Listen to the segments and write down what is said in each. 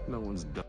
No one's done.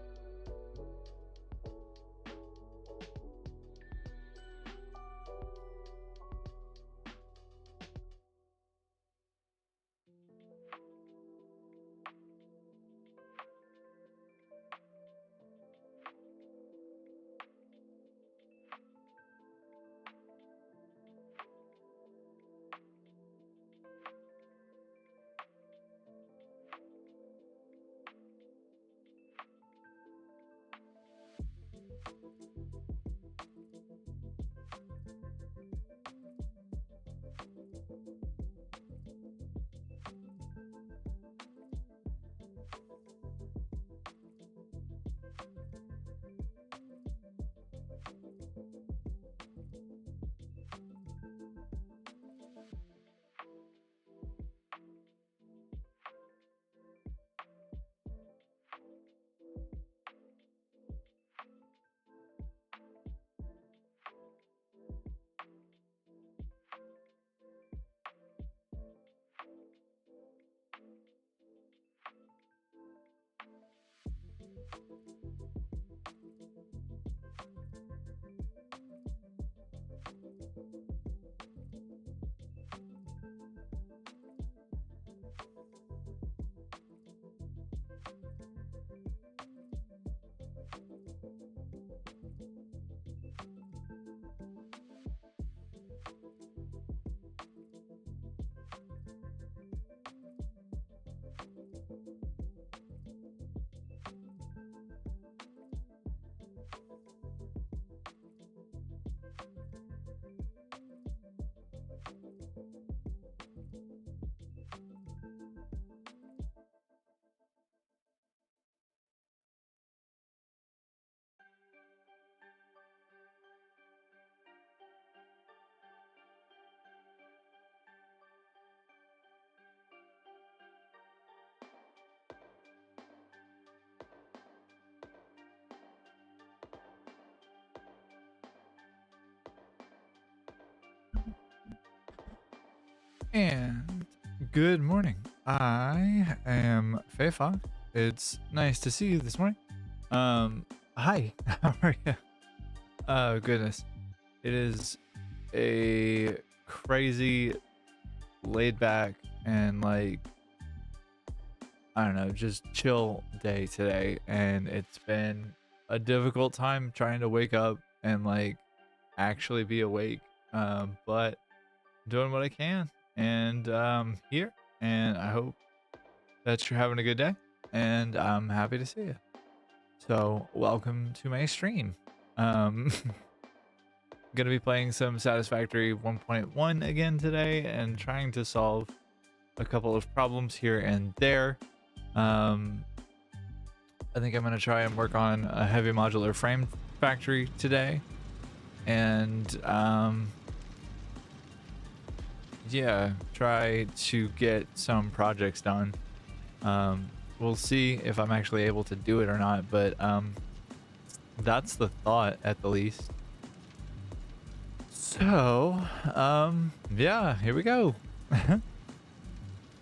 And good morning. I am Feifa. It's nice to see you this morning. Hi. How are you? Oh goodness. It is a crazy laid back and like I don't know, just chill day today, and it's been a difficult time trying to wake up and like actually be awake. But doing what I can, and here, and I hope that you're having a good day, and I'm happy to see you. So welcome to my stream. Gonna be playing some Satisfactory 1.1 again today and trying to solve a couple of problems here and there. I think I'm gonna try and work on a heavy modular frame factory today, and yeah, try to get some projects done. We'll see if I'm actually able to do it or not, but That's the thought, at the least. So, yeah, here we go.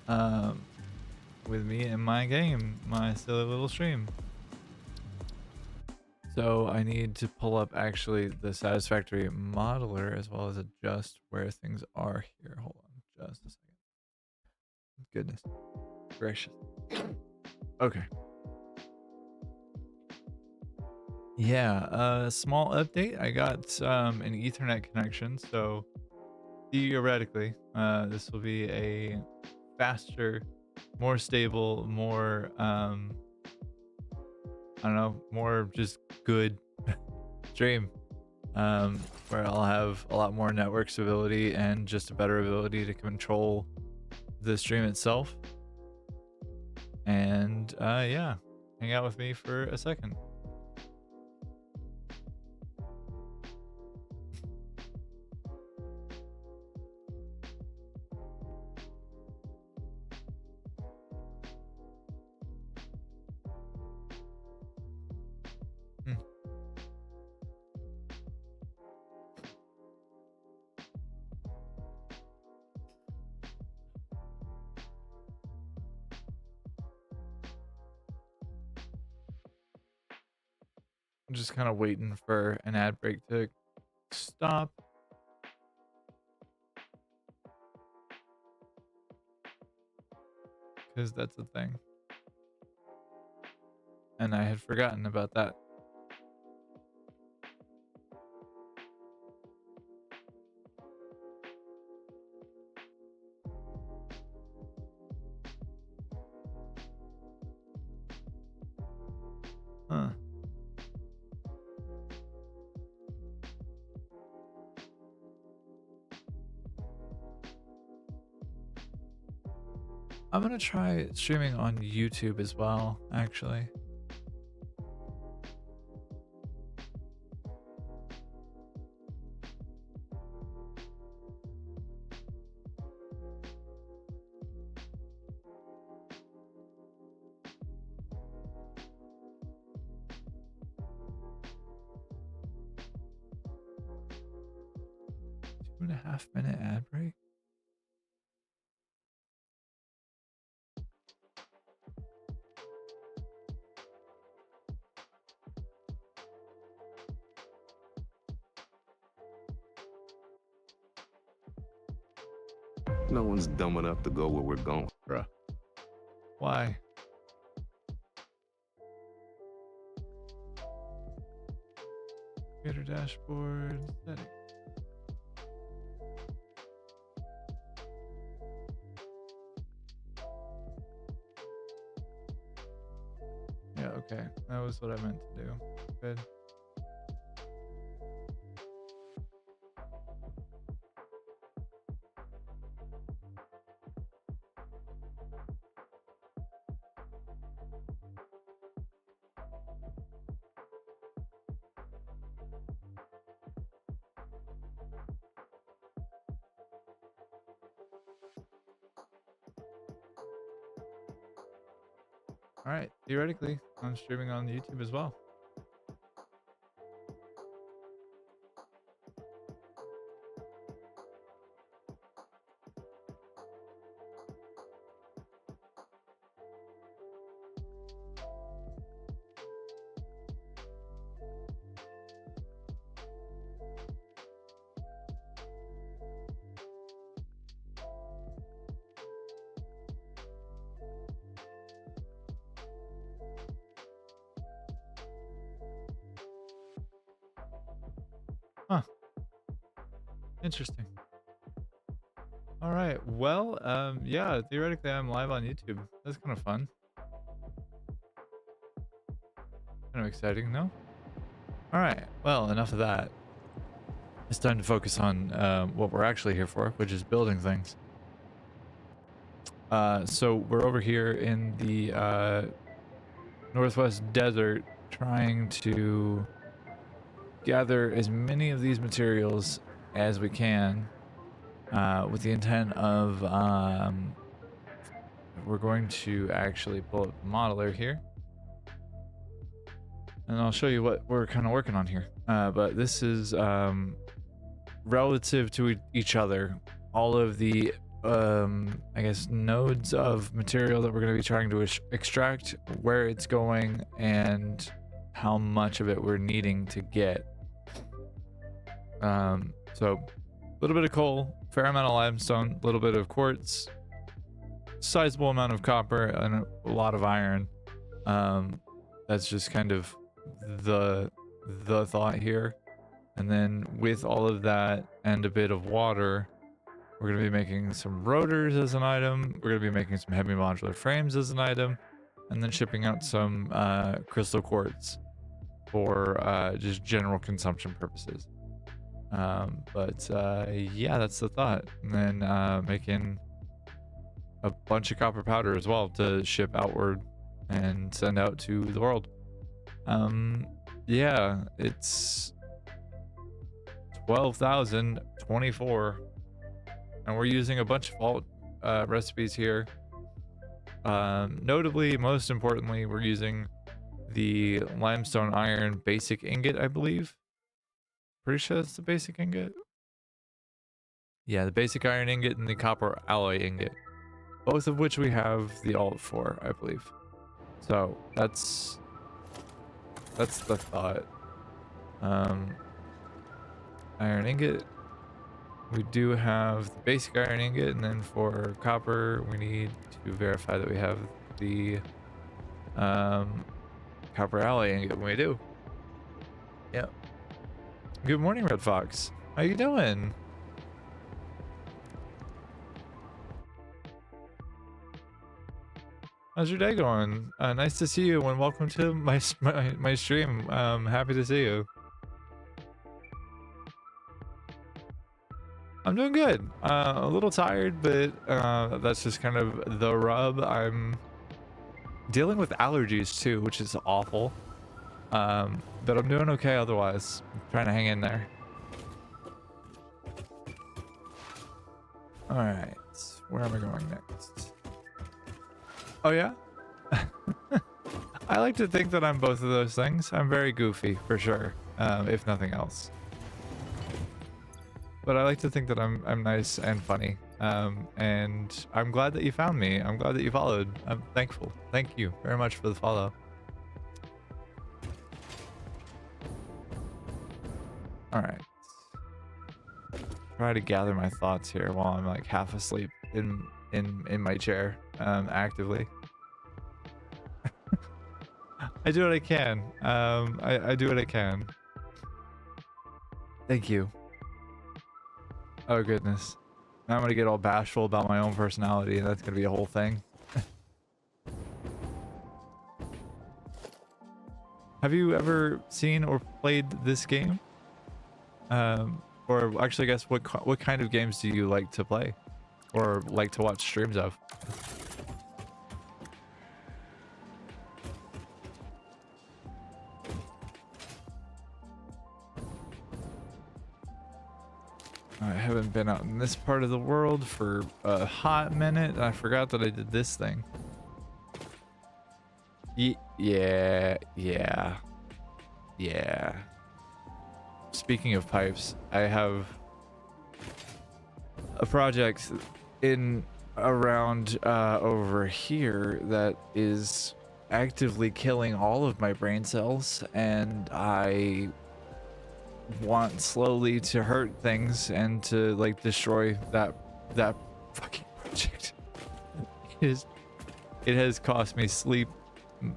um, with me in my game, my silly little stream. So I need to pull up actually the Satisfactory modeler as well as adjust where things are here. Hold on just a second. Goodness gracious. Okay. Yeah, small update. I got an Ethernet connection, so theoretically, this will be a faster, more stable, more I don't know, more just good stream. Where I'll have a lot more network stability and just a better ability to control the stream itself. And yeah, hang out with me for a second. Hmm. I'm just kind of waiting for an ad break to stop. Because that's a thing. And I had forgotten about that. Huh. I'm gonna try streaming on YouTube as well, actually. Two and a half minute ad break? No one's dumb enough to go where we're going. Bruh. Why? Creator dashboard setting. Yeah, okay. That was what I meant to do. Good. Alright, theoretically, I'm streaming on YouTube as well. Huh. Interesting. Alright, well, yeah, theoretically I'm live on YouTube. That's kind of fun. Kind of exciting, no? Alright, well, enough of that. It's time to focus on what we're actually here for, which is building things. So we're over here in the Northwest Desert trying to gather as many of these materials as we can with the intent of we're going to actually pull up the modeler here. and I'll show you what we're kind of working on here. But this is relative to each other. All of the I guess nodes of material that we're going to be trying to extract, where it's going, and how much of it we're needing to get. So a little bit of coal, fair amount of limestone, a little bit of quartz, sizable amount of copper, and a lot of iron. That's just kind of the thought here. And then with all of that and a bit of water, we're going to be making some rotors as an item. We're going to be making some heavy modular frames as an item, and then shipping out some crystal quartz for just general consumption purposes. Yeah, that's the thought. And then making a bunch of copper powder as well to ship outward and send out to the world. Yeah, it's 12,024, and we're using a bunch of vault recipes here. Notably, most importantly, we're using the limestone iron basic ingot, I believe. Pretty sure that's the basic ingot. Yeah, the basic iron ingot and the copper alloy ingot, both of which we have the alt for, I believe. So that's the thought. Iron ingot. We do have the basic iron ingot, and then for copper, we need to verify that we have the copper alloy ingot when we do. Yep. Good morning, Red Fox. How you doing? How's your day going? Nice to see you, and welcome to my stream. Happy to see you. I'm doing good. A little tired, but that's just kind of the rub. I'm dealing with allergies too, which is awful. But I'm doing okay otherwise. I'm trying to hang in there. All right, where am I going next? Oh yeah? I like to think that I'm both of those things. I'm very goofy for sure, if nothing else. But I like to think that I'm nice and funny. And I'm glad that you found me. I'm glad that you followed. I'm thankful. Thank you very much for the follow. All right. Try to gather my thoughts here while I'm like half asleep in my chair, actively. I do what I can. I do what I can. Thank you. Oh goodness. Now I'm gonna get all bashful about my own personality, and that's gonna be a whole thing. Have you ever seen or played this game? Or actually, I guess what kind of games do you like to play, or like to watch streams of? I haven't been out in this part of the world for a hot minute, and I forgot that I did this thing. Yeah. Speaking of pipes, I have a project in around over here that is actively killing all of my brain cells, and I want slowly to hurt things and to like destroy that fucking project. It has cost me sleep,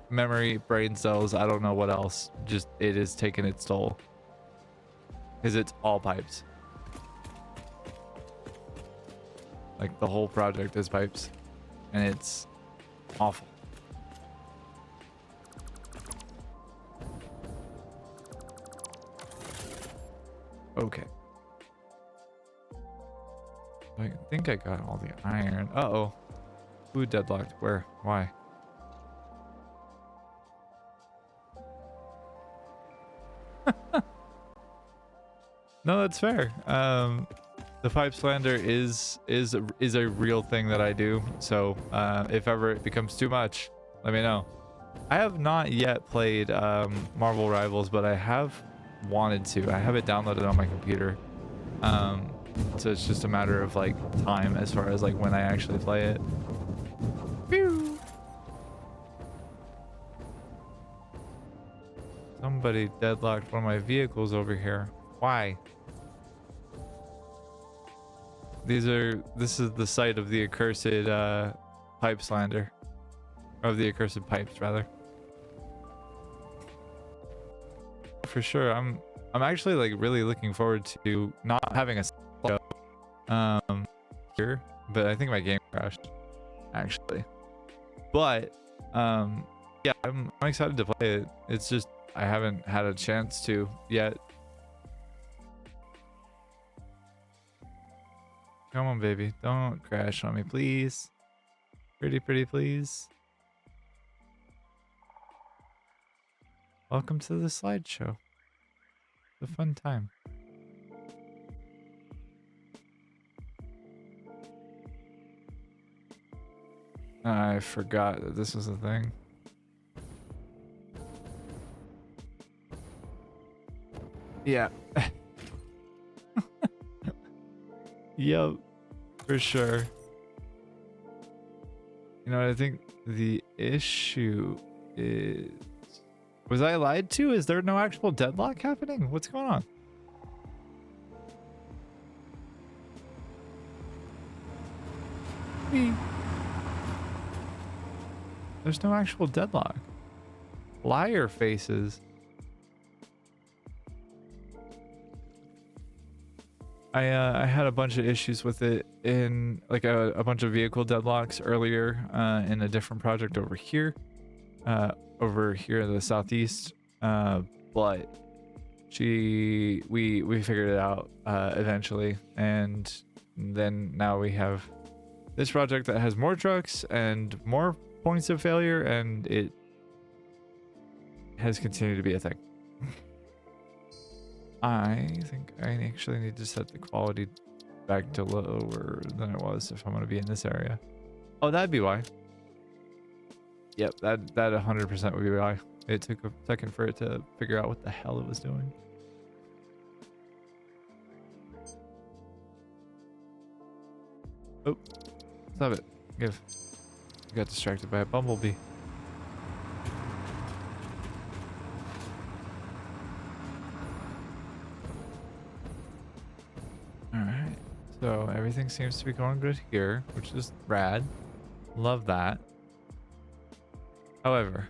memory, brain cells, I don't know what else. Just it has taken its toll, because it's all pipes. Like the whole project is pipes, and it's awful. Okay. I think I got all the iron. Uh-oh. Who deadlocked? Where? Why? No, that's fair. The pipe slander is a real thing that I do. So if ever it becomes too much, let me know. I have not yet played Marvel Rivals, but I have wanted to. I have it downloaded on my computer. So it's just a matter of like time as far as like when I actually play it. Pew! Somebody deadlocked one of my vehicles over here. Why? This is the site of the accursed pipe slander. Of the accursed pipes, rather. For sure, I'm actually like really looking forward to not having a here, but I think my game crashed actually. But yeah, I'm excited to play it. It's just I haven't had a chance to yet. Come on, baby, don't crash on me, please. Pretty please. Welcome to the slideshow. It's a fun time. I forgot that this was a thing. Yeah. Yep, for sure. You know what I think the issue is... Was I lied to? Is there no actual deadlock happening? What's going on? There's no actual deadlock. Liar faces. I had a bunch of issues with it in like a bunch of vehicle deadlocks earlier in a different project over here in the southeast, but we figured it out eventually, and then now we have this project that has more trucks and more points of failure, and it has continued to be a thing. I think I actually need to set the quality back to lower than it was if I'm going to be in this area. Oh, that'd be why. Yep, that 100% would be why. It took a second for it to figure out what the hell it was doing. Oh, stop it. Give. I got distracted by a bumblebee. Alright, so everything seems to be going good here, which is rad. Love that. However,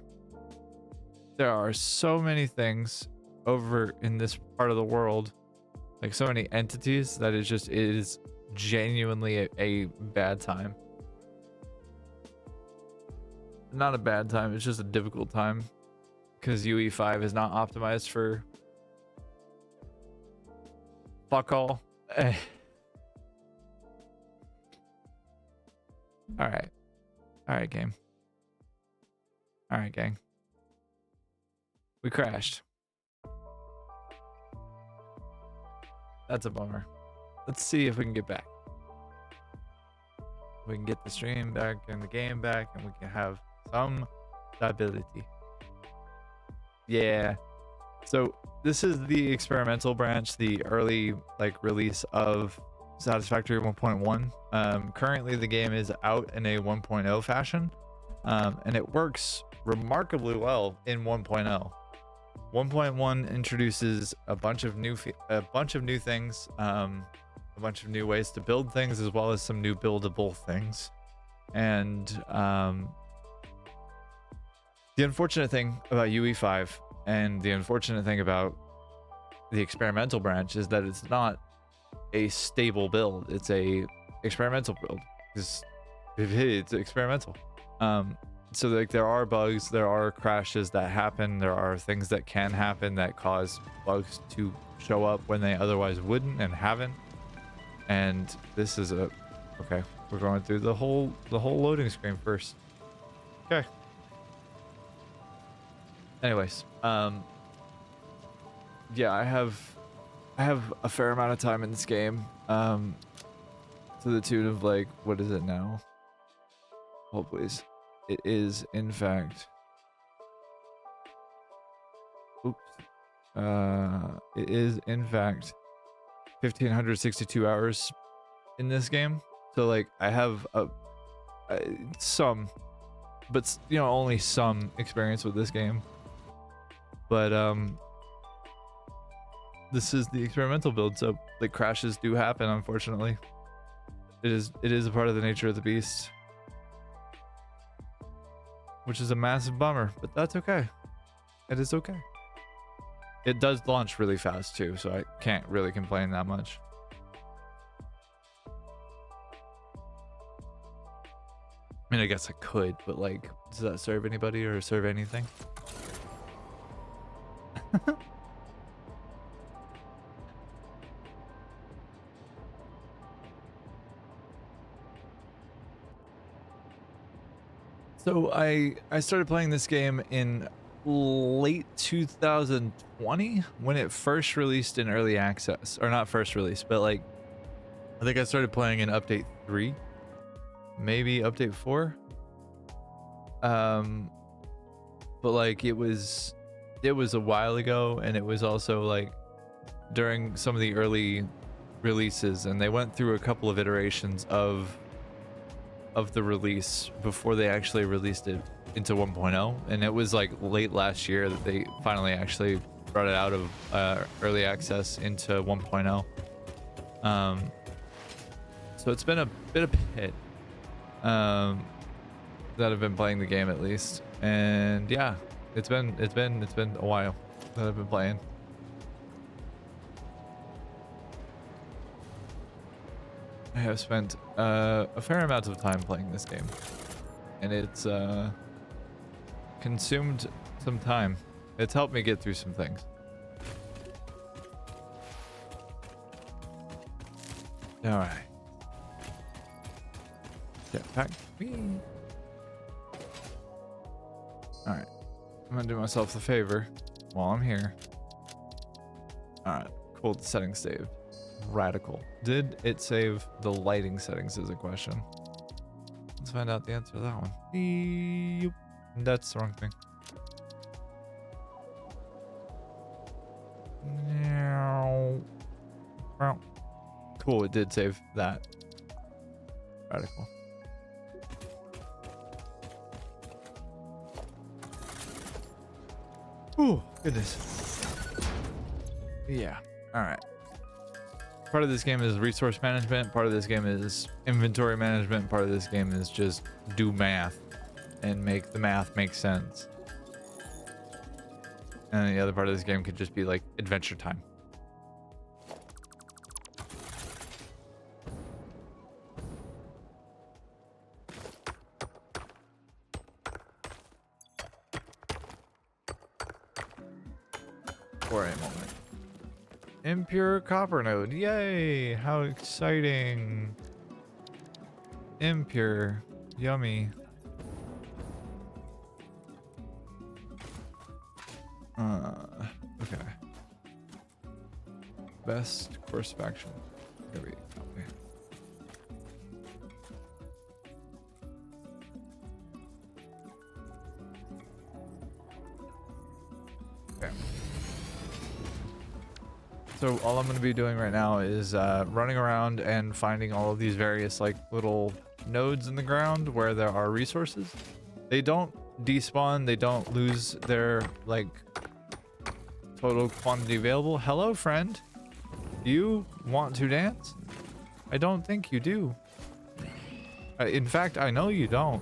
there are so many things over in this part of the world, like so many entities, that it is genuinely a bad time. Not a bad time, it's just a difficult time because UE5 is not optimized for fuck all. Alright. Alright, game. Alright, gang. We crashed. That's a bummer. Let's see if we can get back. We can get the stream back and the game back, and we can have some stability. Yeah. So this is the experimental branch, the early like release of Satisfactory 1.1. Currently the game is out in a 1.0 fashion, and it works remarkably well in 1.0. 1.1 introduces a bunch of new things, a bunch of new ways to build things, as well as some new buildable things. And the unfortunate thing about UE5 and the unfortunate thing about the experimental branch is that it's not a stable build. It's a experimental build. It's experimental. So like there are bugs, there are crashes that happen, there are things that can happen that cause bugs to show up when they otherwise wouldn't and haven't. And this is okay, we're going through the whole loading screen first. Okay. Anyways, yeah, I have a fair amount of time in this game, to the tune of like, what is it now? Hold please. It is in fact Oops. It is in fact 1562 hours in this game. So like I have some, but you know, only some experience with this game. But this is the experimental build, so like crashes do happen, unfortunately. It is a part of the nature of the beast, which is a massive bummer, but that's okay. It is okay. It does launch really fast too, so I can't really complain that much. I mean, I guess I could, but like, does that serve anybody or serve anything? So I started playing this game in late 2020 when it first released in early access, or not first release, but like I think I started playing in update 3, maybe update 4. But like it was a while ago, and it was also like during some of the early releases, and they went through a couple of iterations of the release before they actually released it into 1.0, and it was like late last year that they finally actually brought it out of early access into 1.0. So it's been a bit that I've been playing the game, at least, and yeah, it's been a while that I've been playing. I have spent a fair amount of time playing this game, and it's consumed some time. It's helped me get through some things. All right. Jetpack. All right. I'm gonna do myself the favor while I'm here. All right. Cool. The settings saved. Radical. Did it save the lighting settings is a question. Let's find out the answer to that one. Yep. That's the wrong thing. Cool, it did save that. Radical. Oh, goodness. Yeah. All right. Part of this game is resource management, part of this game is inventory management, part of this game is just do math and make the math make sense. And the other part of this game could just be like adventure time. For a moment. Impure copper node. Yay! How exciting. Impure. Yummy. Okay. Best course of action. Here we go. Okay. So all I'm going to be doing right now is running around and finding all of these various like little nodes in the ground where there are resources. They don't despawn, they don't lose their like total quantity available. Hello, friend. Do you want to dance? I don't think you do. In fact, I know you don't.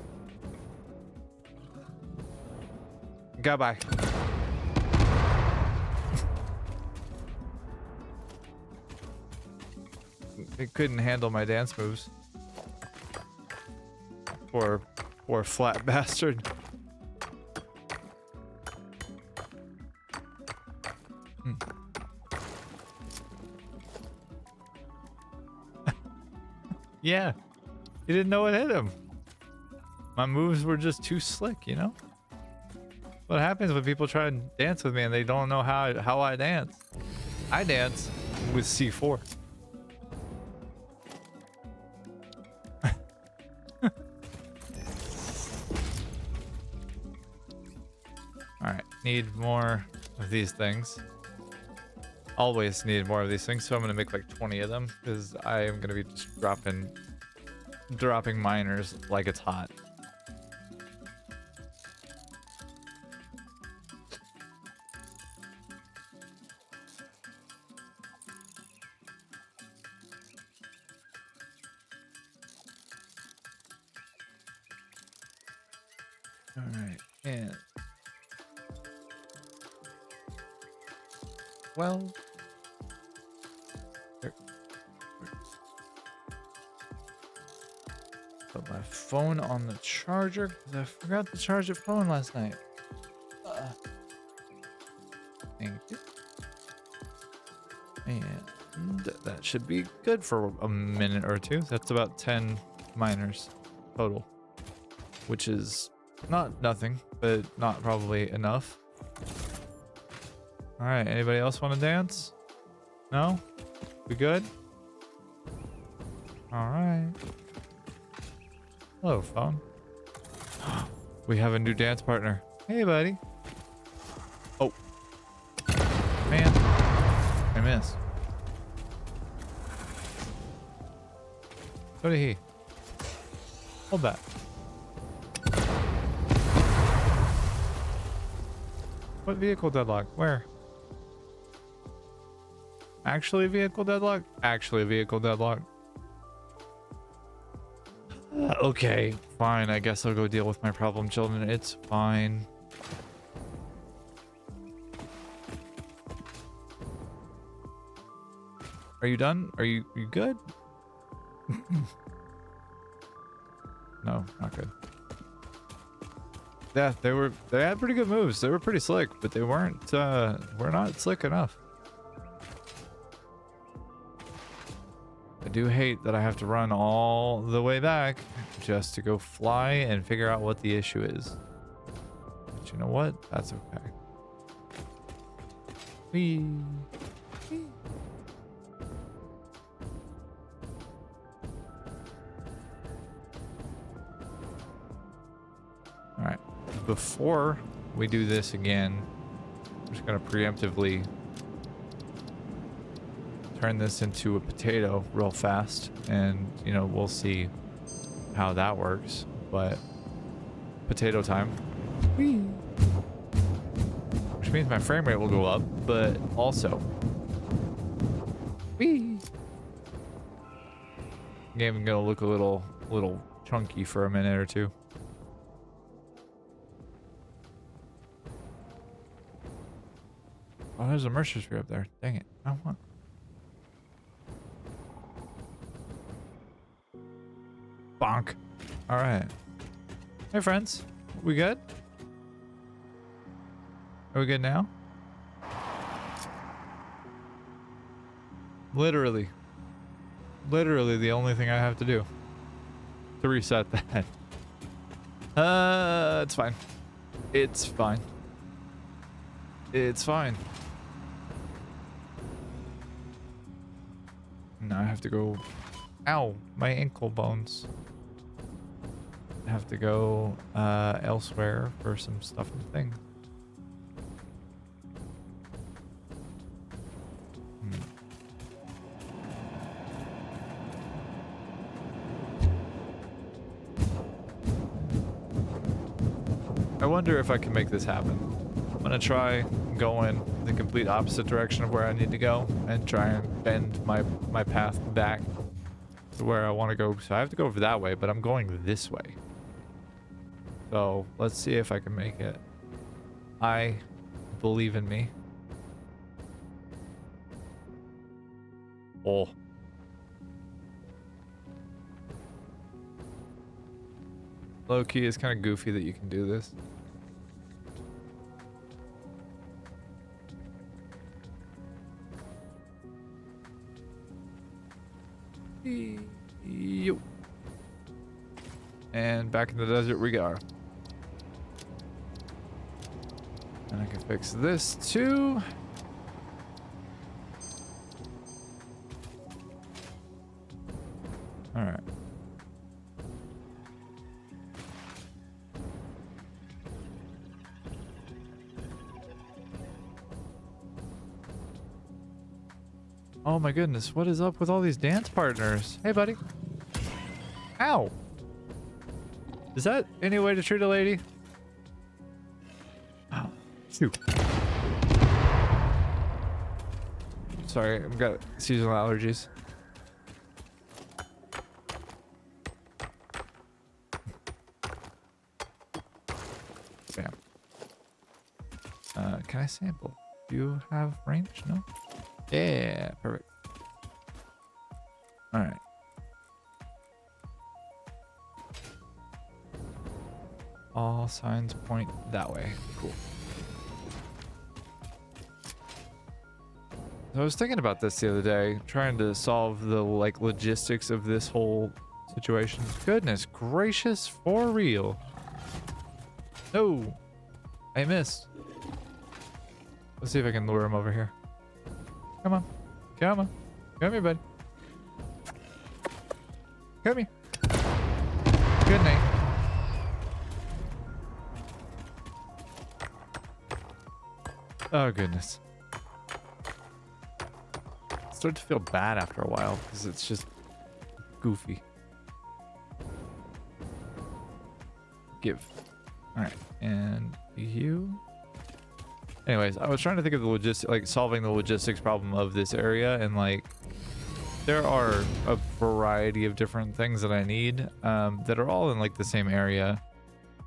Goodbye. It couldn't handle my dance moves. Poor flat bastard. Yeah, he didn't know what hit him. My moves were just too slick, you know? What happens when people try to dance with me and they don't know how I dance? I dance with C4. Alright, need more of these things. Always need more of these things, so I'm gonna make like 20 of them because I am gonna be just dropping miners like it's hot. All right, and well, put my phone on the charger because I forgot to charge the phone last night. Thank you. And that should be good for a minute or two. That's about 10 miners total, which is not nothing, but not probably enough. All right, anybody else want to dance? No? We good? All right. Hello, phone. We have a new dance partner. Hey, buddy. Oh. Man. I missed. So did he. Hold that. What vehicle deadlock? Where? Actually vehicle deadlock? Actually vehicle deadlock. Okay, fine. I guess I'll go deal with my problem children. It's fine. Are you done? Are you good? No, not good. Yeah, they had pretty good moves. They were pretty slick, but they were not slick enough. I do hate that I have to run all the way back just to go fly and figure out what the issue is. But you know what? That's okay. Whee. Whee. All right. Before we do this again, I'm just going to preemptively turn this into a potato real fast, and you know, we'll see how that works. But potato time. Whee. Which means my frame rate will go up, but also whee. Game is gonna look a little chunky for a minute or two. Oh, there's a Mercer's tree up there. Dang it. I want. Bonk. All right. Hey, friends. We good? Are we good now? Literally the only thing I have to do to reset that. It's fine. It's fine. It's fine. Now I have to go. Ow, my ankle bones. I have to go elsewhere for some stuff and things. I wonder if I can make this happen. I'm gonna try going the complete opposite direction of where I need to go and try and bend my path back to where I want to go. So I have to go over that way, but I'm going this way. So let's see if I can make it. I believe in me. Oh. Low key, it's kind of goofy that you can do this. Yo. And back in the desert we go. And I can fix this too. All right. Oh my goodness, what is up with all these dance partners? Hey, buddy. Ow. Is that any way to treat a lady? Oh, shoot. Sorry, I've got seasonal allergies. Bam. Can I sample? Do you have range? No? Yeah, perfect. Alright. All signs point that way. Cool. So I was thinking about this the other day, trying to solve the like logistics of this whole situation. Goodness gracious, for real. No, I missed. Let's see if I can lure him over here. Come on, come on, come here, buddy. Come here. Good night. Oh goodness. I start to feel bad after a while because it's just goofy. Give. All right, and you. Anyways, I was trying to think of the like solving the logistics problem of this area, and like there are a variety of different things that I need that are all in like the same area,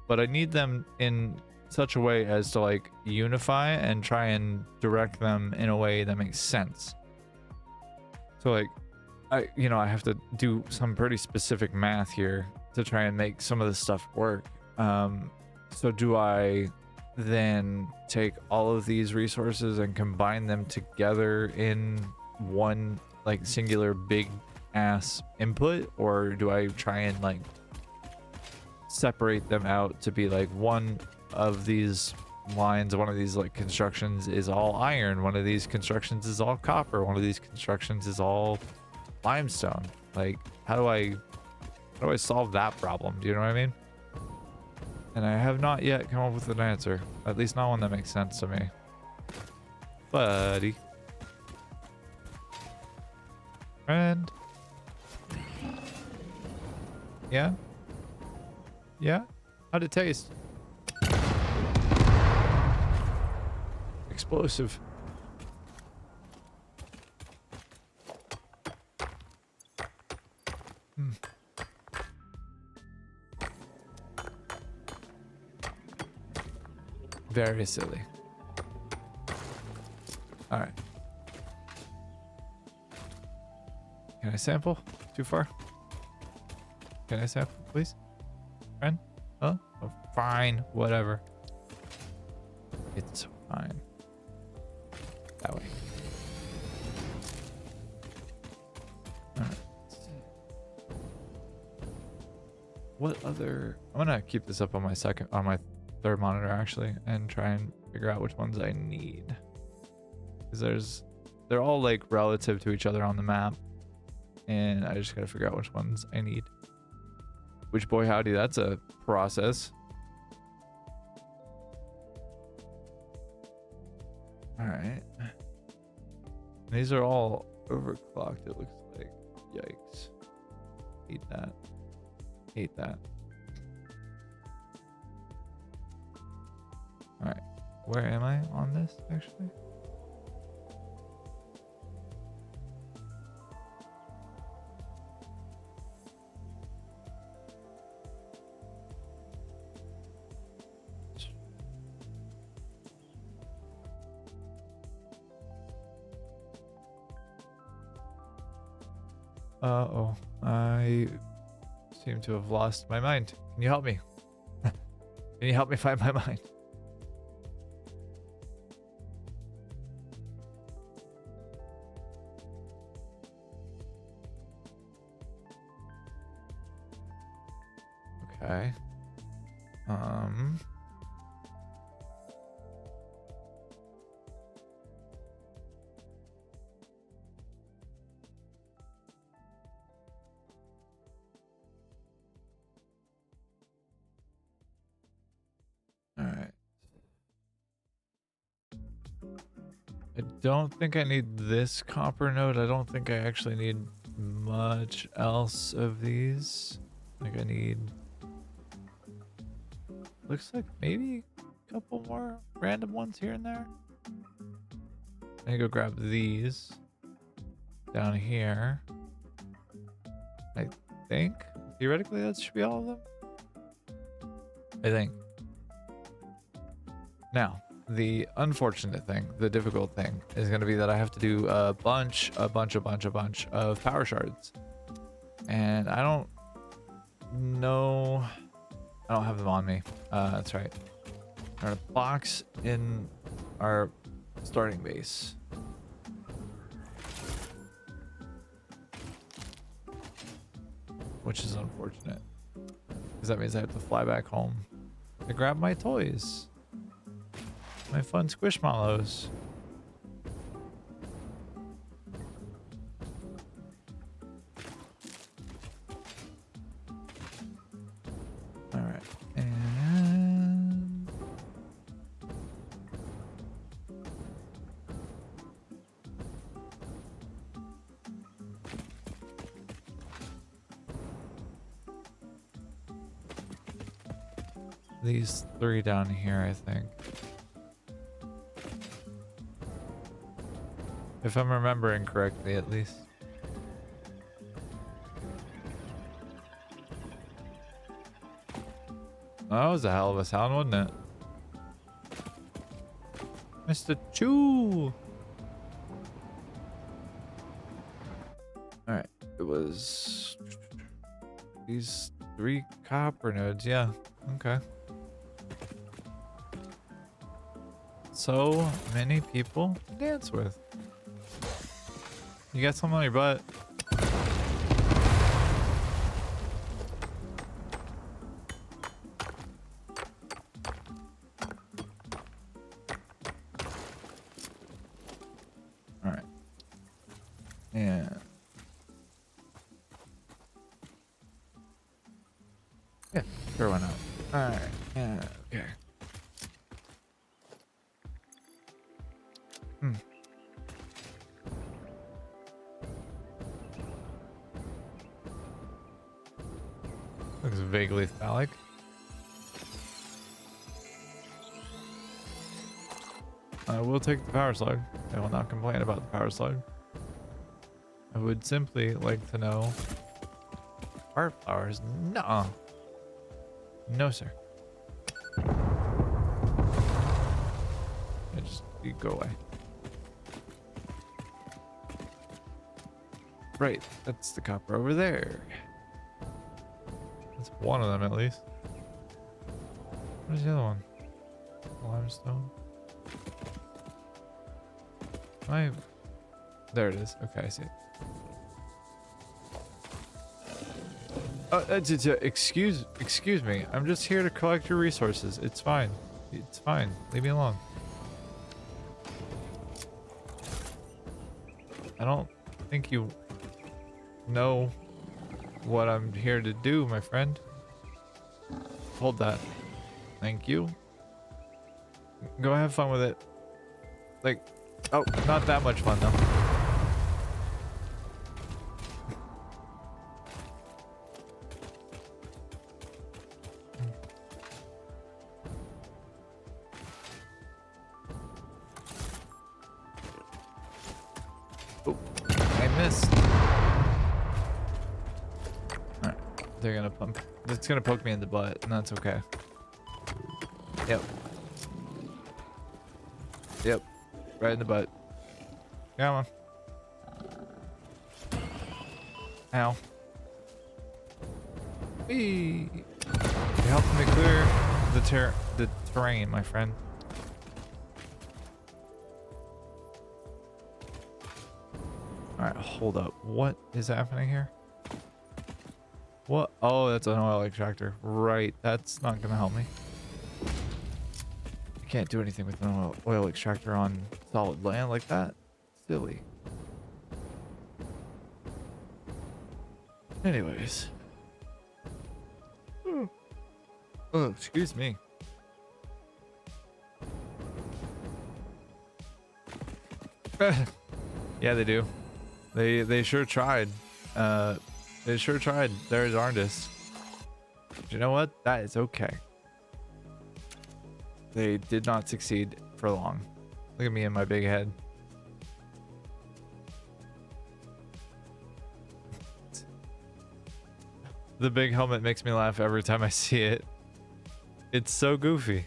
but I need them in such a way as to like unify and try and direct them in a way that makes sense. So like I have to do some pretty specific math here to try and make some of this stuff work. So do I then take all of these resources and combine them together in one like singular big ass input, or do I try and like separate them out to be like one of these lines, one of these like constructions is all iron, one of these constructions is all copper, one of these constructions is all limestone? Like how do I solve that problem? Do you know what I mean? And I have not yet come up with an answer, at least not one that makes sense to me. Buddy. Friend. Yeah? Yeah? How'd it taste? Explosive. Very silly. All right. Can I sample? Too far? Can I sample, please? Friend? Oh, fine. Whatever. It's fine. That way. All right. What other? I'm gonna keep this up on my third monitor actually, and try and figure out which ones I need, because they're all like relative to each other on the map, and I just gotta figure out which ones I need. Which, boy howdy, that's a process. All right, these are all overclocked, it looks like. Yikes. Hate that. Hate that. All right, where am I on this actually? Uh-oh, I seem to have lost my mind. Can you help me? Can you help me find my mind? Okay. All right. I don't think I need this copper node. I don't think I actually need much else of these. Like I need, looks like maybe a couple more random ones here and there. I need to go grab these down here. I think theoretically that should be all of them. I think. Now, the unfortunate thing, the difficult thing, is going to be that I have to do a bunch of power shards. And I don't know. I don't have them on me. That's right. They're in a box in our starting base. Which is unfortunate. Because that means I have to fly back home to grab my toys. My fun squishmallows. Alright. And these three down here, I think. If I'm remembering correctly, at least. That was a hell of a sound, wasn't it? Mr. Chew! Alright, it was these 3 copper nodes, yeah, okay. So many people to dance with. You got something on your butt. All right. And yeah, sure, why not? All right. Yeah. Okay. Looks vaguely phallic. I will take the power slide. I will not complain about the power slide. I would simply like to know. Heart flowers? Nuh-uh. No, sir. You go away. Right, that's the copper over there. That's one of them at least. Where's the other one? Limestone. There it is. Okay, I see it. Excuse me. I'm just here to collect your resources. It's fine. It's fine. Leave me alone. I don't think you know what I'm here to do, my friend. Hold that. Thank you. Go have fun with it. Like, oh, not that much fun though. Oh, I missed. Alright, they're gonna pump. It's gonna poke me in the butt, and that's okay. Yep. Yep. Right in the butt. Come on. Ow. Whee! You're helping me clear the terrain, my friend. Alright, hold up. What is happening here? What? Oh, that's an oil extractor. Right, that's not gonna help me. You can't do anything with an oil extractor on solid land like that. Silly. Anyways. Oh, excuse me. Yeah, they do. They sure tried. They sure tried their darndest. But you know what? That is okay. They did not succeed for long. Look at me and my big head. The big helmet makes me laugh every time I see it. It's so goofy.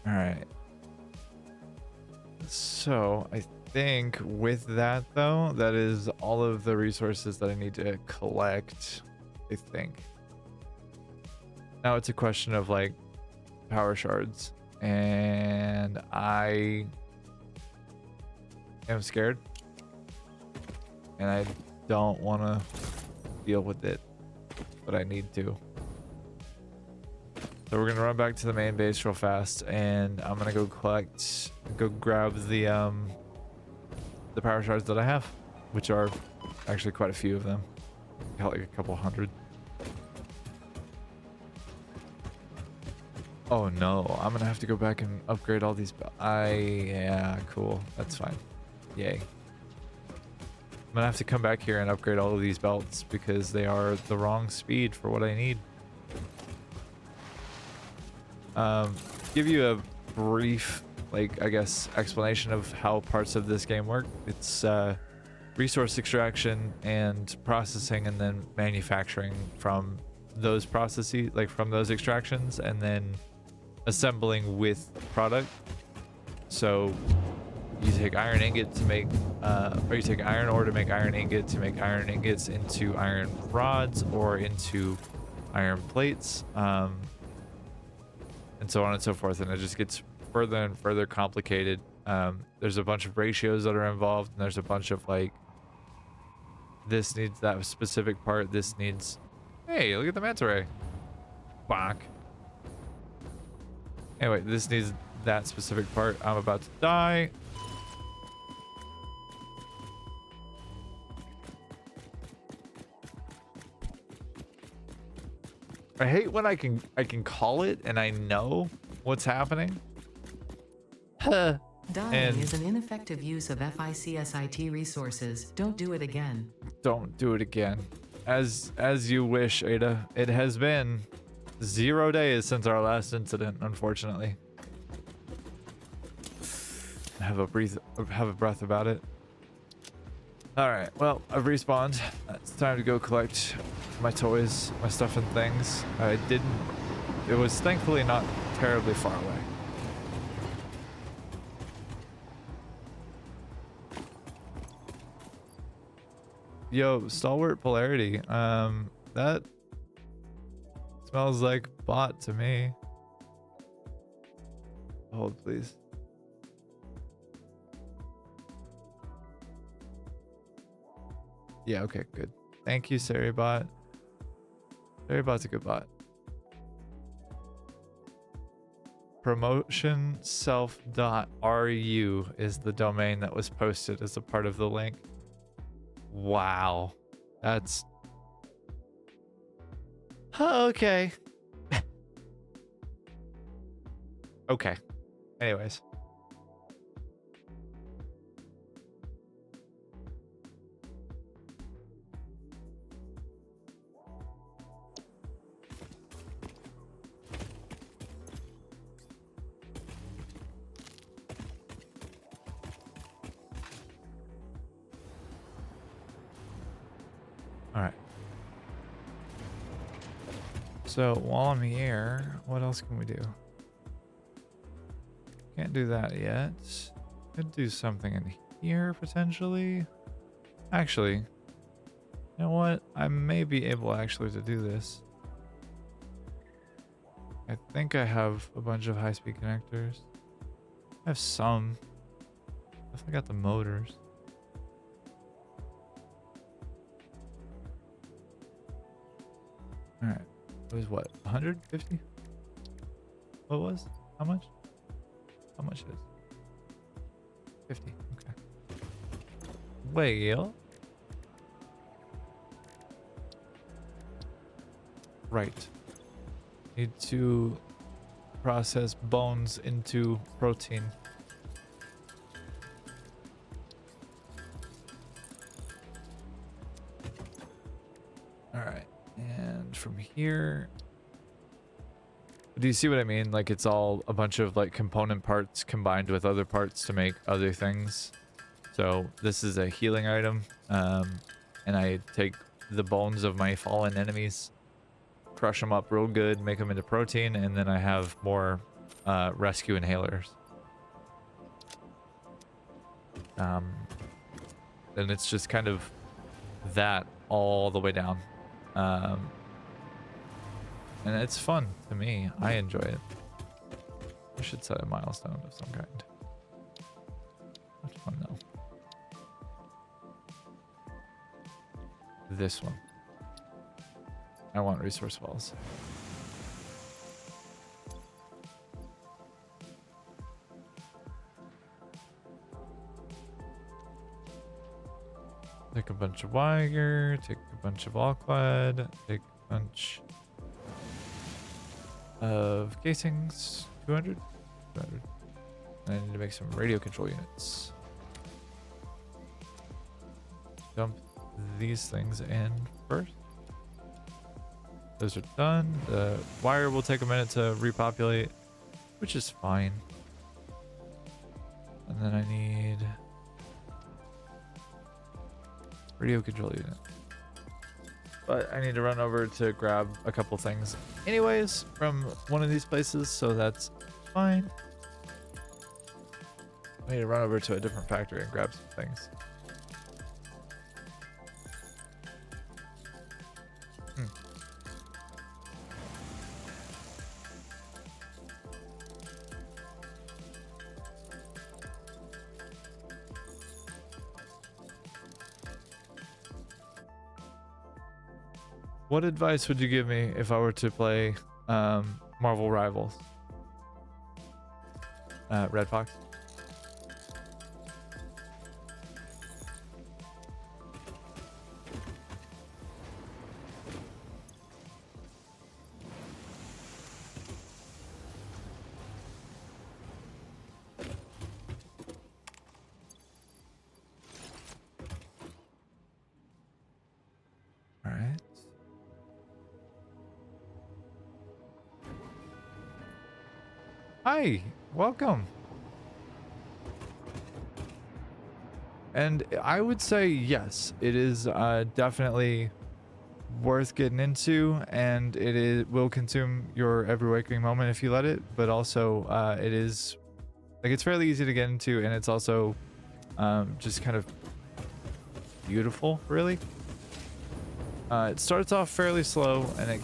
All right. So I think with that though, that is all of the resources that I need to collect, I think. Now it's a question of like power shards, and I am scared and I don't want to deal with it, but I need to. So we're gonna run back to the main base real fast, and I'm gonna go grab the power shards that I have, which are actually quite a few of them. Got like a couple hundred. Oh no, I'm gonna have to go back and upgrade all these. Yeah, cool. That's fine. Yay. I'm gonna have to come back here and upgrade all of these belts because they are the wrong speed for what I need. Give you a brief, like, I guess, explanation of how parts of this game work. It's resource extraction and processing, and then manufacturing from those processes, like from those extractions, and then assembling with product. So you take iron ingot to make, or you take iron ore to make iron ingot, to make iron ingots into iron rods or into iron plates. And so on and so forth, and it just gets further and further complicated. There's a bunch of ratios that are involved, and there's a bunch of like, this needs that specific part, this needs, hey, look at the manta ray. Bonk. Anyway, this needs that specific part. I'm about to die. I hate when I can call it and I know what's happening. Dying is an ineffective use of FICSIT resources. Don't do it again. Don't do it again. As you wish, Ada. It has been 0 days since our last incident, unfortunately. Have a breath about it. All right, well, I've respawned. It's time to go collect my toys, my stuff and things. It was thankfully not terribly far away. Yo, Stalwart Polarity, that smells like bot to me. Hold, please. Yeah, okay, good. Thank you, Saribot. Saribot's a good bot. promotionself.ru is the domain that was posted as a part of the link. Wow. That's... okay. Okay. Anyways. Alright. So while I'm here, what else can we do? Can't do that yet. Could do something in here potentially. Actually, you know what? I may be able actually to do this. I think I have a bunch of high-speed connectors. I have some. Definitely got the motors. Alright. It was what? 150? What was? How much? How much is? 50. Okay. Well. Right. Need to process bones into protein. All right, and from here, do you see what I mean? Like it's all a bunch of like component parts combined with other parts to make other things. So this is a healing item, and I take the bones of my fallen enemies, crush them up real good, make them into protein, and then I have more rescue inhalers. And it's just kind of that all the way down. And it's fun to me. I enjoy it. I should set a milestone of some kind. Which one though? This one. I want resource falls. Take a bunch of wire, take a bunch of all-clad, take a bunch of casings. 200? 200. I need to make some radio control units. Dump these things in first. Those are done. The wire will take a minute to repopulate, which is fine. And then I need radio control unit. But I need to run over to grab a couple things anyways from one of these places, so that's fine. I need to run over to a different factory and grab some things. What advice would you give me if I were to play Marvel Rivals? Red Fox? Hi, welcome. And I would say yes, it is definitely worth getting into, and will consume your every waking moment if you let it, but also it is like it's fairly easy to get into, and it's also just kind of beautiful, really. It starts off fairly slow and it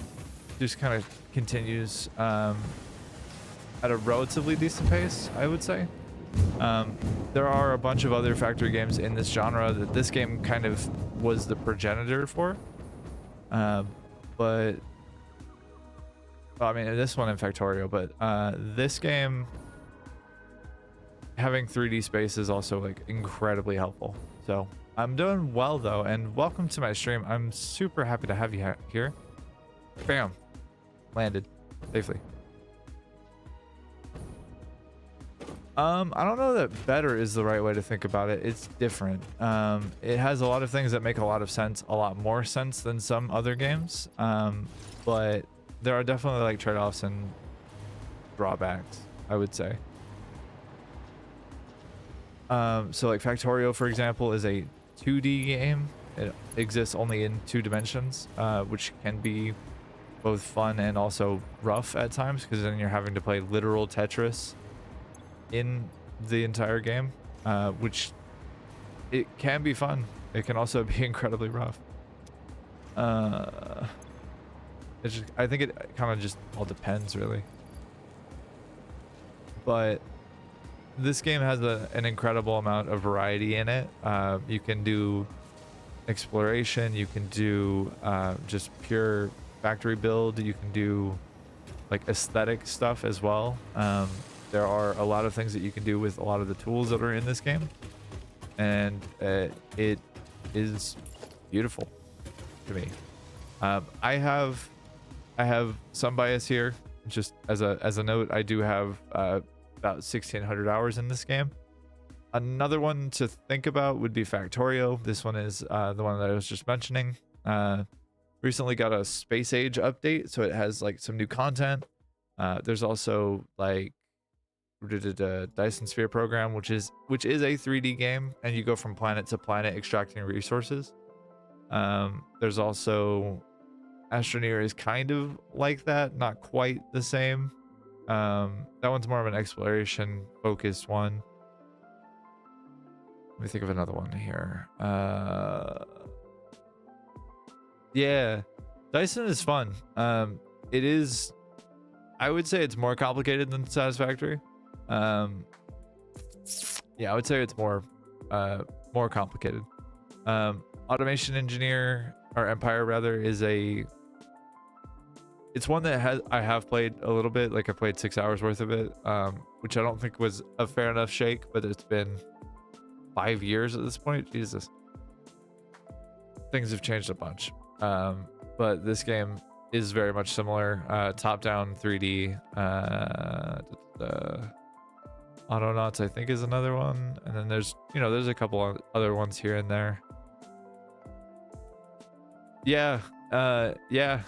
just kind of continues at a relatively decent pace, I would say. There are a bunch of other factory games in this genre that this game kind of was the progenitor for. But well, I mean, this one in Factorio, but this game having 3D space is also like incredibly helpful. So I'm doing well though, and welcome to my stream. I'm super happy to have you here. Bam, landed safely. I don't know that better is the right way to think about it. It's different. It has a lot of things that make a lot of sense, a lot more sense than some other games. But there are definitely like trade-offs and drawbacks, I would say. So like Factorio, for example, is a 2D game. It exists only in 2 dimensions, which can be both fun and also rough at times, because then you're having to play literal Tetris in the entire game, which it can be fun. It can also be incredibly rough. It's just, I think it kind of just all depends, really. But this game has an incredible amount of variety in it. You can do exploration, you can do just pure factory build, you can do like aesthetic stuff as well. There are a lot of things that you can do with a lot of the tools that are in this game, and it is beautiful to me. I have some bias here. Just as a note, I do have about 1,600 hours in this game. Another one to think about would be Factorio. This one is the one that I was just mentioning. recently got a space age update, so it has like some new content. There's also like Dyson Sphere program, which is a 3D game, and you go from planet to planet extracting resources. There's also Astroneer is kind of like that, not quite the same. That one's more of an exploration focused one. Let me think of another one here. Yeah, Dyson is fun. It is, I would say it's more complicated than Satisfactory. Yeah, I would say it's more complicated. Automation Engineer, or Empire rather, it's one that I have played a little bit. Like I played 6 hours worth of it, which I don't think was a fair enough shake, but it's been 5 years at this point. Jesus, things have changed a bunch. But this game is very much similar. Top-down 3D. Autonauts, I think, is another one, and then there's a couple other ones here and there. Yeah, yeah.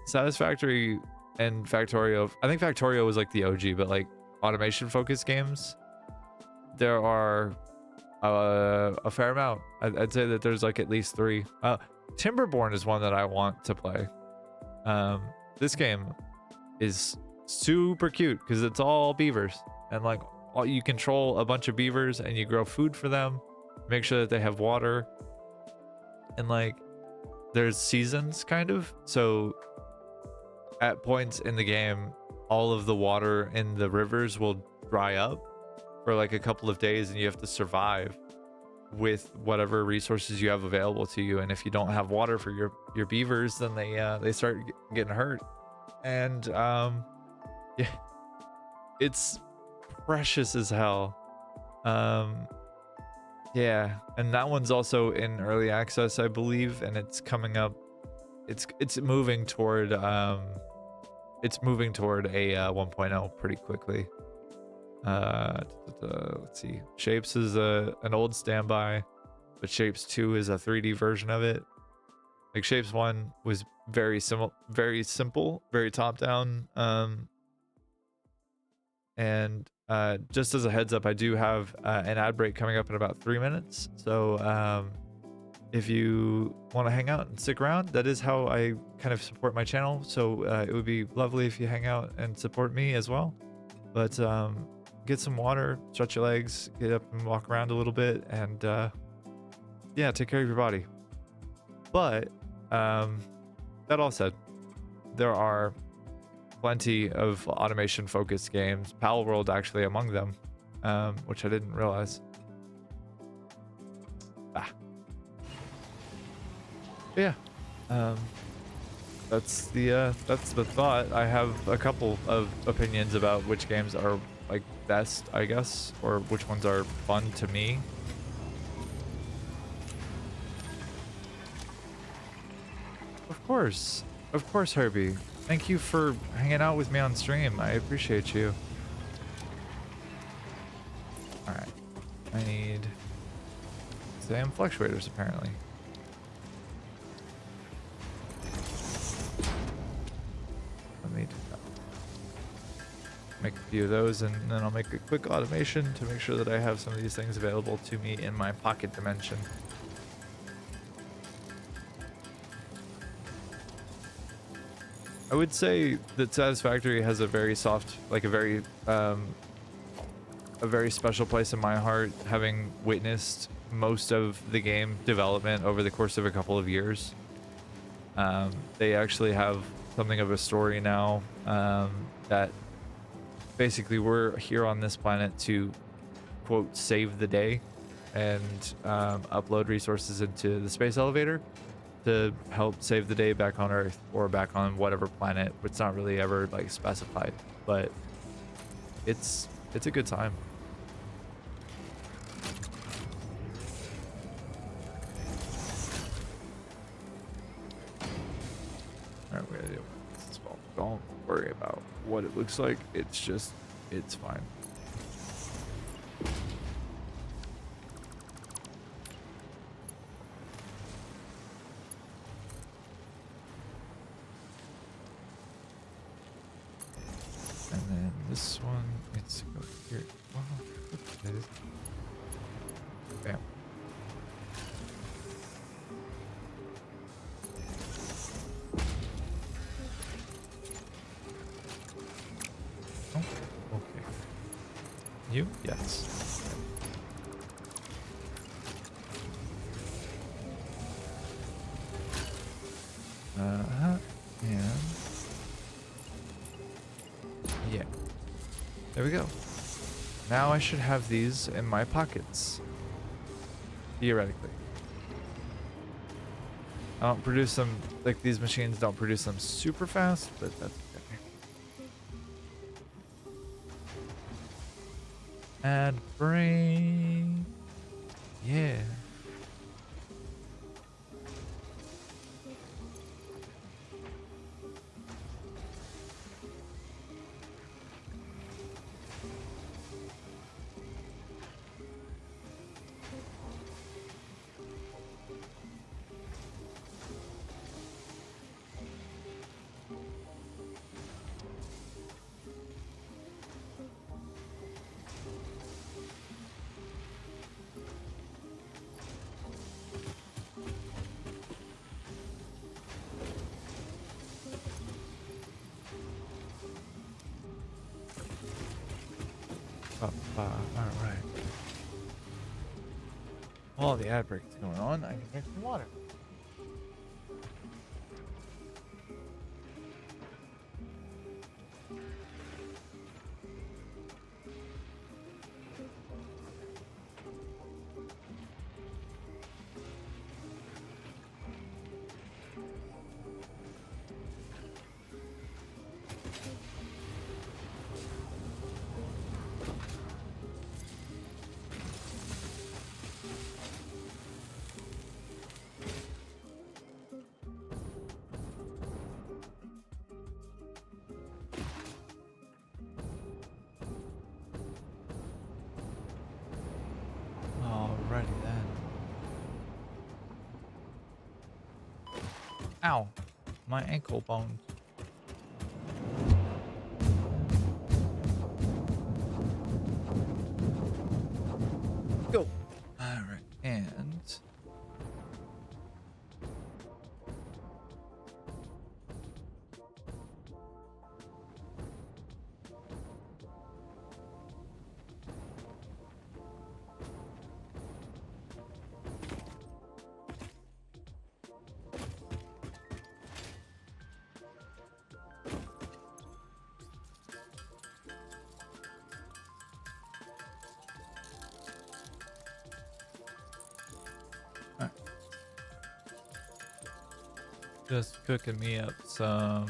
Satisfactory and Factorio. I think Factorio was like the OG, but like automation focused games, there are a fair amount. I'd say that there's like at least 3. Timberborn is one that I want to play. This game is super cute because it's all beavers, and like you control a bunch of beavers and you grow food for them, make sure that they have water, and like there's seasons kind of. So at points in the game, all of the water in the rivers will dry up for like a couple of days, and you have to survive with whatever resources you have available to you. And if you don't have water for your beavers, then they start getting hurt. And yeah, it's precious as hell. Yeah, and that one's also in early access, I believe, and it's coming up. It's moving toward a 1.0 pretty quickly. Let's see. Shapes is an old standby, but Shapes 2 is a 3D version of it. Like Shapes 1 was very simple, very top down. And just as a heads up, I do have an ad break coming up in about 3 minutes. So if you want to hang out and stick around, that is how I kind of support my channel. So it would be lovely if you hang out and support me as well. But get some water, stretch your legs, get up and walk around a little bit, and yeah, take care of your body. But that all said, there are plenty of automation focused games, Pal World actually among them, which I didn't realize. Yeah, that's the thought. I have a couple of opinions about which games are like best, I guess, or which ones are fun to me. Of course, Herbie. Thank you for hanging out with me on stream. I appreciate you. All right, I need SAM fluctuators apparently. Let me make a few of those, and then I'll make a quick automation to make sure that I have some of these things available to me in my pocket dimension. I would say that Satisfactory has a very soft, like a very special place in my heart, having witnessed most of the game development over the course of a couple of years. They actually have something of a story now, that basically we're here on this planet to, quote, save the day and upload resources into the space elevator to help save the day back on Earth or back on whatever planet. It's not really ever like specified, but it's a good time. All right, we're gonna do this. Don't worry about what it looks like. It's fine. this one needs to go here. Wow, look at this. Bam. Oh, okay. You? Yes. And yeah, there we go. Now I should have these in my pockets, theoretically. I don't produce them, like these machines don't produce them super fast, but that's okay. Add brain. Yeah. All right. While the ad break is going on, I can drink some water. Alrighty then. Ow, my ankle bones. Go. All right, and just cooking me up some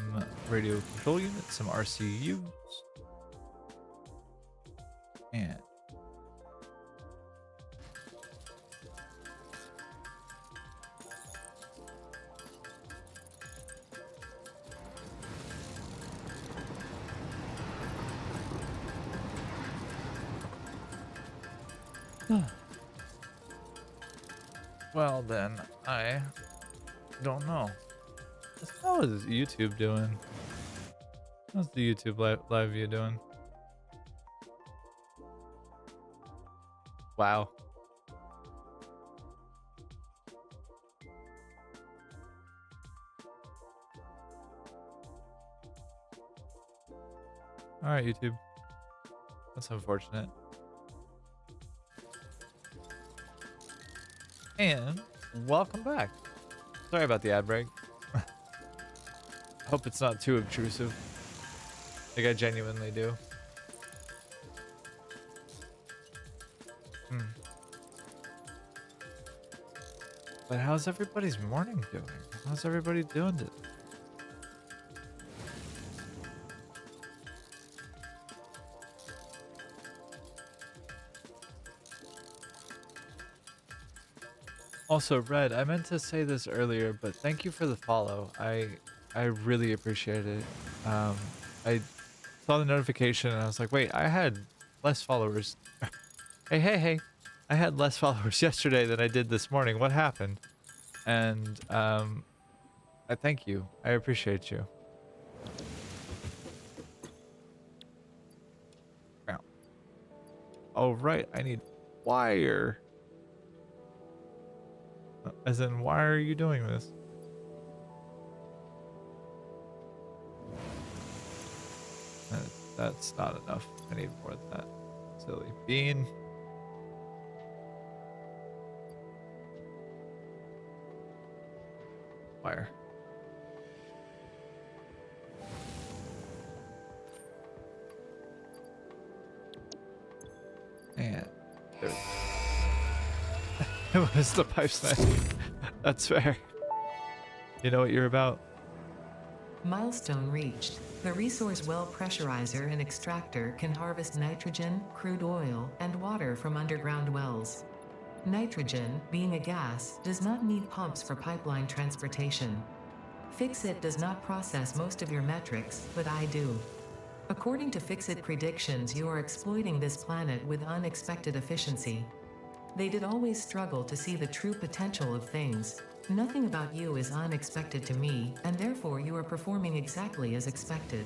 radio control units, some RCUs, and well then, I don't know. How is YouTube doing? How's the YouTube live view doing? Wow. All right, YouTube. That's unfortunate. And welcome back. Sorry about the ad break. Hope it's not too obtrusive. Like I genuinely do. But how's everybody's morning doing? How's everybody doing it? Also, Red, I meant to say this earlier, but thank you for the follow. I really appreciate it. I saw the notification and I was like, wait, I had less followers. Hey. I had less followers yesterday than I did this morning. What happened? And I thank you. I appreciate you. Oh, right. I need wire. As in, why are you doing this? That's not enough. I need more than that. Silly bean. Wire. And there. It was the pipe smash. That's fair. You know what you're about. Milestone reached. The resource well pressurizer and extractor can harvest nitrogen, crude oil, and water from underground wells. Nitrogen, being a gas, does not need pumps for pipeline transportation. Fixit does not process most of your metrics, but I do. According to Fixit predictions, you are exploiting this planet with unexpected efficiency. They did always struggle to see the true potential of things. Nothing about you is unexpected to me, and therefore you are performing exactly as expected.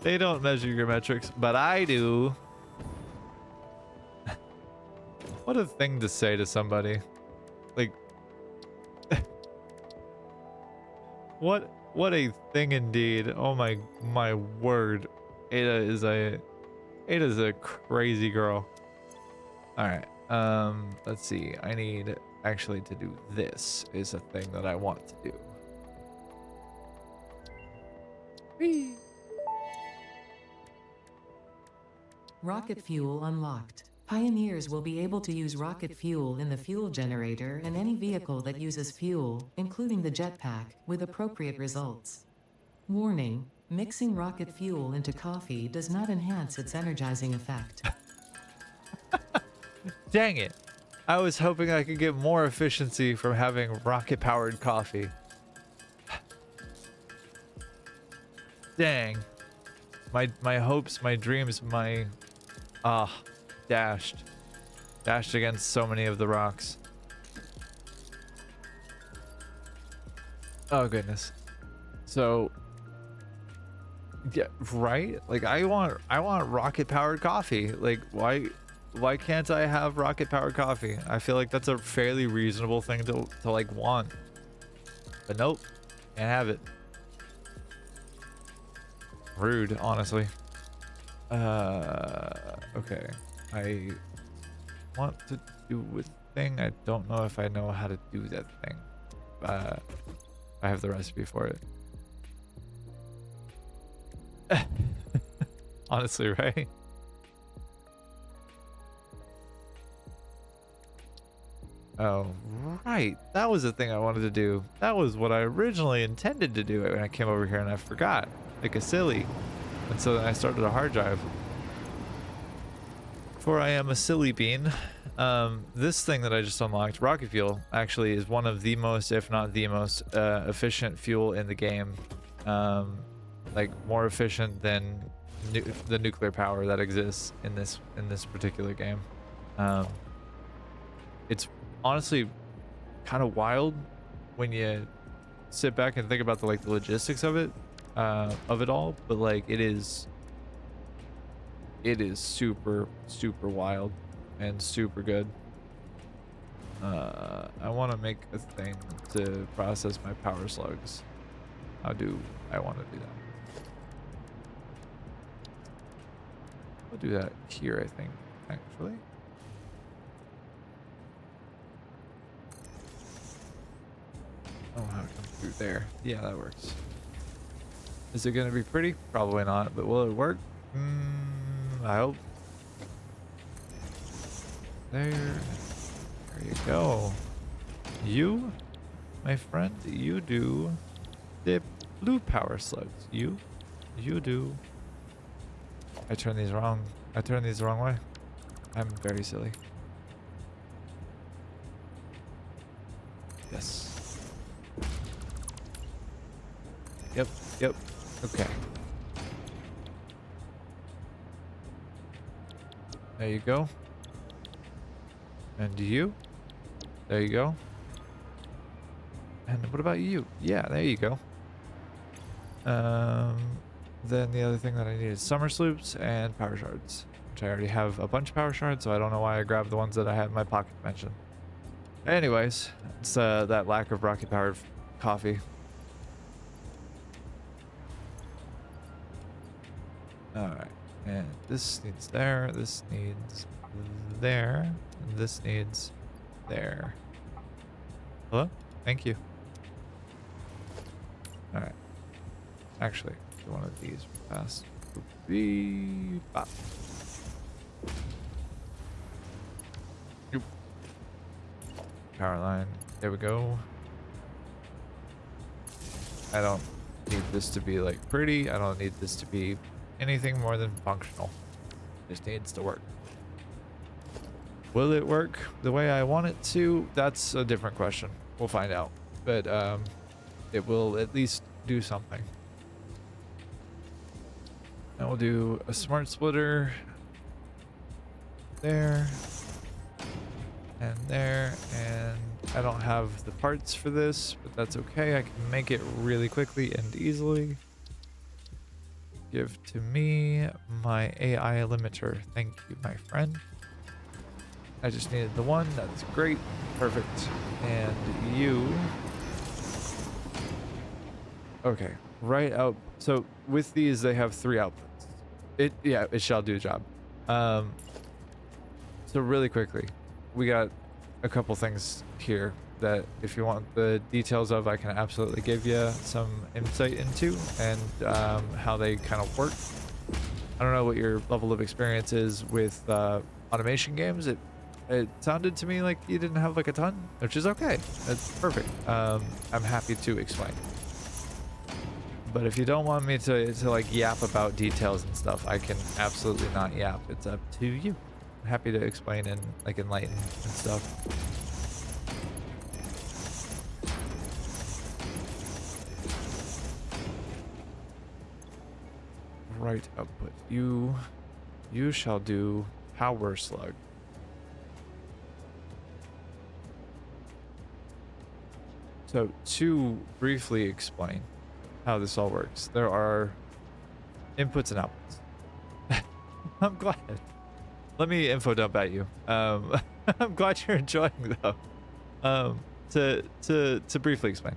They don't measure your metrics, but I do. What a thing to say to somebody. Like, what a thing indeed. Oh my word. Ada's a crazy girl. All right. Let's see. I need actually to do this is a thing that I want to do. Whee! Rocket fuel unlocked. Pioneers will be able to use rocket fuel in the fuel generator and any vehicle that uses fuel, including the jetpack, with appropriate results. Warning: mixing rocket fuel into coffee does not enhance its energizing effect. Dang it. I was hoping I could get more efficiency from having rocket-powered coffee. Dang. My hopes, my dreams, my... dashed. Dashed against so many of the rocks. Oh, goodness. So... yeah, right? Like, I want rocket-powered coffee. Like, why can't I have rocket-powered coffee? I feel like that's a fairly reasonable thing to like want. But nope, can't have it. Rude, honestly. Okay. I want to do a thing. I don't know if I know how to do that thing. I have the recipe for it. Honestly, right? Oh, right. That was the thing I wanted to do. That was what I originally intended to do when I came over here and I forgot. Like a silly. And so then I started a hard drive. For I am a silly bean. This thing that I just unlocked, rocket fuel, actually is one of the most, if not the most, efficient fuel in the game. Like more efficient than the nuclear power that exists in this particular game. It's honestly kind of wild when you sit back and think about the logistics of it all, but like it is super wild and super good. I want to make a thing to process my power slugs. How do I want to do that? I'll do that here, I think, actually. Oh, how to come through there. Yeah, that works. Is it going to be pretty? Probably not, but will it work? I hope. There you go. You, my friend, you do the blue power slugs. You do. I turned these wrong. I turned these the wrong way. I'm very silly. Yes. Yep. Okay. There you go. And you? There you go. And what about you? Yeah, there you go. Then the other thing that I need is summer sloops and power shards, which I already have a bunch of power shards, so I don't know why I grabbed the ones that I had in my pocket dimension. Anyways, it's that lack of rocket powered coffee. Alright, and this needs there, this needs there, and this needs there. Hello? Thank you. Alright. Actually, do one of these fast. Beep, bop. Yoop. Power line. There we go. I don't need this to be like pretty. I don't need this to be anything more than functional. It just needs to work. Will it work the way I want it to? That's a different question. We'll find out. But it will at least do something. And we'll do a smart splitter there and there, and I don't have the parts for this, but that's okay. I can make it really quickly and easily. Give to me my AI limiter. Thank you, my friend. I just needed the one. That's great. Perfect. And you. Okay. Right out. So with these, they have 3 outputs. It shall do the job. So really quickly, we got a couple things here that if you want the details of, I can absolutely give you some insight into and how they kind of work. I don't know what your level of experience is with automation games. It sounded to me like you didn't have like a ton, which is okay. That's perfect. I'm happy to explain. But if you don't want me to like yap about details and stuff, I can absolutely not yap. It's up to you. I'm happy to explain and like enlighten and stuff. Right output. You shall do power slug. So to briefly explain how this all works, there are inputs and outputs. I'm glad. Let me info dump at you. I'm glad you're enjoying though. To briefly explain,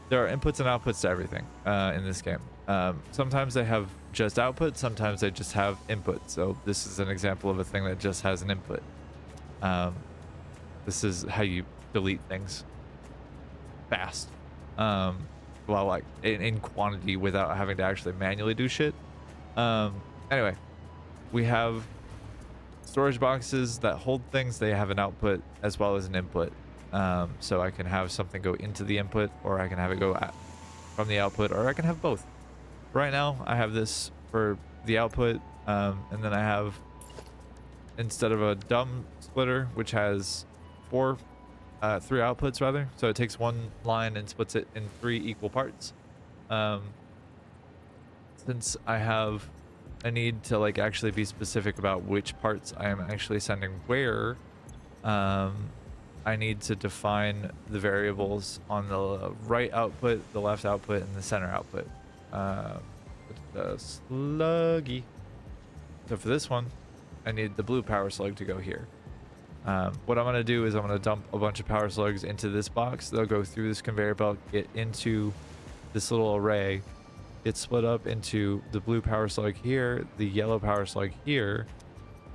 there are inputs and outputs to everything in this game. Sometimes they have just output, sometimes they just have input. So this is an example of a thing that just has an input. This is how you delete things fast. Well, like in quantity without having to actually manually do shit. Anyway, we have storage boxes that hold things. They have an output as well as an input. So I can have something go into the input, or I can have it go from the output, or I can have both. Right now, I have this for the output, and then I have, instead of a dumb splitter, which has 3 outputs rather. So it takes one line and splits it in 3 equal parts. Since I need to like actually be specific about which parts I am actually sending where, I need to define the variables on the right output, the left output, and the center output. The sluggy. So for this one, I need the blue power slug to go here. What I'm going to do is I'm going to dump a bunch of power slugs into this box. They'll go through this conveyor belt, get into this little array, get split up into the blue power slug here, the yellow power slug here,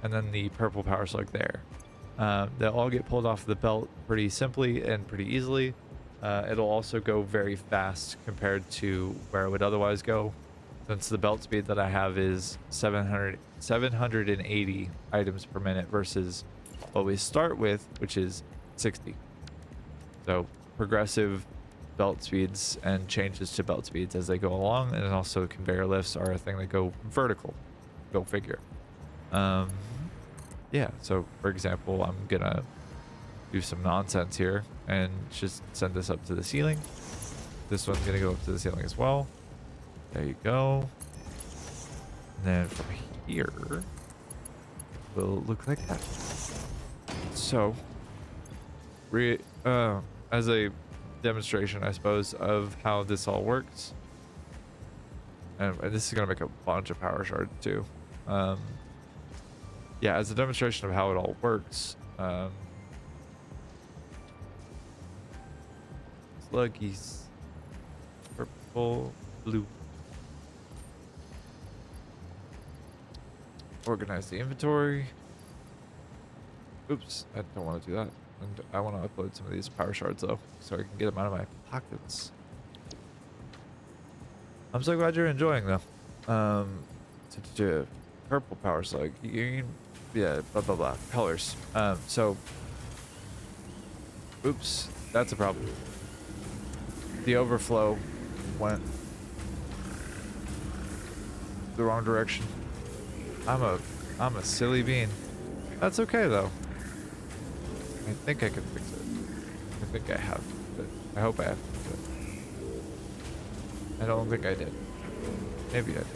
and then the purple power slug there. They'll all get pulled off the belt pretty simply and pretty easily. It'll also go very fast compared to where it would otherwise go, since the belt speed that I have is 780 items per minute versus what we start with, which is 60. So progressive belt speeds and changes to belt speeds as they go along, and also conveyor lifts are a thing that go vertical. Go figure. Yeah, so for example, I'm gonna do some nonsense here and just send this up to the ceiling. This one's gonna go up to the ceiling as well. There you go. And then from here, will look like that. So, as a demonstration, I suppose, of how this all works, and this is gonna make a bunch of power shards too. Yeah, as a demonstration of how it all works. Sluggies, purple, blue. Organize the inventory. Oops, I don't want to do that. And I want to upload some of these power shards though, so I can get them out of my pockets. I'm so glad you're enjoying them. Purple power slug. Yeah, blah blah blah. Colors. So. Oops, that's a problem. The overflow went the wrong direction. I'm a silly bean. That's okay though. I think I can fix it. I think I have. But I hope I have fixed it. I don't think I did. Maybe I did.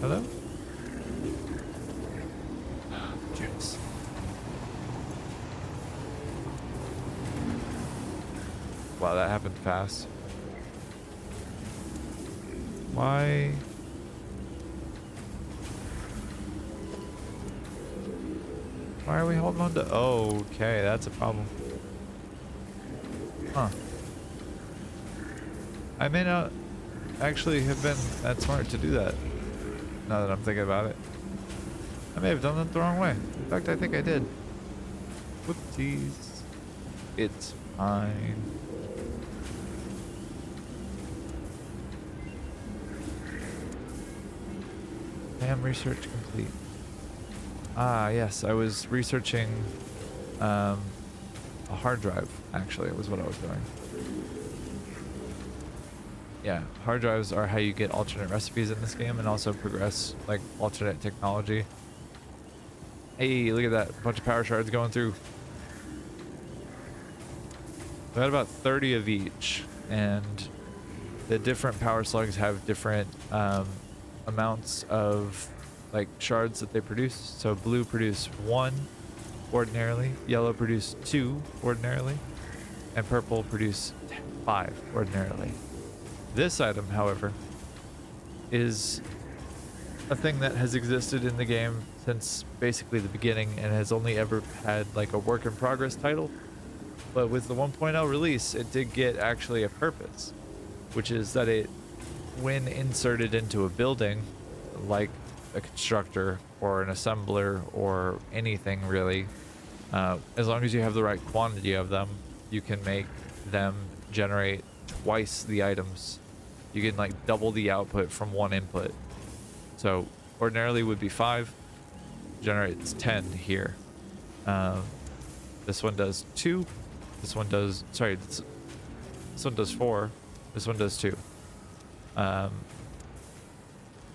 Hello? Jeez. Wow, that happened fast. Why? Why are we holding on to? Oh, okay, that's a problem. Huh. I may not actually have been that smart to do that. Now that I'm thinking about it. I may have done that the wrong way. In fact, I think I did. Whoopsies. It's fine. Damn, research complete. Ah, yes, I was researching a hard drive, actually, was what I was doing. Yeah, hard drives are how you get alternate recipes in this game and also progress, like, alternate technology. Hey, look at that. Bunch of power shards going through. We had about 30 of each, and the different power slugs have different amounts of like shards that they produce. So blue produce 1 ordinarily, yellow produce 2 ordinarily, and purple produce 5 ordinarily. This item, however, is a thing that has existed in the game since basically the beginning and has only ever had like a work in progress title. But with the 1.0 release, it did get actually a purpose, which is that it, when inserted into a building, like a constructor or an assembler or anything really, as long as you have the right quantity of them, you can make them generate twice the items. You can like double the output from one input. So ordinarily would be 5, generates 10 here. This one does 2. This one does, sorry, this one does 4. This one does 2.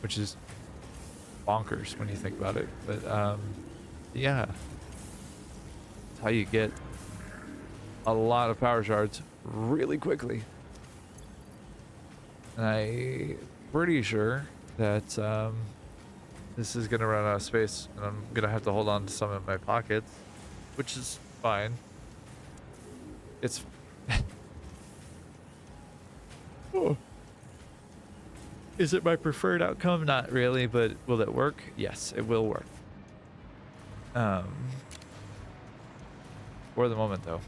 Which is bonkers when you think about it. But yeah, that's how you get a lot of power shards really quickly. And I'm pretty sure that this is gonna run out of space, and I'm gonna have to hold on to some in my pockets, which is fine. It's oh. Is it my preferred outcome? Not really, but will it work? Yes, it will work. For the moment though.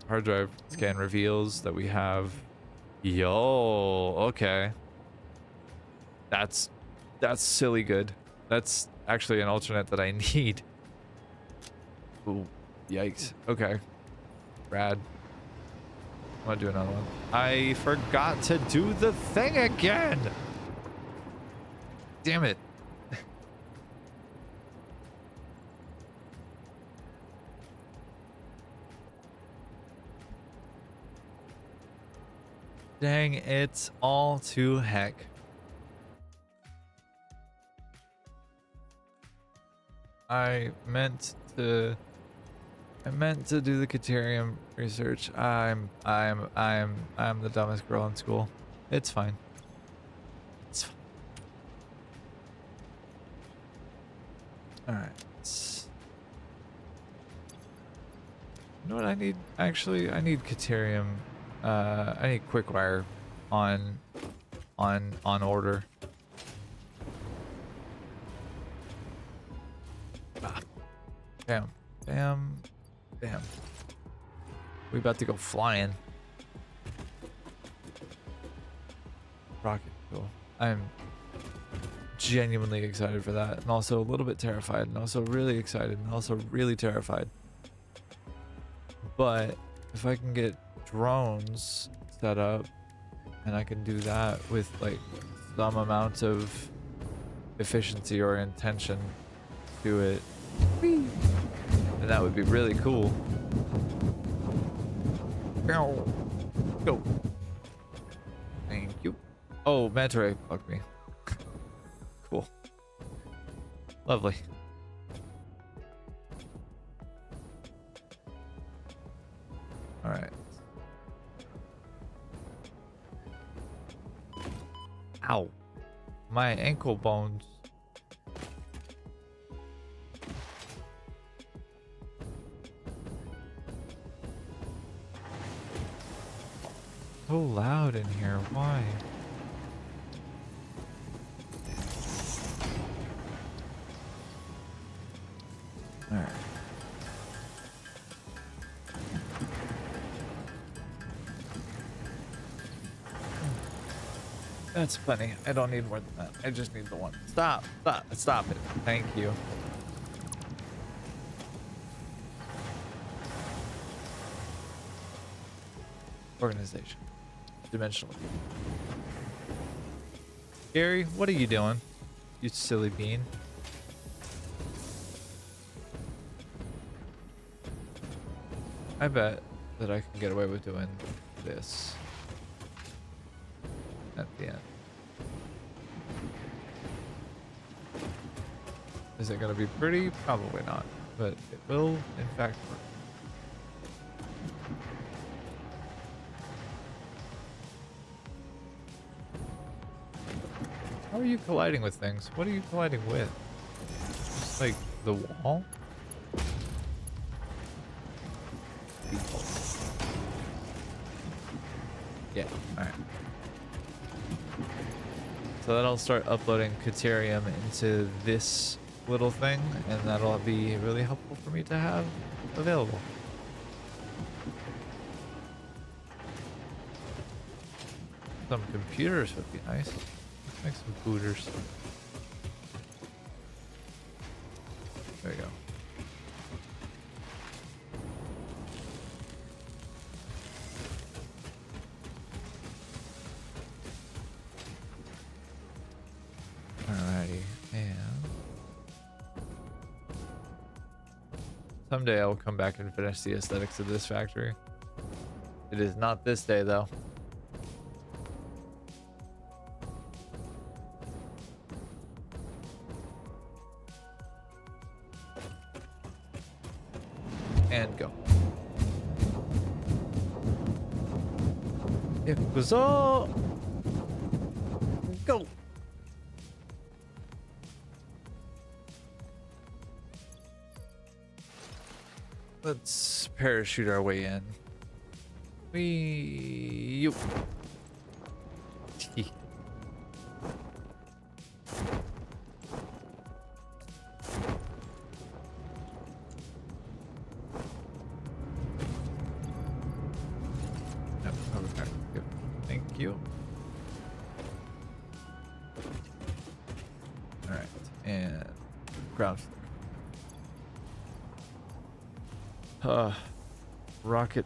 Hard drive scan reveals that we have, yo, okay. That's silly good. That's actually an alternate that I need. Ooh, yikes. Okay. Rad. I'm gonna do another one. I forgot to do the thing again. Damn it. Dang it all to heck. I meant to do the Caterium research. I'm the dumbest girl in school. It's fine. It's fine. All right. You know what I need? Actually, I need Caterium. I need Quickwire on order. Ah, bam, bam, bam. We about to go flying. Rocket fuel. I'm genuinely excited for that, and also a little bit terrified, and also really excited, and also really terrified. But if I can get drones set up, and I can do that with like some amount of efficiency or intention to it, then that would be really cool. Go. Thank you. Oh, manta ray bugged me. Cool. Lovely. All right. Ow. My ankle bones. So loud in here. Why? All right. That's plenty. I don't need more than that. I just need the one. Stop. Stop. Stop it. Thank you. Organization. Dimensional. Gary, what are you doing? You silly bean. I bet that I can get away with doing this at the end. Is it going to be pretty? Probably not, but it will in fact work. How are you colliding with things? What are you colliding with? Just like the wall? Yeah, alright. So then I'll start uploading Caterium into this little thing, and that'll be really helpful for me to have available. Some computers would be nice. Let's make some booters. There we go. Alrighty, and someday I will come back and finish the aesthetics of this factory. It is not this day though. And go. Yakuza! Go! Let's parachute our way in. You. Thank you. All right, and ground. Rocket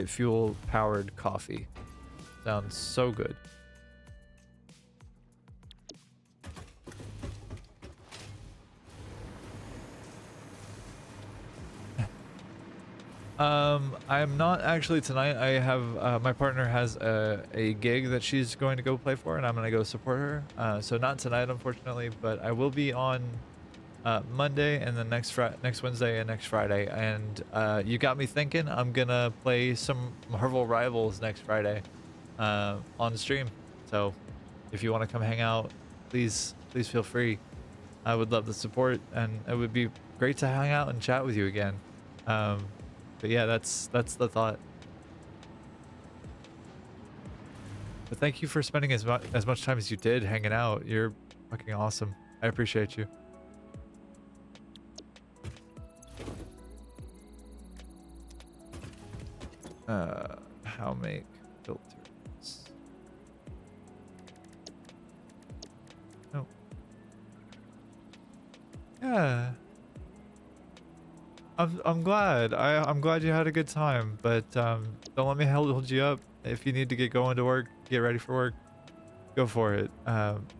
fuel powered coffee. Sounds so good. I'm not actually tonight. I have my partner has a gig that she's going to go play for, and I'm gonna go support her. So not tonight, unfortunately, but I will be on Monday and then next Wednesday and next Friday. And you got me thinking. I'm gonna play some Marvel Rivals next Friday on stream. So if you want to come hang out, please feel free. I would love the support, and it would be great to hang out and chat with you again. Um, but yeah, that's the thought. But thank you for spending as much time as you did hanging out. You're fucking awesome. I appreciate you. How make filters? Oh. Yeah. I'm glad. I'm glad you had a good time, but don't let me hold you up. If you need to get going to work, get ready for work, go for it.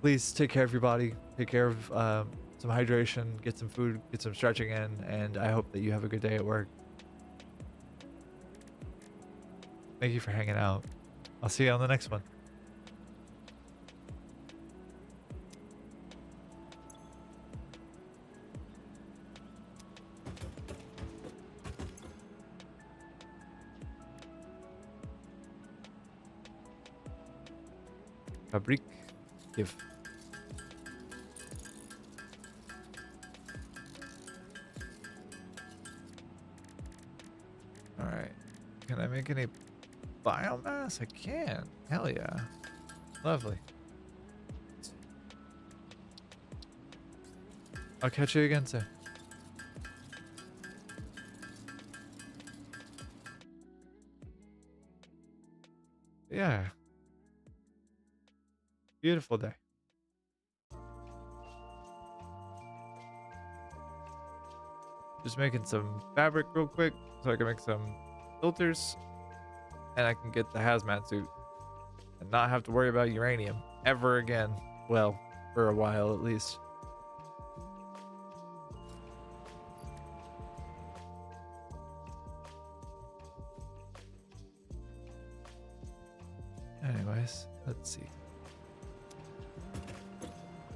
Please take care of your body. Take care of some hydration, get some food, get some stretching in, and I hope that you have a good day at work. Thank you for hanging out. I'll see you on the next one. Fabrique. Give. Alright. Can I make any biomass? I can. Hell yeah. Lovely. I'll catch you again soon. Yeah. Beautiful day. Just making some fabric real quick so I can make some filters and I can get the hazmat suit and not have to worry about uranium ever again. Well, for a while at least. Anyways, let's see.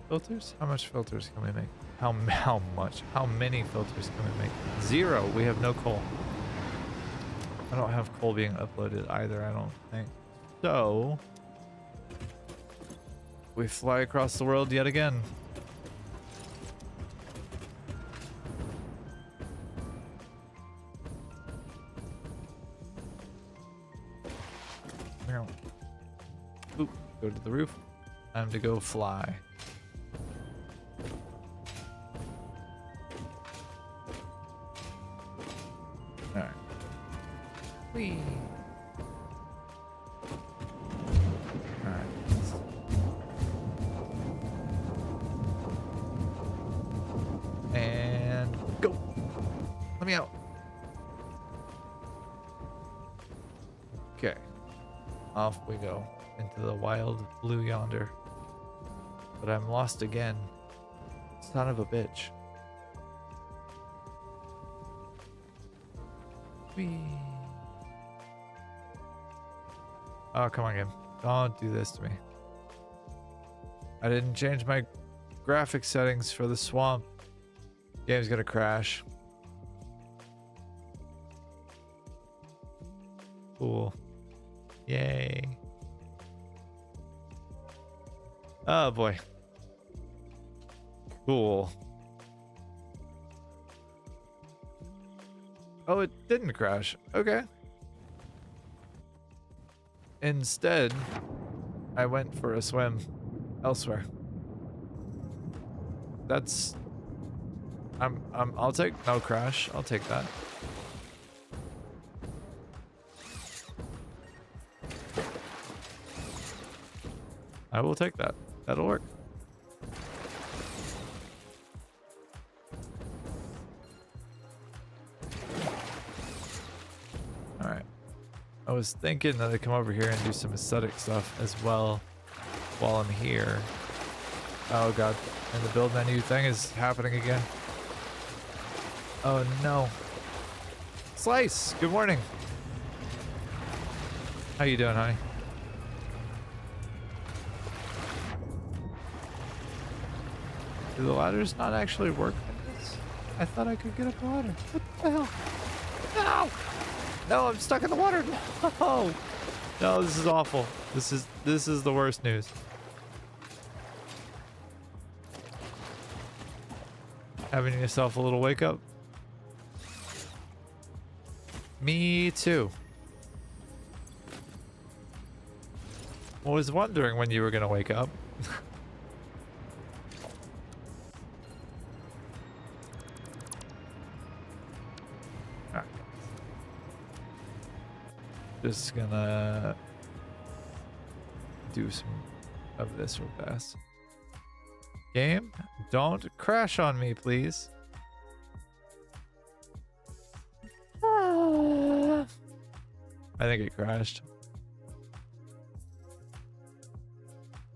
Filters? How much filters can we make? How much? How many filters can we make? 0. We have no coal. I don't have coal being uploaded either, I don't think. So, we fly across the world yet again. Oop, go to the roof. Time to go fly. Alright. Whee. Alright. And go. Let me out. Okay. Off we go into the wild blue yonder. But I'm lost again. Son of a bitch. Whee. Oh, come on, game. Don't do this to me. I didn't change my graphic settings for the swamp. Game's gonna crash. Cool. Yay. Oh boy. Cool. Oh, it didn't crash. Okay. Instead, I went for a swim elsewhere. That's I'll take no crash. I'll take that. I will take that. That'll work. Alright. I was thinking that I'd come over here and do some aesthetic stuff as well while I'm here. Oh god. And the build menu thing is happening again. Oh no. Slice! Good morning. How you doing, honey? Do the ladders not actually work in this? I thought I could get up the ladder. What the hell? No! No, I'm stuck in the water. No! No, this is awful. This is the worst news. Having yourself a little wake up? Me too. I was wondering when you were gonna wake up. Alright. Just gonna do some of this real fast. Game, don't crash on me, please. I think it crashed.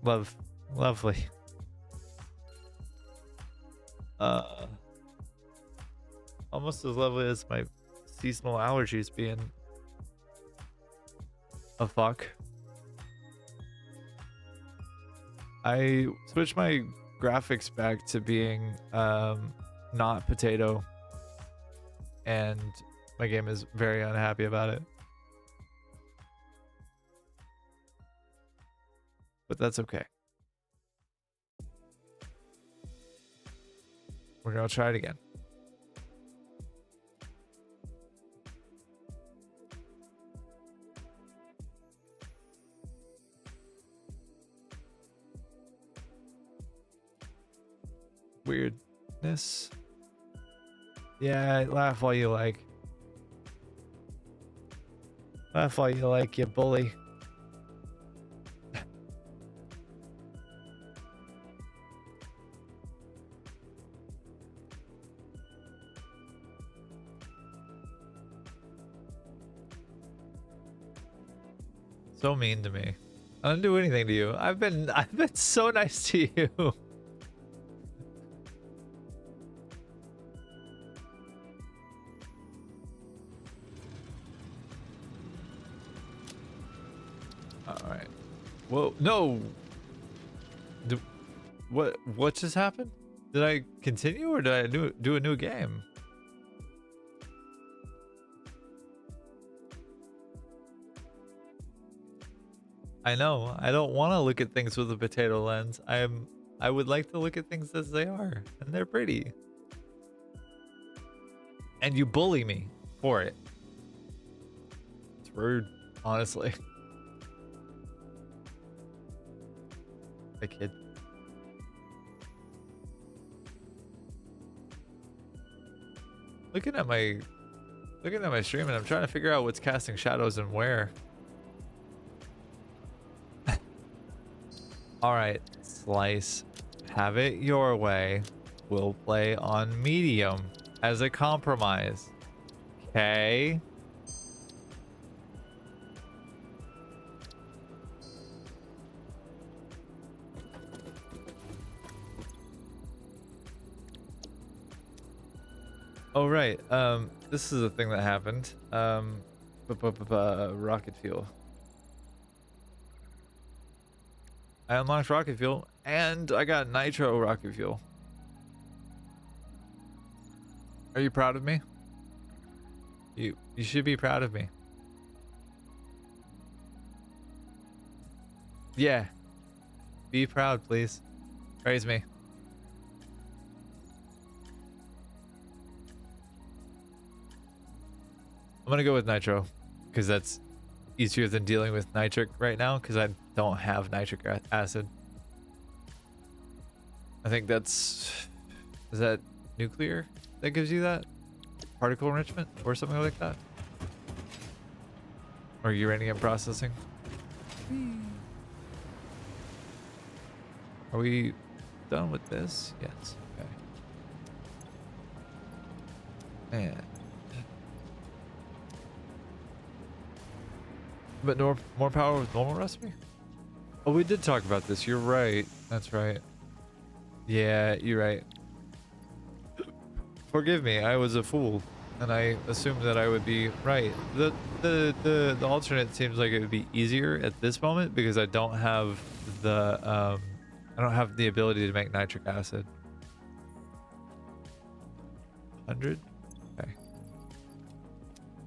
Lovely. Almost as lovely as my seasonal allergies being a fuck. I switched my graphics back to being not potato, and my game is very unhappy about it. But that's okay. We're gonna try it again. Weirdness. Yeah, laugh while you like. Laugh while you like, you bully. So mean to me. I didn't do anything to you. I've been so nice to you. All right. Whoa, no. What just happened? Did I continue or did I do a new game? I know. I don't want to look at things with a potato lens. I would like to look at things as they are, and they're pretty. And you bully me for it. It's rude, honestly. The kid. Looking at my stream, and I'm trying to figure out what's casting shadows and where. All right, Slice, have it your way. We'll play on medium as a compromise. Okay. Oh right. This is a thing that happened. Rocket fuel. I unlocked rocket fuel, and I got nitro rocket fuel. Are you proud of me? You should be proud of me. Yeah. Be proud, please. Praise me. I'm gonna go with nitro, because that's easier than dealing with nitric right now, because I don't have nitric acid. I think is that nuclear that gives you that? Particle enrichment or something like that? Or uranium processing? Are we done with this? Yes. Okay. Man. But more power with normal recipe? Oh, we did talk about this. You're right. That's right. Yeah, you're right. Forgive me. I was a fool, and I assumed that I would be right. The alternate seems like it would be easier at this moment because I don't have the ability to make nitric acid. 100. Okay.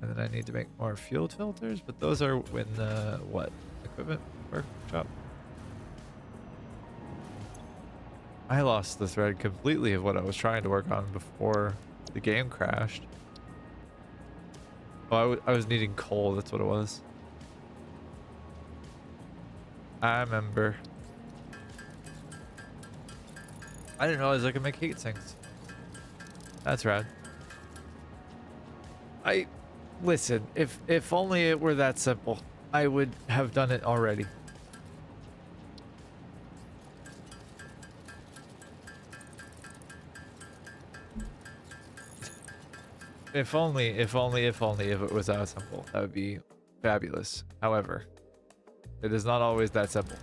And then I need to make more fuel filters, but those are in the, what? Equipment workshop? I lost the thread completely of what I was trying to work on before the game crashed. Oh, I was needing coal. That's what it was. I remember. I didn't realize I could make heat sinks. That's rad. Listen, if only it were that simple, I would have done it already. If it was that simple, that would be fabulous. However, it is not always that simple.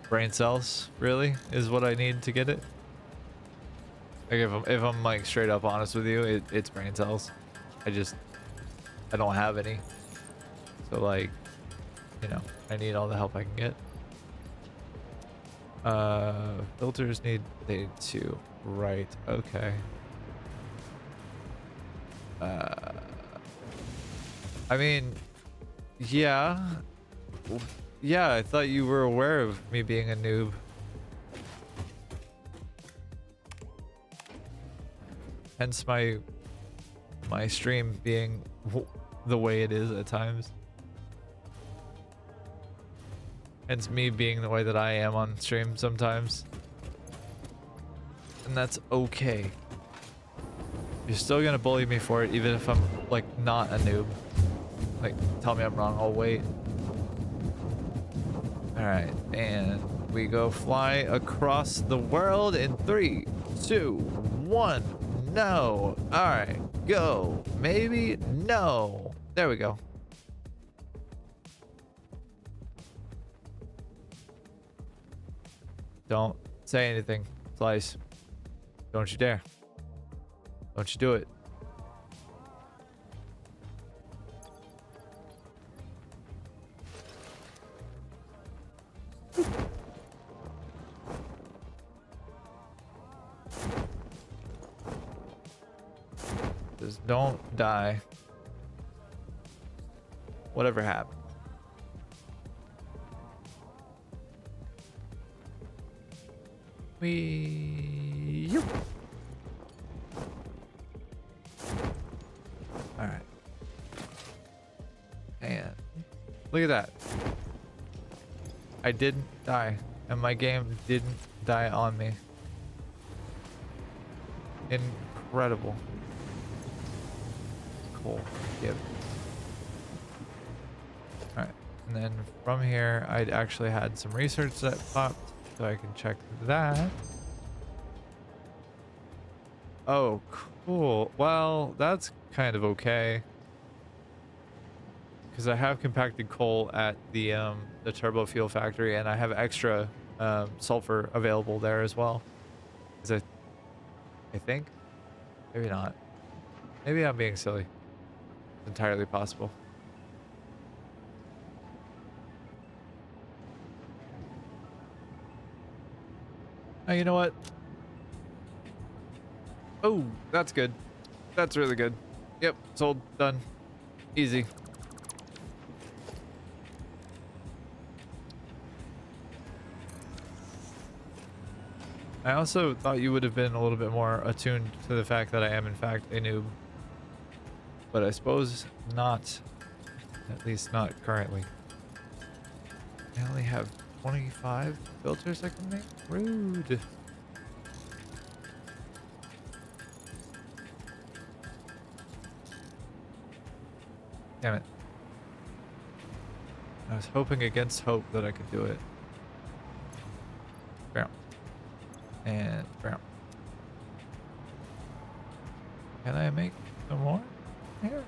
Brain cells, really, is what I need to get it. Like if I'm like straight up honest with you, it's brain cells. I don't have any. So like, you know, I need all the help I can get. Filters need two. Right, okay. I mean, yeah. Yeah, I thought you were aware of me being a noob. Hence my stream being the way it is at times. Hence me being the way that I am on stream sometimes. And that's okay. You're still gonna bully me for it, even if I'm like not a noob. Like, tell me I'm wrong, I'll wait. Alright, and we go fly across the world in 3, 2, 1. No. Alright, go. Maybe. No. There we go. Don't say anything, Slice. Don't you dare. Don't you do it. Just don't die. Whatever happened. All right. And look at that. I didn't die, and my game didn't die on me. Incredible. Cool. Yep. All right. And then from here, I'd actually had some research that popped. So I can check that. Oh, cool. Well, that's kind of okay. Because I have compacted coal at the turbo fuel factory, and I have extra sulfur available there as well. Is I think? Maybe not. Maybe I'm being silly. It's entirely possible. Oh, you know what? Oh, that's good. That's really good. Yep, sold. Done. Easy. I also thought you would have been a little bit more attuned to the fact that I am in fact a noob. But I suppose not. At least not currently. I only have 25 filters I can make? Rude. Damn it. I was hoping against hope that I could do it. Brown. And brown. Can I make some more here?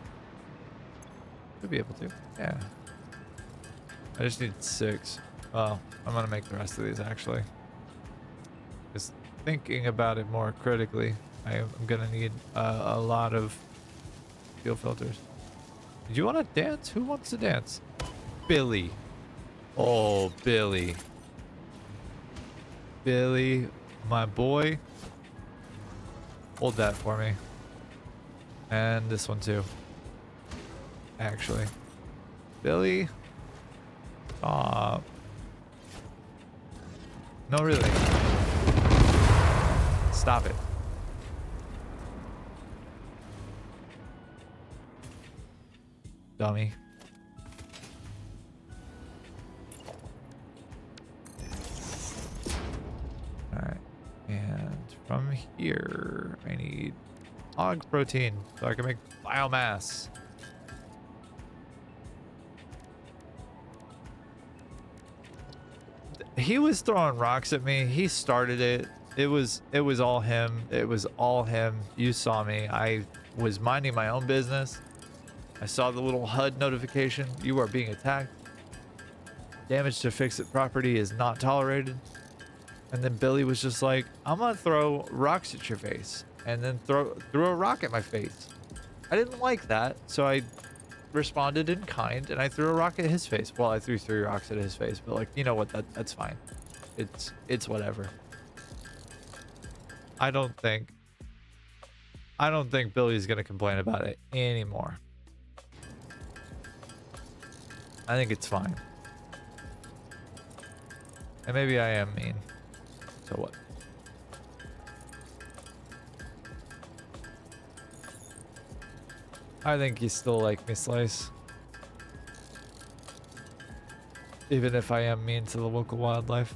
Should be able to. Yeah. I just need 6. Well, I'm gonna make the rest of these actually. Just thinking about it more critically, I'm gonna need a lot of fuel filters. Did you want to dance? Who wants to dance? Billy. Oh, Billy. Billy, my boy. Hold that for me. And this one too. Actually. Billy. Stop. No, really. Stop it. Dummy. Alright. And from here, I need hog protein so I can make biomass. He was throwing rocks at me. He started it. It was all him. It was all him. You saw me. I was minding my own business. I saw the little HUD notification. You are being attacked. Damage to fix-it property is not tolerated. And then Billy was just like, I'm gonna throw rocks at your face. And then threw a rock at my face. I didn't like that, so I responded in kind and I threw a rock at his face. Well, I threw 3 rocks at his face, but like, you know what, that's fine. It's whatever. I don't think Billy's gonna complain about it anymore. I think it's fine. And maybe I am mean. So what? I think you still like me, Slice. Even if I am mean to the local wildlife.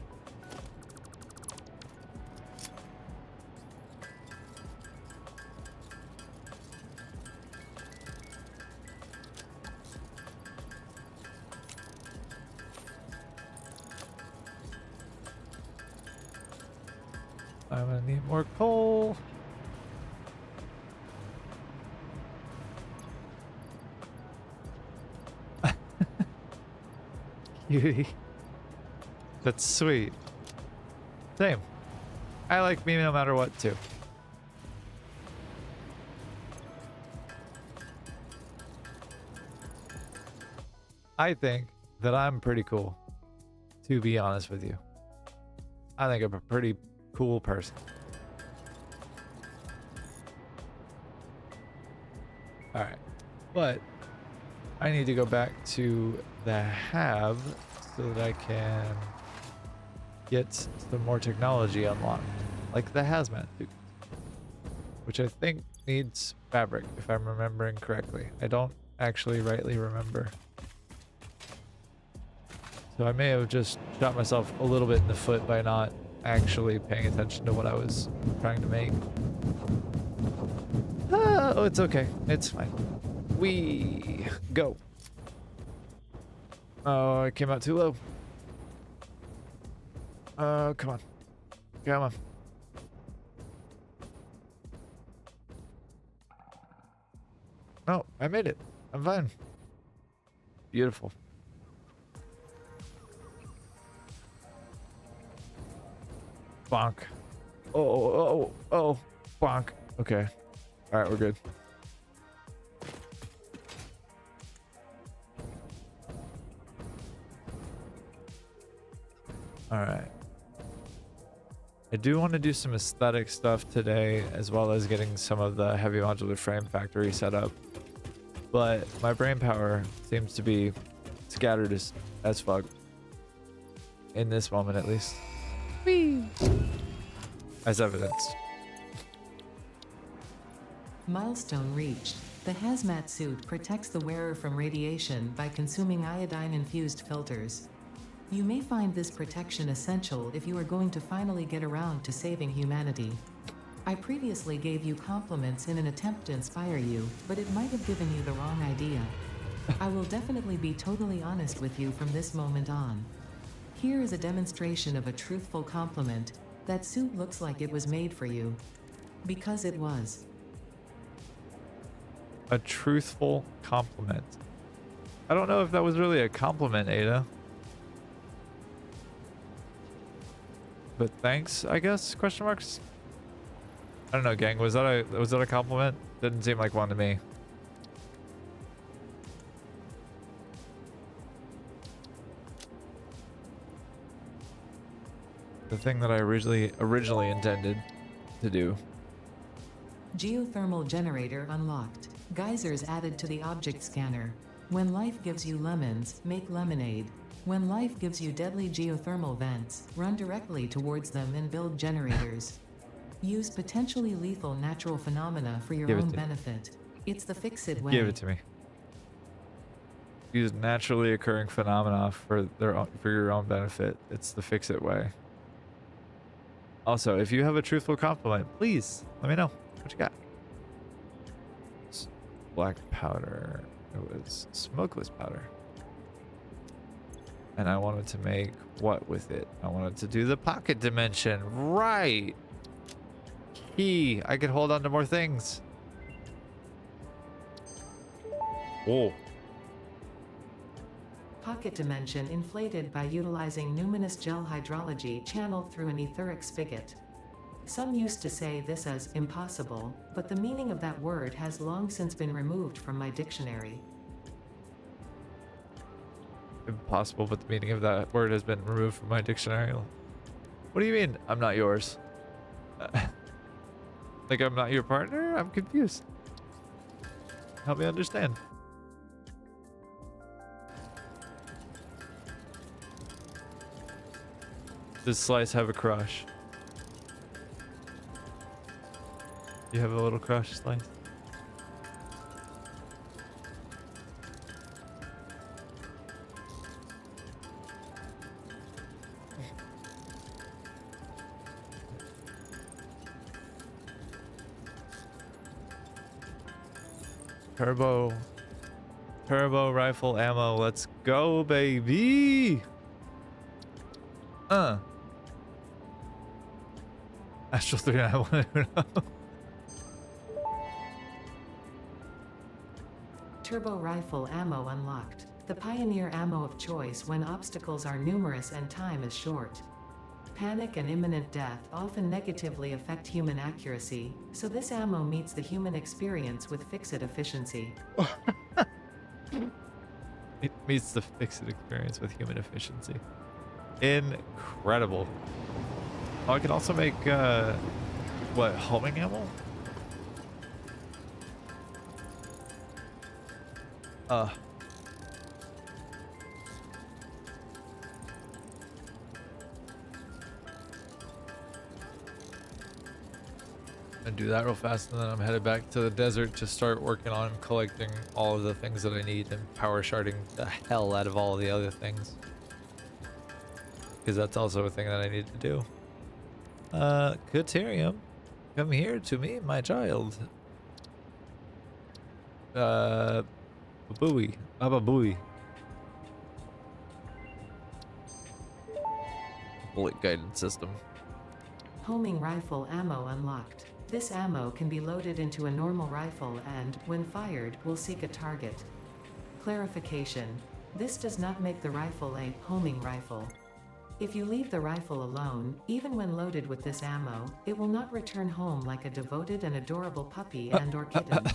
I'm gonna need more coal. Cutie. That's sweet. Same. I like me no matter what too. I think that I'm pretty cool, to be honest with you. I think I'm a pretty cool person. Alright. But I need to go back to the have so that I can get some more technology unlocked. Like the hazmat suit. Which I think needs fabric, if I'm remembering correctly. I don't actually rightly remember. So I may have just shot myself a little bit in the foot by not actually paying attention to what I was trying to make. Oh, it's okay. It's fine. We go. Oh, I came out too low. Oh, come on. Come on. No, I made it. I'm fine. Beautiful. Bonk. Oh, bonk. Okay. All right, we're good. All right. I do want to do some aesthetic stuff today, as well as getting some of the heavy modular frame factory set up. But my brain power seems to be scattered as fuck. In this moment, at least. Whee! As evidenced. Milestone reached. The hazmat suit protects the wearer from radiation by consuming iodine-infused filters. You may find this protection essential if you are going to finally get around to saving humanity. I previously gave you compliments in an attempt to inspire you, but it might have given you the wrong idea. I will definitely be totally honest with you from this moment on. Here is a demonstration of a truthful compliment. That suit looks like it was made for you. Because it was. A truthful compliment. I don't know if that was really a compliment, Ada. But thanks, I guess? Question marks? I don't know, gang. Was that a compliment? Didn't seem like one to me. The thing that I originally intended to do. Geothermal generator unlocked. Geysers added to the object scanner. When life gives you lemons, make lemonade. When life gives you deadly geothermal vents, run directly towards them and build generators. Use potentially lethal natural phenomena for your Give it own to me. benefit. It's the fix-it way. Give it to me. Use naturally occurring phenomena for your own benefit. It's the fix-it way. Also, if you have a truthful compliment, please let me know what you got. Black powder. It was smokeless powder. And I wanted to make what with it? I wanted to do the pocket dimension. Right. Key. I could hold on to more things. Whoa. Pocket dimension inflated by utilizing numinous gel hydrology channeled through an etheric spigot. Some used to say this as impossible, but the meaning of that word has long since been removed from my dictionary. Impossible, but the meaning of that word has been removed from my dictionary. What do you mean, I'm not yours? Like I'm not your partner? I'm confused. Help me understand. Does Slice have a crush? You have a little crush, Slice? Turbo rifle ammo. Let's go, baby. Astral 391. Turbo rifle ammo unlocked. The pioneer ammo of choice when obstacles are numerous and time is short. Panic and imminent death often negatively affect human accuracy, so this ammo meets the human experience with fix-it efficiency. It meets the fix-it experience with human efficiency. Incredible. Oh, I can also make, what, homing ammo? And do that real fast, and then I'm headed back to the desert to start working on collecting all of the things that I need and power sharding the hell out of all of the other things. Because that's also a thing that I need to do. Caterium, come here to me, my child. Babooey. Ababooey. Bullet guided system. Homing rifle ammo unlocked. This ammo can be loaded into a normal rifle and, when fired, will seek a target. Clarification. This does not make the rifle a homing rifle. If you leave the rifle alone, even when loaded with this ammo, it will not return home like a devoted and adorable puppy and/or kitten.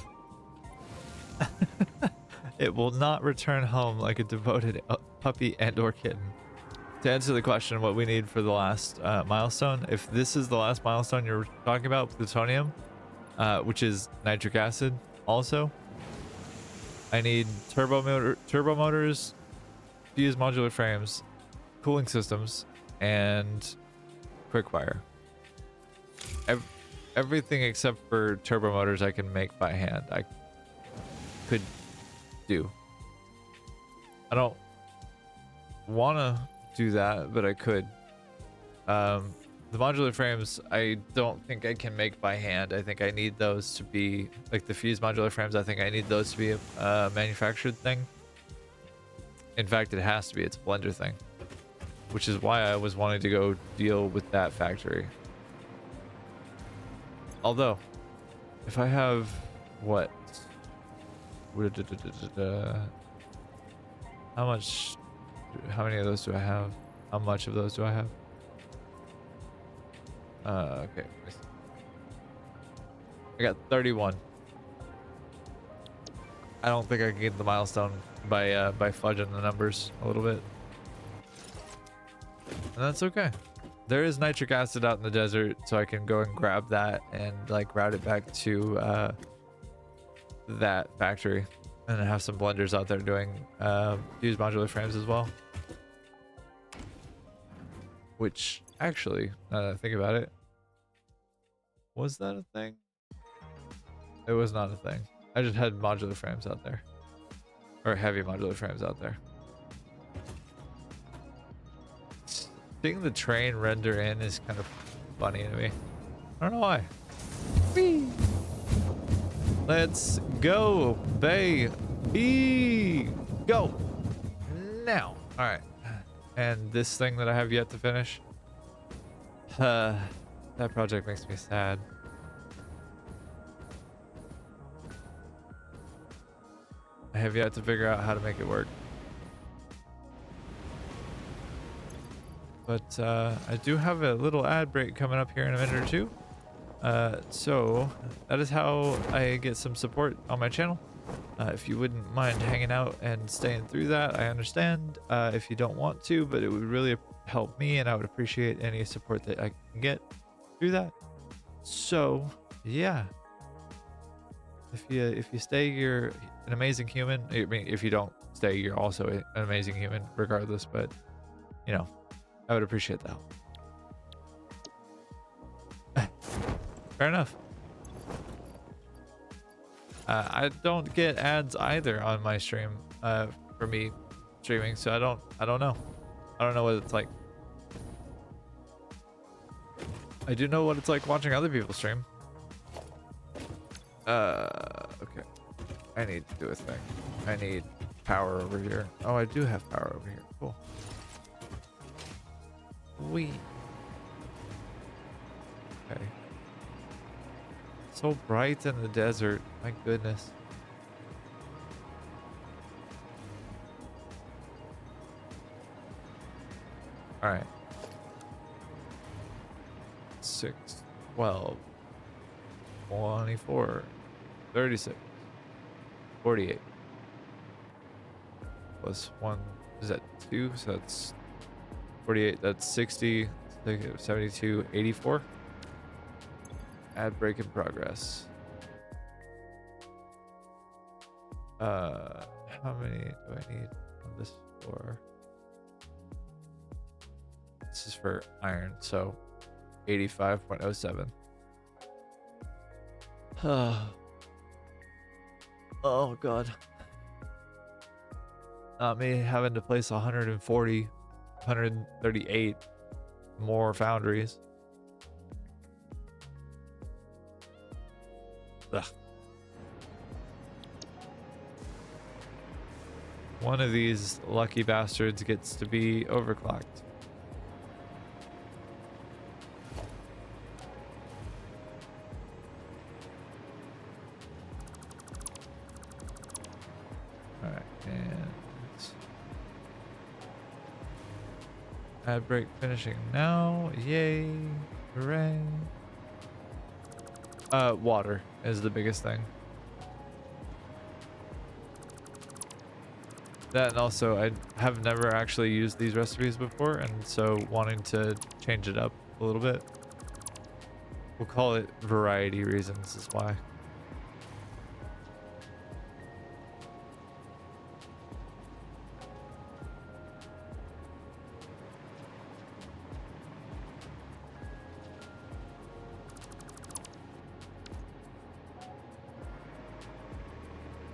It will not return home like a devoted puppy and/or kitten. To answer the question, what we need for the last milestone, if this is the last milestone you're talking about, plutonium, which is nitric acid, also, I need turbo motors, fused modular frames, cooling systems, and quickfire. Everything except for turbo motors I can make by hand. I could do. I don't want to do that, but I could. The modular frames I don't think I can make by hand. I think I need those to be like the fused modular frames. I think I need those to be a manufactured thing. In fact, it has to be. It's a blender thing, which is why I was wanting to go deal with that factory. Although, if I have what? How much? How many of those do I have? How much of those do I have? Okay. I got 31. I don't think I can get the milestone by fudging the numbers a little bit. And that's okay. There is nitric acid out in the desert, so I can go and grab that and like route it back to that factory. And I have some blenders out there doing fused modular frames as well. Which actually, now that I think about it, Was that a thing? It was not a thing. I just had modular frames out there. Or heavy modular frames out there. Seeing the train render in is kind of funny to me. I don't know why. Whee! Let's go, baby! Go! Now! Alright. And this thing that I have yet to finish. That project makes me sad. I have yet to figure out how to make it work. But I do have a little ad break coming up here in a minute or two. So that is how I get some support on my channel. If you wouldn't mind hanging out and staying through that, I understand. If you don't want to, but it would really help me, and I would appreciate any support that I can get through that. So yeah, if you stay, you're an amazing human. I mean, if you don't stay, you're also an amazing human, regardless. But you know, I would appreciate the help. Fair enough. I don't get ads either on my stream for me streaming, so I don't know. I don't know what it's like. I do know what it's like watching other people stream. Okay. I need to do a thing. I need power over here. Oh, I do have power over here. Cool. Okay. So bright in the desert. My goodness. All right. 6, 12, 24, 36, 48. Plus 1, is that 2? So that's 48. That's 60, 72, 84. Ad break in progress. How many do I need on this for? This is for iron, so 85.07. Oh god. Not me having to place 140, 138 more foundries. Ugh. One of these lucky bastards gets to be overclocked. Alright, and ad break finishing now. Yay. Hooray. Water is the biggest thing. That, and also I have never actually used these recipes before, and so wanting to change it up a little bit. We'll call it variety reasons is why.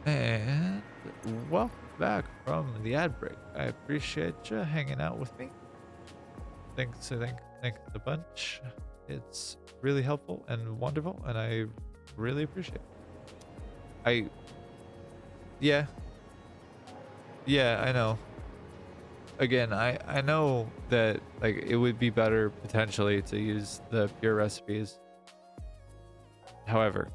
And welcome back from the ad break. I appreciate you hanging out with me. Thanks a bunch. It's really helpful and wonderful, and I really appreciate it. Yeah, I know. Again, I know that like it would be better potentially to use the pure recipes. However,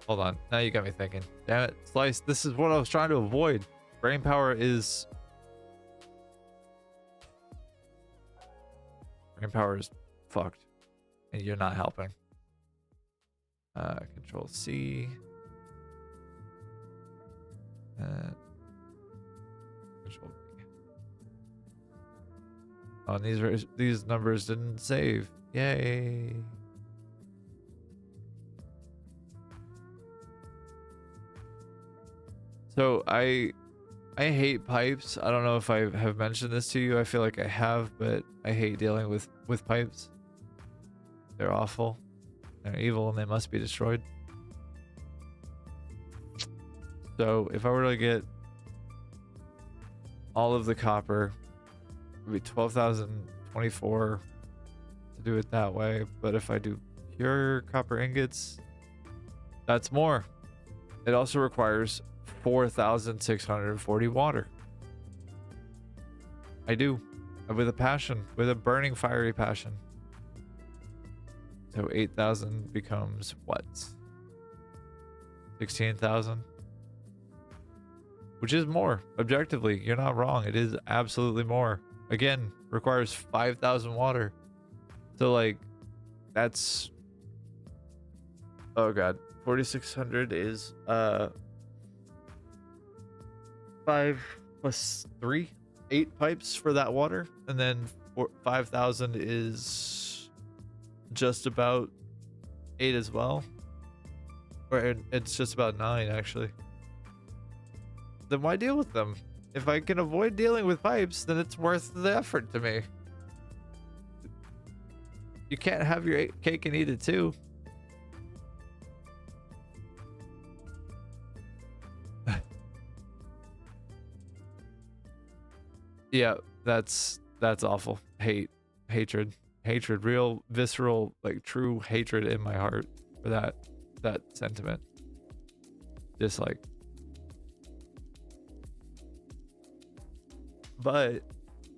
hold on. Now you got me thinking. Damn it, Slice. This is what I was trying to avoid. Brain power is fucked, and you're not helping. Control C. And Control V. Oh, and these numbers didn't save. Yay. So I hate pipes. I don't know if I have mentioned this to you. I feel like I have, but I hate dealing with pipes. They're awful. They're evil and they must be destroyed. So if I were to get all of the copper, it would be 12,024 to do it that way. But if I do pure copper ingots, that's more. It also requires 4,640 water. I do. With a passion. With a burning fiery passion. So 8,000 becomes what? 16,000? Which is more. Objectively, you're not wrong. It is absolutely more. Again, requires 5,000 water. So like, that's... Oh god. 4,600 is 5 plus 3, 8 pipes for that water, and then 5,000 is just about 8 as well, or it's just about 9 actually. Then why deal with them? If I can avoid dealing with pipes, then it's worth the effort to me. You can't have your cake and eat it too. Yeah, that's awful. Hatred, real visceral, like true hatred in my heart for that sentiment. Dislike. But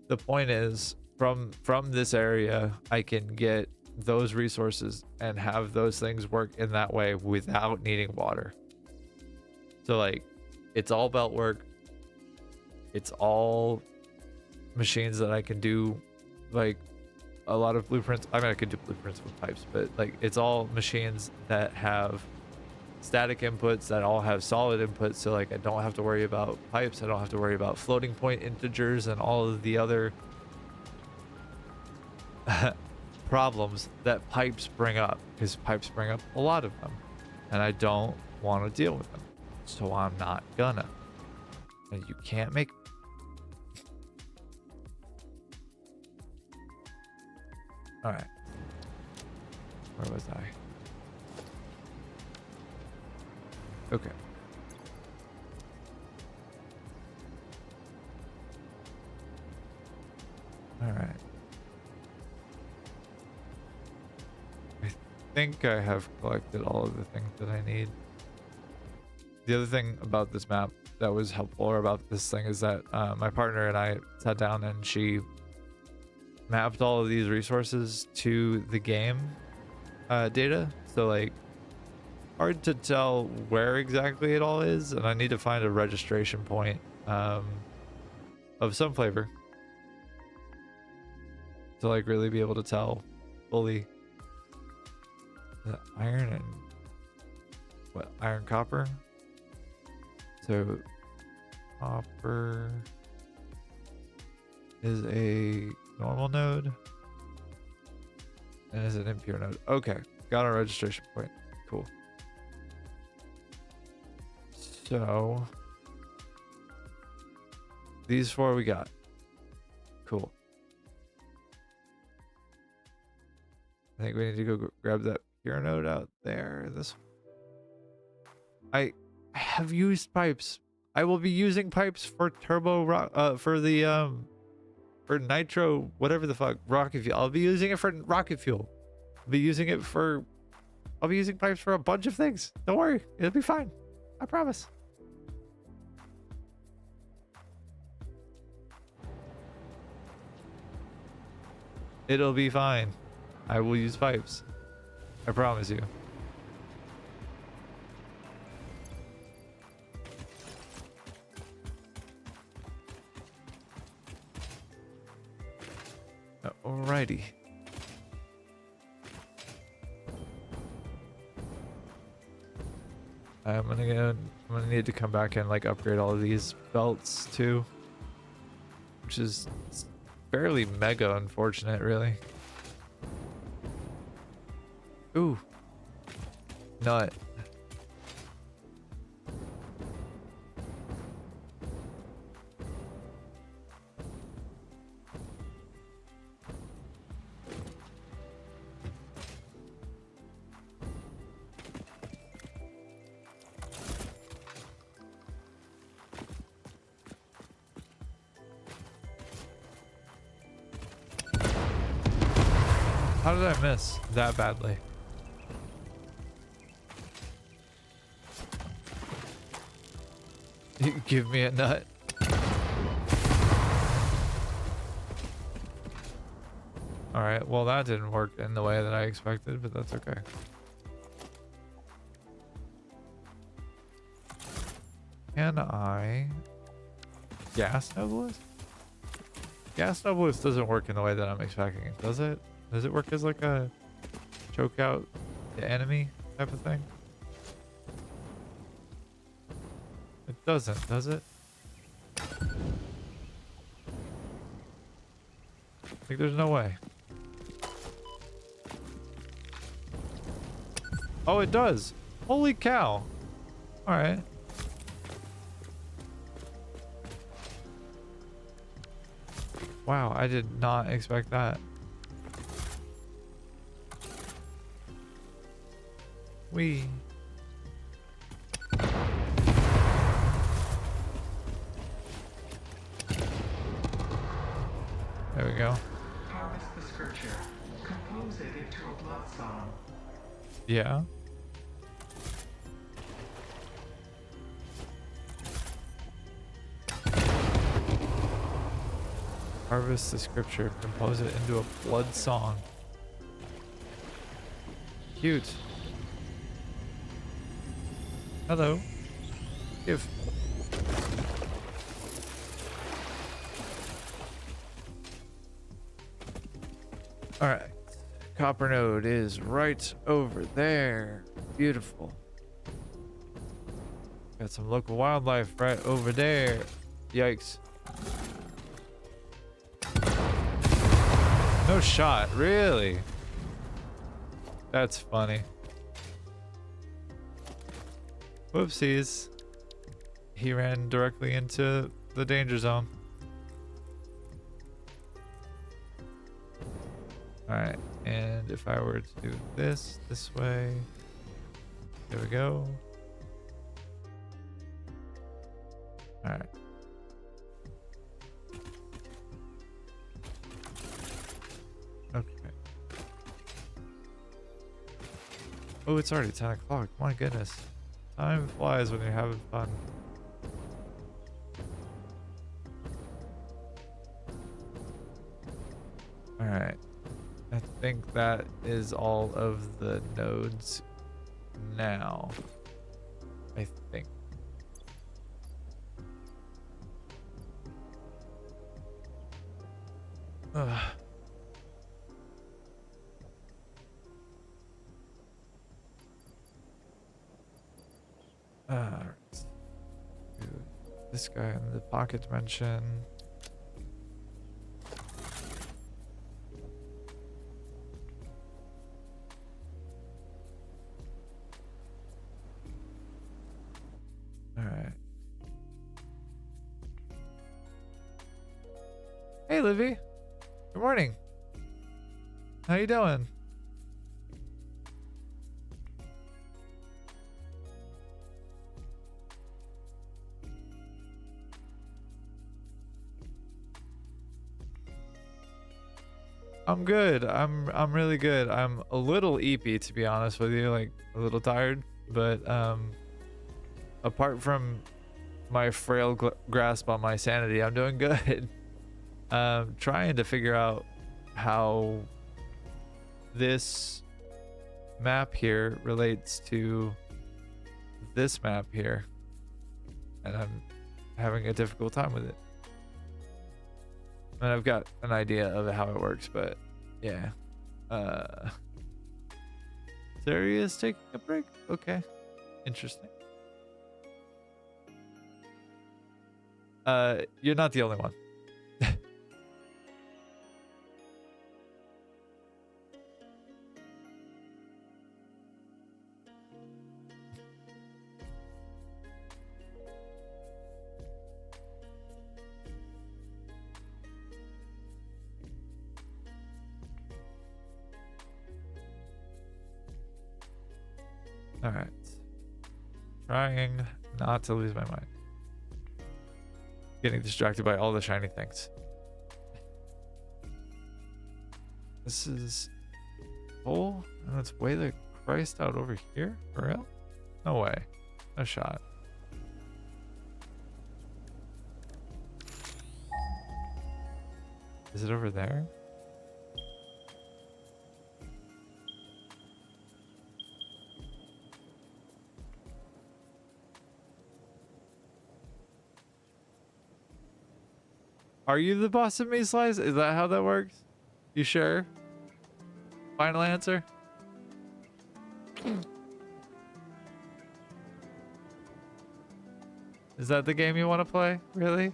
the point is, from this area, I can get those resources and have those things work in that way without needing water. So like, it's all belt work. It's all machines that I can do, like a lot of blueprints. I mean, I could do blueprints with pipes, but like it's all machines that have static inputs that all have solid inputs. So like I don't have to worry about pipes. I don't have to worry about floating point integers and all of the other problems that pipes bring up, because pipes bring up a lot of them and I don't want to deal with them. So I'm not gonna. And you can't make... All right. Where was I? Okay. All right. I think I have collected all of the things that I need. The other thing about this map that was helpful, or about this thing, is that my partner and I sat down and she mapped all of these resources to the game data. So like, hard to tell where exactly it all is, and I need to find a registration point of some flavor to like really be able to tell fully. The iron and what? Iron copper. So copper is a normal node and is an impure node. Okay, got our registration point. Cool. So these 4 we got. Cool. I think we need to go grab that pure node out there. This I have used pipes. I will be using pipes for turbo rock, for the for nitro, whatever the fuck, rocket fuel. I'll be using it for rocket fuel. I'll be using pipes for a bunch of things. Don't worry, it'll be fine. I promise. It'll be fine. I will use pipes. I promise you. Alrighty. I'm gonna need to come back and like upgrade all of these belts too, which is fairly mega unfortunate, really. Ooh, nut. How did I miss that badly? You give me a nut. Alright, well that didn't work in the way that I expected, but that's okay. Can I gas Novelist? Gas Novelist doesn't work in the way that I'm expecting it, does it? Does it work as like a choke out the enemy type of thing? It doesn't, does it? Like there's no way. Oh, it does. Holy cow. All right. Wow, I did not expect that. Wee. There we go. Harvest the scripture. Compose it into a blood song. Yeah. Harvest the scripture, compose it into a blood song. Cute. Hello. Give. Alright. Copper node is right over there. Beautiful. Got some local wildlife right over there. Yikes. No shot, really? That's funny. Whoopsies. He ran directly into the danger zone. Alright, and if I were to do this way, there we go. Alright. Okay. Oh, it's already 10 o'clock. My goodness. Time flies when you're having fun. Alright. I think that is all of the nodes now. I think. Ugh. This guy in the pocket dimension. All right. Hey, Livy. Good morning. How you doing? I'm good. I'm really good. I'm a little eepy, to be honest with you, like a little tired, but apart from my frail grasp on my sanity, I'm doing good. Trying to figure out how this map here relates to this map here, and I'm having a difficult time with it. And I've got an idea of how it works, but yeah. Zeri is taking a break. Okay. Interesting. You're not the only one. All right. Trying not to lose my mind. Getting distracted by all the shiny things. This is Oh, and let's weigh the Christ out over here? For real? No way. No shot. Is it over there? Are you the boss of me, Slice? Is that how that works? You sure? Final answer? Is that the game you want to play? Really?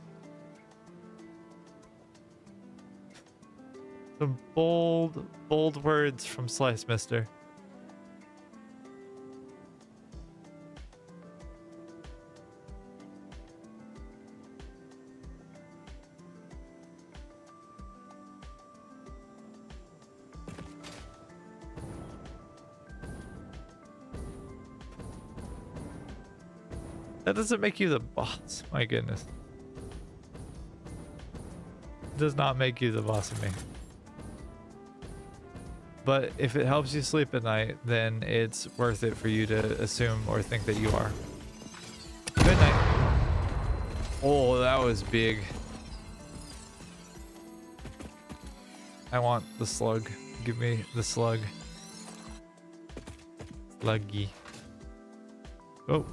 Some bold, bold words from Slice, mister. That doesn't make you the boss. My goodness. Does not make you the boss of me. But if it helps you sleep at night, then it's worth it for you to assume or think that you are. Good night. Oh, that was big. I want the slug. Give me the slug. Sluggy. Oh.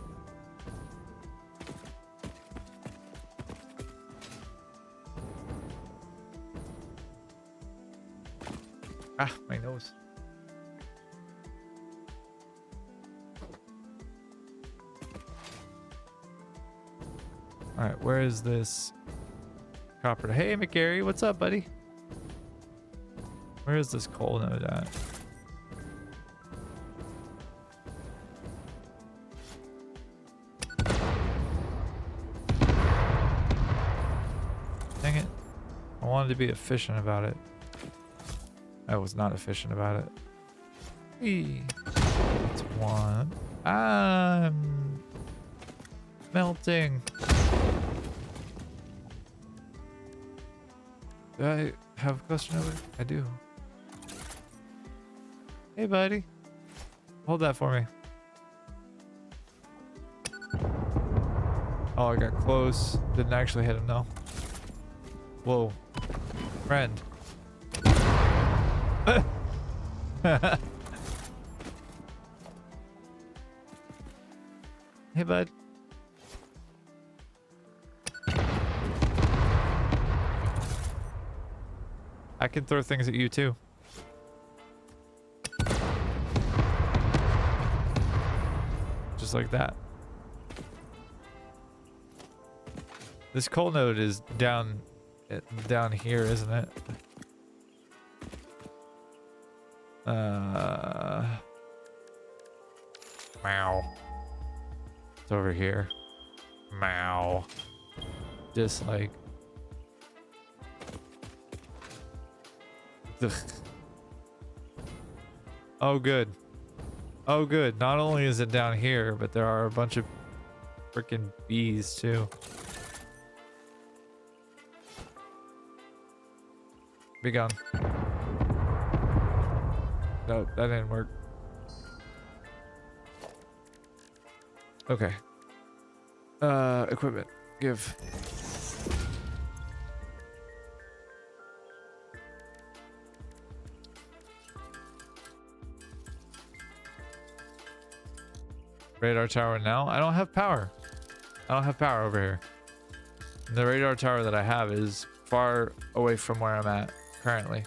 Ah, my nose. All right, where is this copper? Hey, McGarry, what's up, buddy? Where is this coal node at? Dang it. I wanted to be efficient about it. I was not efficient about it. Hey, that's one. I'm melting. Do I have a question over? I do. Hey, buddy. Hold that for me. Oh, I got close. Didn't actually hit him, though. Whoa. Friend. Hey, bud. I can throw things at you too. Just like that. This coal node is down here, isn't it? Meow. It's over here. Meow. Just like. Oh, good. Oh, good. Not only is it down here, but there are a bunch of freaking bees too. Be gone. No, that didn't work. Okay. Equipment. Give. Radar tower now. I don't have power. I don't have power over here. The radar tower that I have is far away from where I'm at currently.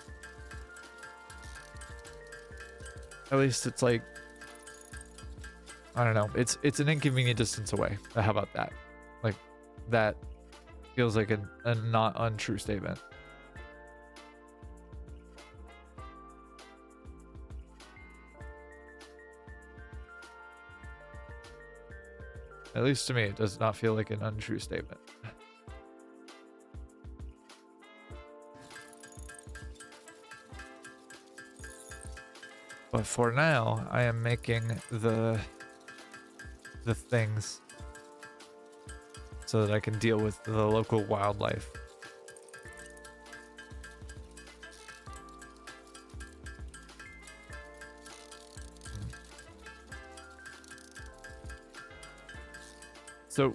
At least it's like, I don't know. It's an inconvenient distance away. How about that? Like, that feels like a not untrue statement. At least to me, it does not feel like an untrue statement. But for now, I am making the things so that I can deal with the local wildlife. So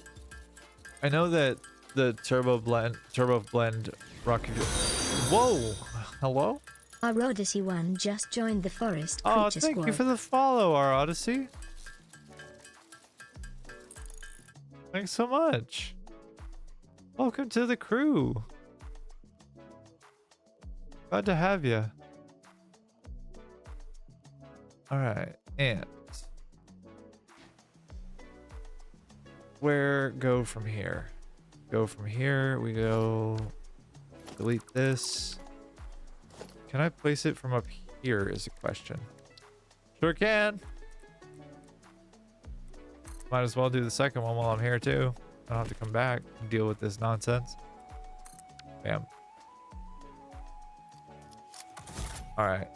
I know that the turbo blend rocket. Whoa! Hello? Our Odyssey 1 just joined the Forest Oh, Creature thank Squad. you for the follow, our Odyssey. Thanks so much. Welcome to the crew. Glad to have you. All right, and where go from here? Go from here. We go. Delete this. Can I place it from up here? Is a question. Sure can. Might as well do the second one while I'm here too. I don't have to come back and deal with this nonsense. Bam. All right.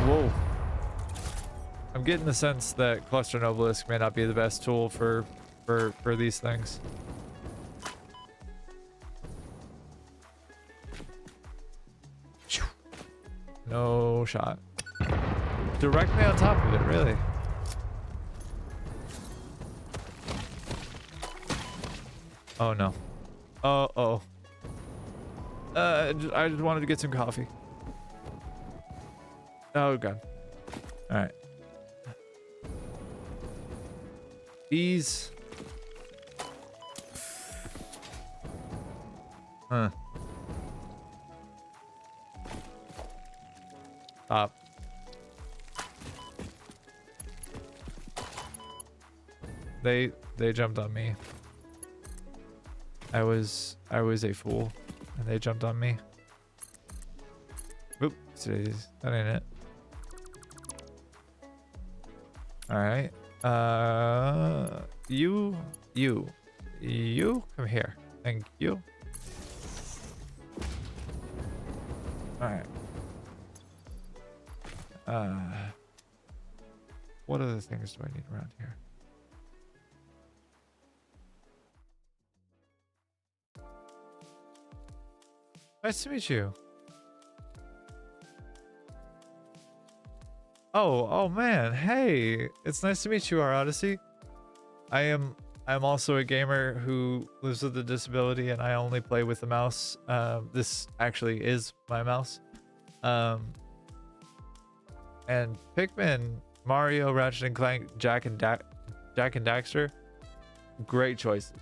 Whoa. I'm getting the sense that Cluster Noblisk may not be the best tool for these things. No shot. Directly on top of it, really. Oh no. Oh. I just wanted to get some coffee. Oh god. All right. Bees. Huh. Stop. They jumped on me. I was a fool, and they jumped on me. Oop, jeez, that ain't it. All right. You come here. Thank you. All right. What other things do I need around here? Nice to meet you. Oh man, hey, it's nice to meet you, our Odyssey. I'm also a gamer who lives with a disability, and I only play with a mouse. This actually is my mouse. And Pikmin, Mario, Ratchet and Clank, Jak and Daxter, great choices,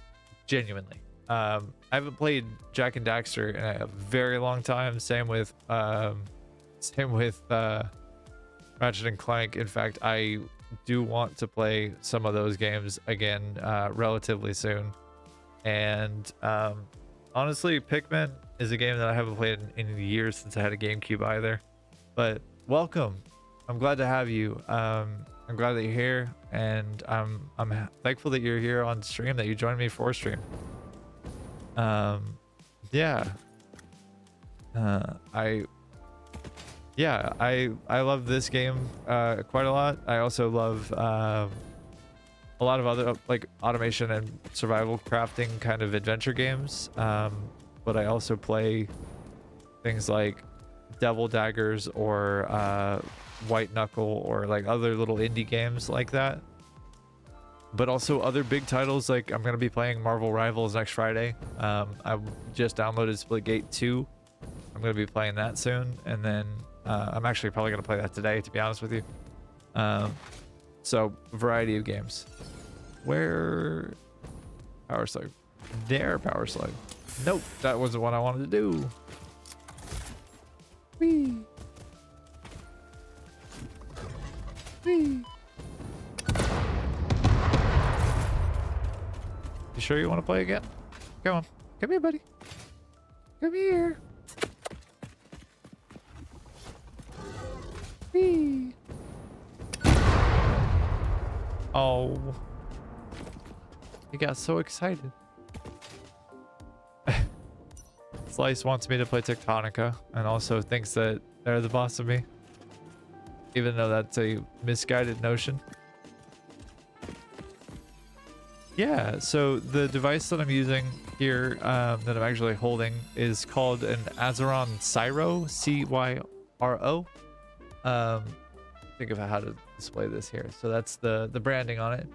genuinely. I haven't played Jak and Daxter in a very long time. Same with Ratchet and Clank. In fact, I do want to play some of those games again relatively soon. And honestly, Pikmin is a game that I haven't played in years since I had a GameCube either. But welcome. I'm glad to have you. I'm glad that you're here, and I'm thankful that you're here on stream, that you joined me for stream. Yeah. I love this game quite a lot. I also love a lot of other like automation and survival crafting kind of adventure games. But I also play things like Devil Daggers or White Knuckle or like other little indie games like that. But also other big titles, like I'm going to be playing Marvel Rivals next Friday. I just downloaded Splitgate 2. I'm going to be playing that soon. And then I'm actually probably going to play that today, to be honest with you. So, variety of games. Where? Power Slug. There, Power Slug. Nope, that wasn't what I wanted to do. Whee! Whee! You sure you want to play again? Come on. Come here, buddy. Come here. Whee! Oh. He got so excited. Slice wants me to play Tectonica and also thinks that they're the boss of me. Even though that's a misguided notion. Yeah, so the device that I'm using here, that I'm actually holding, is called an Azeron Cyro, C-Y-R-O. Think of how to display this here. So that's the branding on it,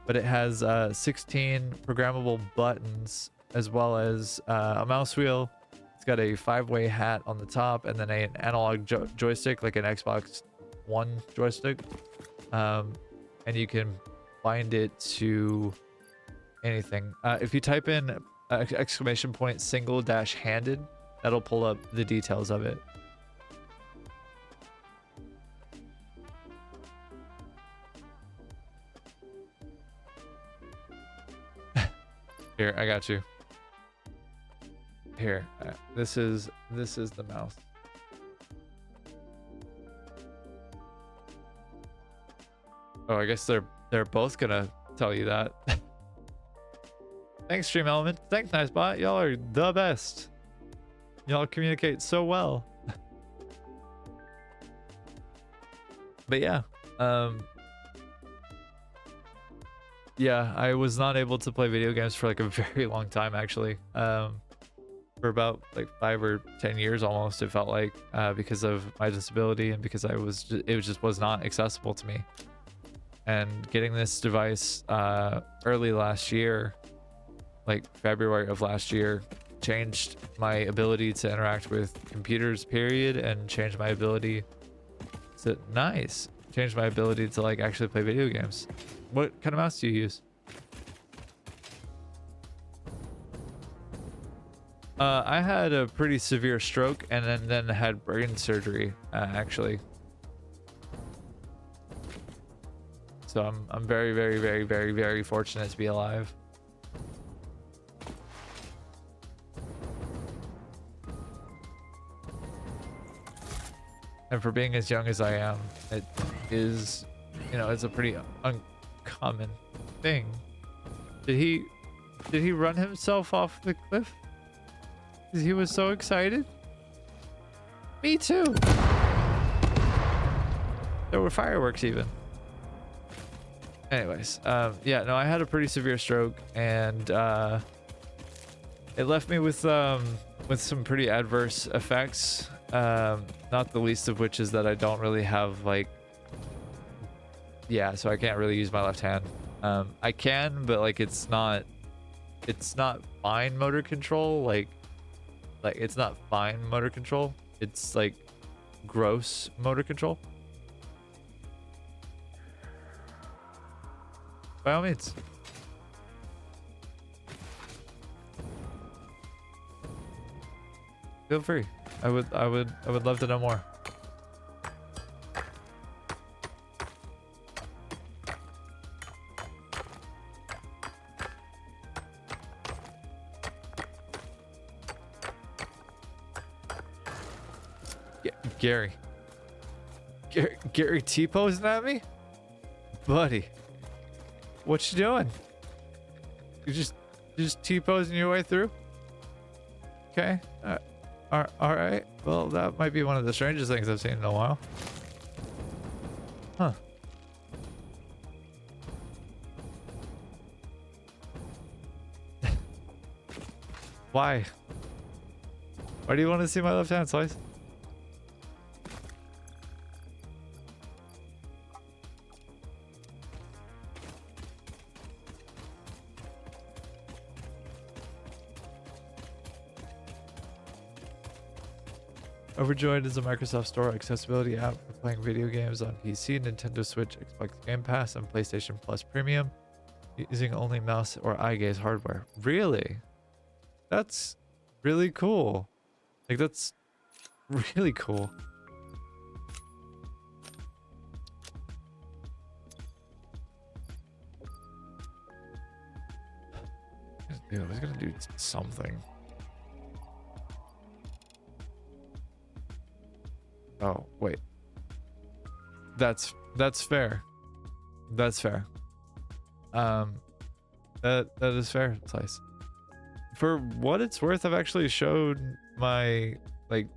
but it has 16 programmable buttons as well as a mouse wheel. It's got a 5-way hat on the top and then an analog joystick like an Xbox One joystick. And you can bind it to anything. If you type in exclamation point single dash handed, that'll pull up the details of it. Here, I got you. Here, this is the mouse. Oh, I guess they're both gonna tell you that. Thanks, Stream Element. Thanks, Nicebot. Y'all are the best. Y'all communicate so well. But yeah, yeah, I was not able to play video games for like a very long time, actually. For about like 5 or 10 years almost, it felt like, because of my disability and because it just was not accessible to me. And getting this device early last year, like February of last year, changed my ability to interact with computers, period, and changed my ability to changed my ability to like actually play video games. What kind of mouse do you use? I had a pretty severe stroke and then had brain surgery, actually. So I'm very, very, very, very, very fortunate to be alive. And for being as young as I am, it is, you know, it's a pretty uncommon thing. Did he run himself off the cliff? He was so excited. Me too. There were fireworks even. Anyways, yeah, no, I had a pretty severe stroke, and it left me with some pretty adverse effects. Not the least of which is that I don't really have like, yeah, so I can't really use my left hand. I can, but like it's not fine motor control. Like it's not fine motor control. It's like gross motor control. By all means. Feel free. I would love to know more. Gary T-posing at me? Buddy. What you doing? You just T-posing your way through? Okay. All right. Well, that might be one of the strangest things I've seen in a while. Huh. Why? Why do you want to see my left hand, Slice? Overjoyed is a Microsoft Store accessibility app for playing video games on PC, Nintendo Switch, Xbox Game Pass, and PlayStation Plus Premium using only mouse or eye gaze hardware. Really? That's really cool. Like, that's really cool. Dude, I was gonna do something. Oh, wait. That's fair. That's fair. That is fair, Slice. For what it's worth, I've actually showed my like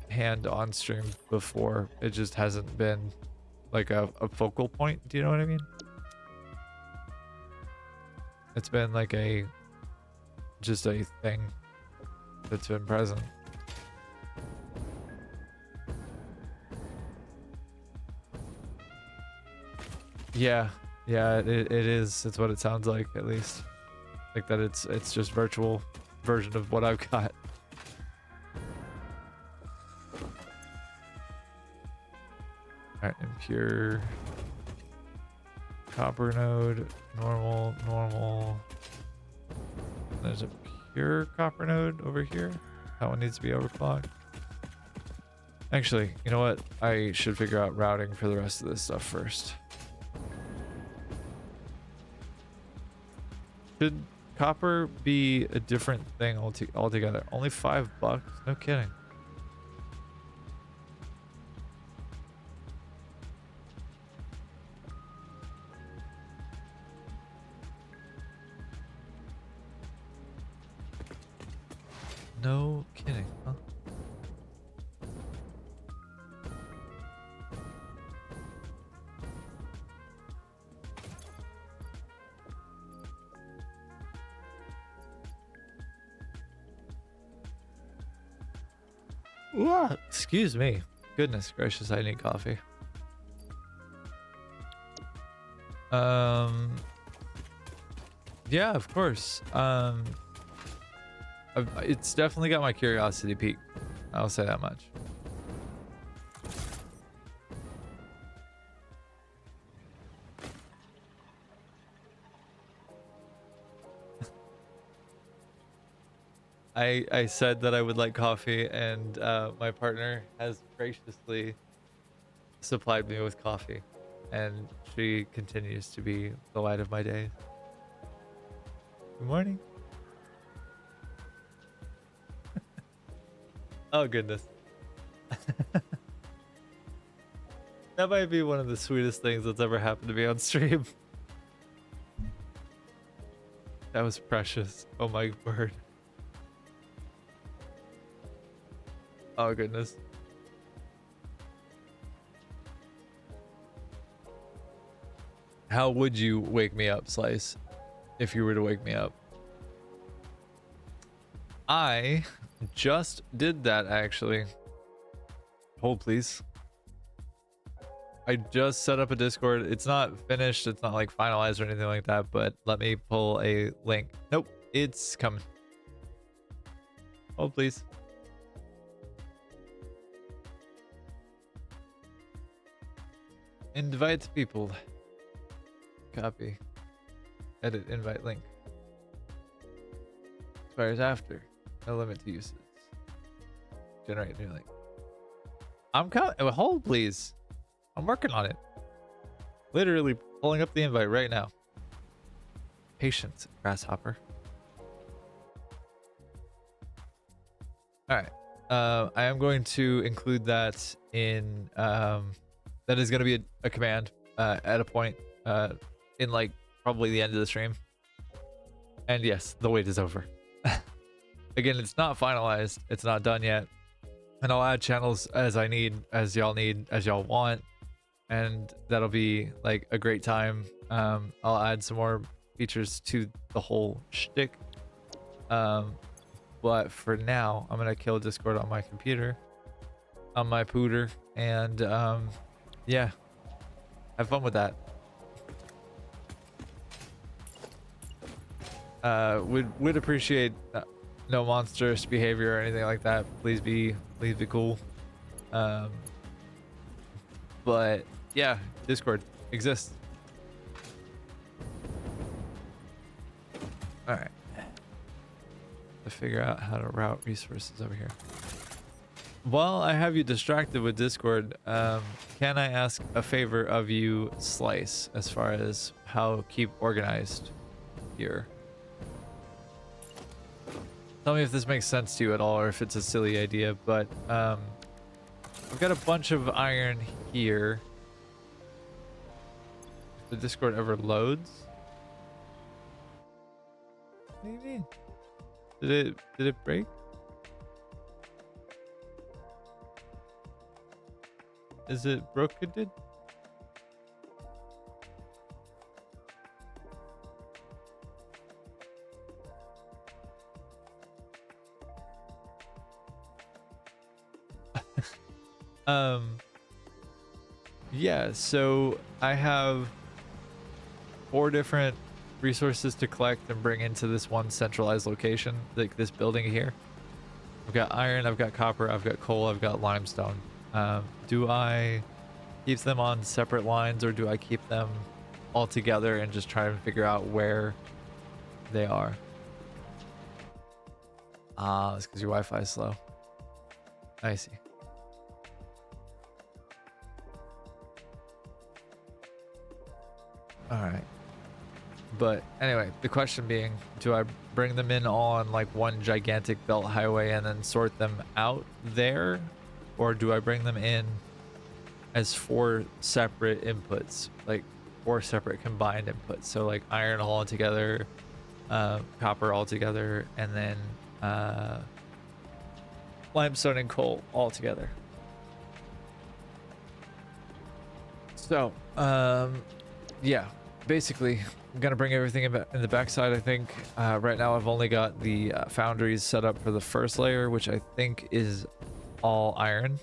hand on stream before. It just hasn't been like a focal point. Do you know what I mean? It's been like just a thing that's been present. Yeah, yeah, it is. It's what it sounds like, at least. Like that it's just virtual version of what I've got. Alright, impure. Copper node, normal, normal. There's a pure copper node over here. That one needs to be overclocked. Actually, you know what? I should figure out routing for the rest of this stuff first. Should copper be a different thing altogether? Only $5? No kidding. No kidding, huh? What? Excuse me. Goodness gracious, I need coffee. Yeah, of course. It's definitely got my curiosity peaked. I'll say that much. I said that I would like coffee, and my partner has graciously supplied me with coffee, and she continues to be the light of my days. Good morning. Oh goodness. That might be one of the sweetest things that's ever happened to me on stream. That was precious. Oh my word. Oh goodness. How would you wake me up, Slice, if you were to wake me up? I just did that, actually. Hold, please. I just set up a Discord. It's not finished. It's not like finalized or anything like that, but let me pull a link. Nope, it's coming. Hold, please. Invite people. Copy. Edit invite link. Expires after. No limit to usage. Generate new link. I'm coming. Hold, please. I'm working on it. Literally pulling up the invite right now. Patience, grasshopper. All right. I am going to include that in. That is going to be a command at a point in like probably the end of the stream. And yes, the wait is over. Again, it's not finalized. It's not done yet. And I'll add channels as I need, as y'all need, as y'all want. And that'll be like a great time. I'll add some more features to the whole shtick. But for now, I'm gonna kill Discord on my computer, on my pooter, and yeah, have fun with that. Would appreciate no monstrous behavior or anything like that. Please be cool. But yeah, Discord exists. All right. To figure out how to route resources over here. While I have you distracted with Discord, can I ask a favor of you, Slice, as far as how keep organized here? Tell me if this makes sense to you at all, or if it's a silly idea, but I've got a bunch of iron here. If the Discord ever loads? What do you mean? Did it break? Is it broken? Yeah, so I have 4 different resources to collect and bring into this one centralized location, like this building here. I've got iron, I've got copper, I've got coal, I've got limestone. Do I keep them on separate lines, or do I keep them all together and just try and figure out where they are? Ah, it's because your Wi-Fi is slow. I see. All right. But anyway, the question being, do I bring them in all on like one gigantic belt highway and then sort them out there? Or do I bring them in as 4 separate inputs, like 4 separate combined inputs? So like iron all together, copper all together, and then limestone and coal all together. So, yeah, basically I'm gonna bring everything in the backside. I think right now I've only got the foundries set up for the first layer, which I think is all iron.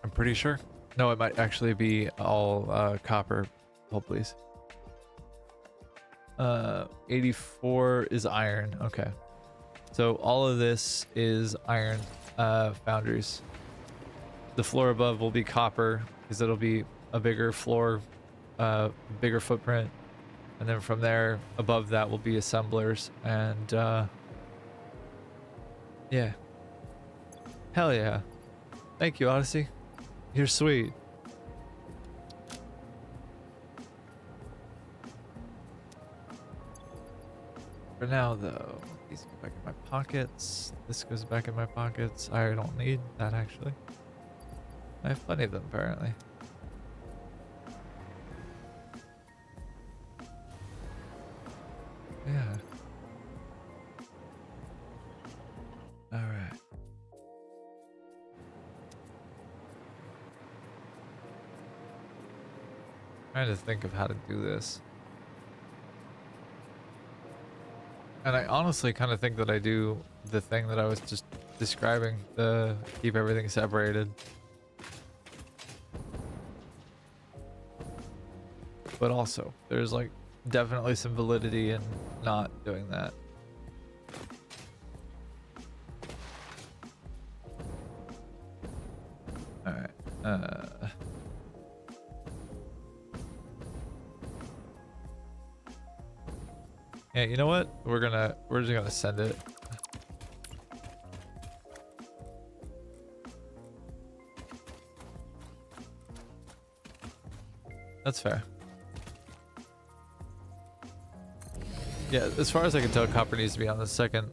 I'm pretty sure. No, it might actually be all copper. Hold please. 84 is iron. Okay, so all of this is iron foundries. The floor above will be copper because it'll be a bigger floor, bigger footprint, and then from there above that will be assemblers. And yeah, hell yeah, thank you, Odyssey, you're sweet. For now though, these go back in my pockets, this goes back in my pockets. I don't need that actually. I have plenty of them apparently. Yeah. All right. Trying to think of how to do this. And I honestly kind of think that I do the thing that I was just describing, the keep everything separated. But also, there's like definitely some validity in not doing that. All right. Yeah, you know what? We're just gonna send it. That's fair. Yeah, as far as I can tell, copper needs to be on the second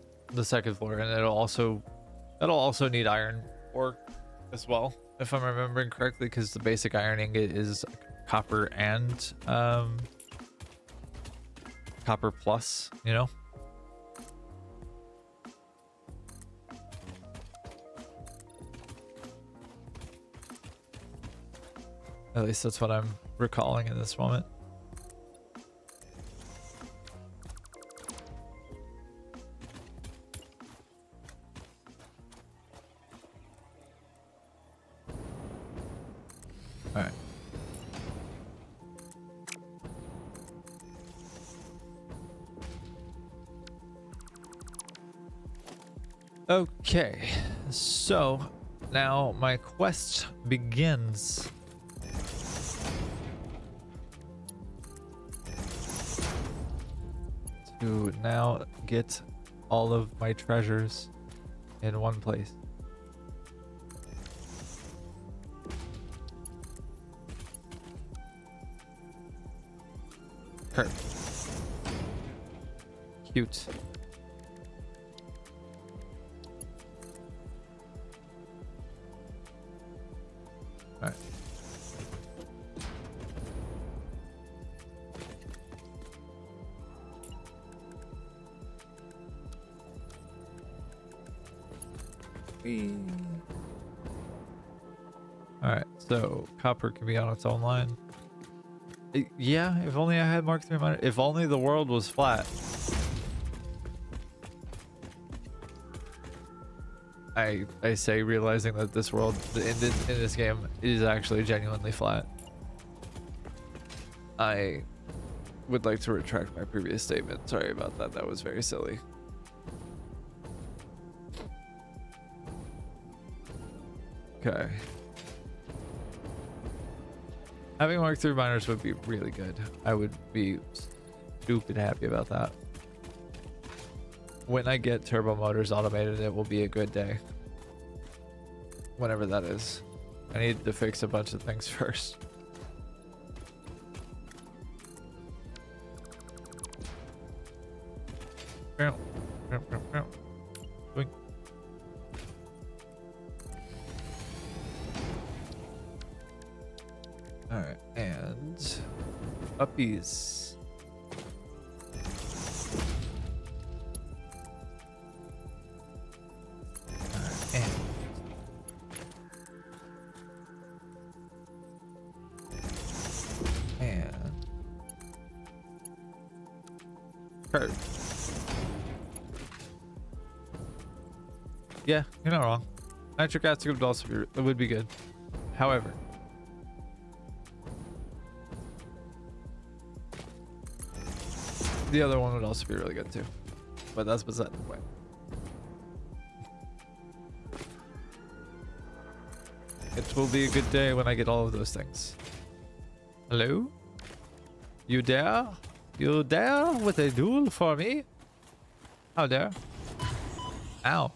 floor, and that'll also need iron ore as well, if I'm remembering correctly, because the basic iron ingot is copper and copper plus, you know. At least that's what I'm recalling in this moment. All right. Okay, so now my quest begins. To now get all of my treasures in one place. Perfect. Cute. All right. Alright, so copper can be on its own line. Yeah, if only I had Mark 3 miner. If only the world was flat. I say, realizing that this world in this game is actually genuinely flat. I would like to retract my previous statement. Sorry about that. That was very silly. Okay. Having Mark 3 miners would be really good. I would be stupid happy about that. When I get turbo motors automated, it will be a good day. Whenever that is. I need to fix a bunch of things first. Boink. All right, and puppies. All right, and Kurt. Yeah, you're not wrong. Nitric acid would also be, it would be good. However, the other one would also be really good too. But that's beside the point. It will be a good day when I get all of those things. Hello? You there? You there with a duel for me? How dare? Ow.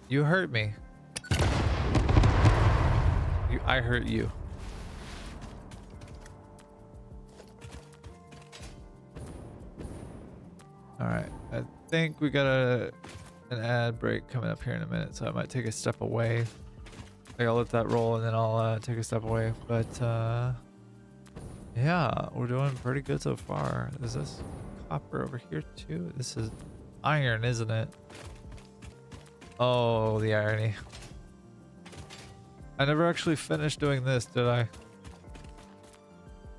You hurt me. I hurt you. Alright, I think we got an ad break coming up here in a minute, so I might take a step away. I'll let that roll and then I'll take a step away. But yeah, we're doing pretty good so far. Is this copper over here too? This is iron, isn't it? Oh, the irony. I never actually finished doing this, did I?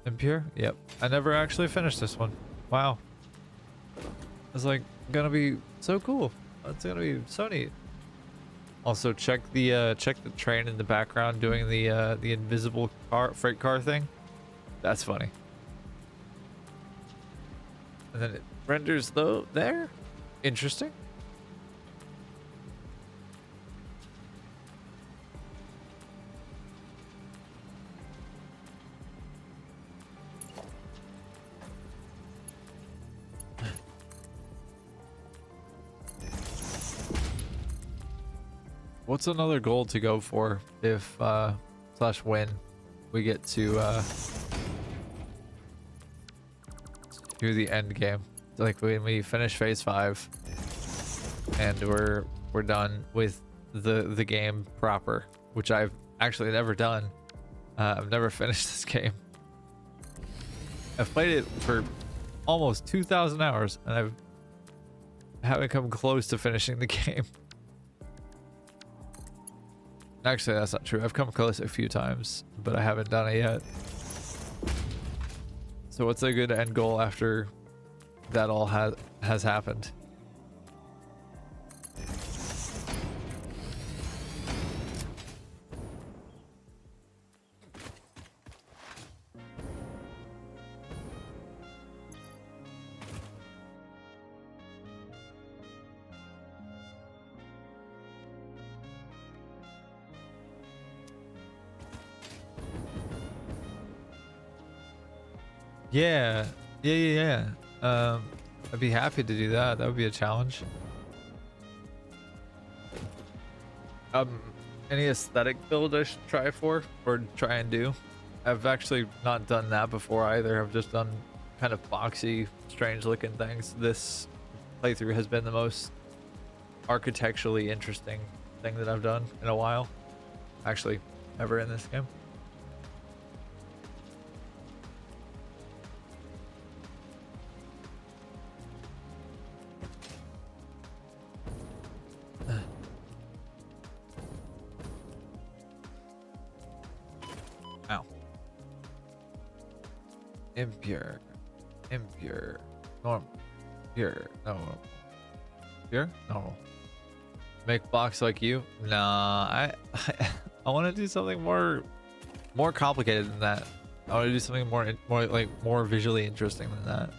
Impure? Yep. I never actually finished this one. Wow. It's like gonna be so cool. It's gonna be so neat. Also, check the train in the background doing the invisible freight car thing. That's funny. And then it renders there. Interesting. What's another goal to go for if slash when we get to the end game? Like when we finish phase 5 and we're done with the game proper, which I've actually never done. I've never finished this game. I've played it for almost 2,000 hours and I haven't come close to finishing the game. Actually, that's not true. I've come close a few times, but I haven't done it yet. So what's a good end goal after that all has happened? Yeah. I'd be happy to do that. That would be a challenge. Any aesthetic build I should try for or try and do? I've actually not done that before either. I've just done kind of boxy, strange looking things. This playthrough has been the most architecturally interesting thing that I've done in a while. Actually, ever in this game. Ow. Impure. Normal. Pure. No. Pure? Normal. Make box like you? Nah, I want to do something more complicated than that. I want to do something more visually interesting than that.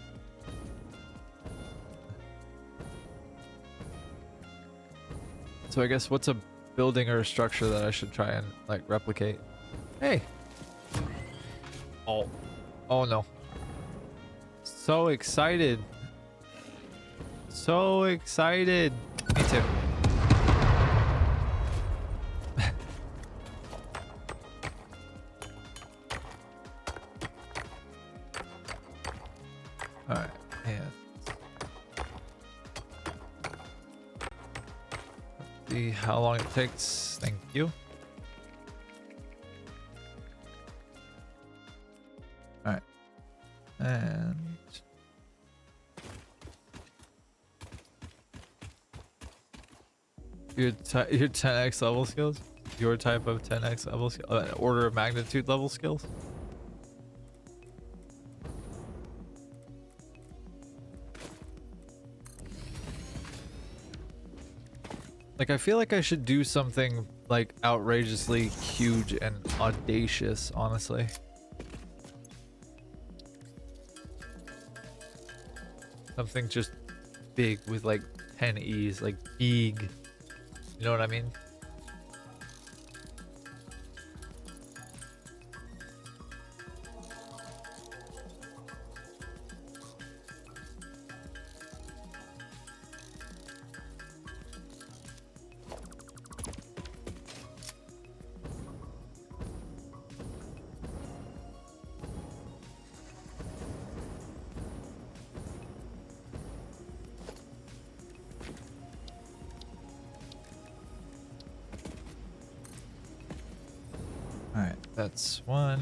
So I guess what's a building or a structure that I should try and like replicate? Hey. Oh. Oh no. So excited. So excited. Me too. Alright, and see how long it takes. Thank you. Alright. And your 10x level skills? Your type of 10x level order of magnitude level skills? Like, I feel like I should do something like outrageously huge and audacious, honestly. Something just big with like 10 E's, like big. You know what I mean? Alright, that's one.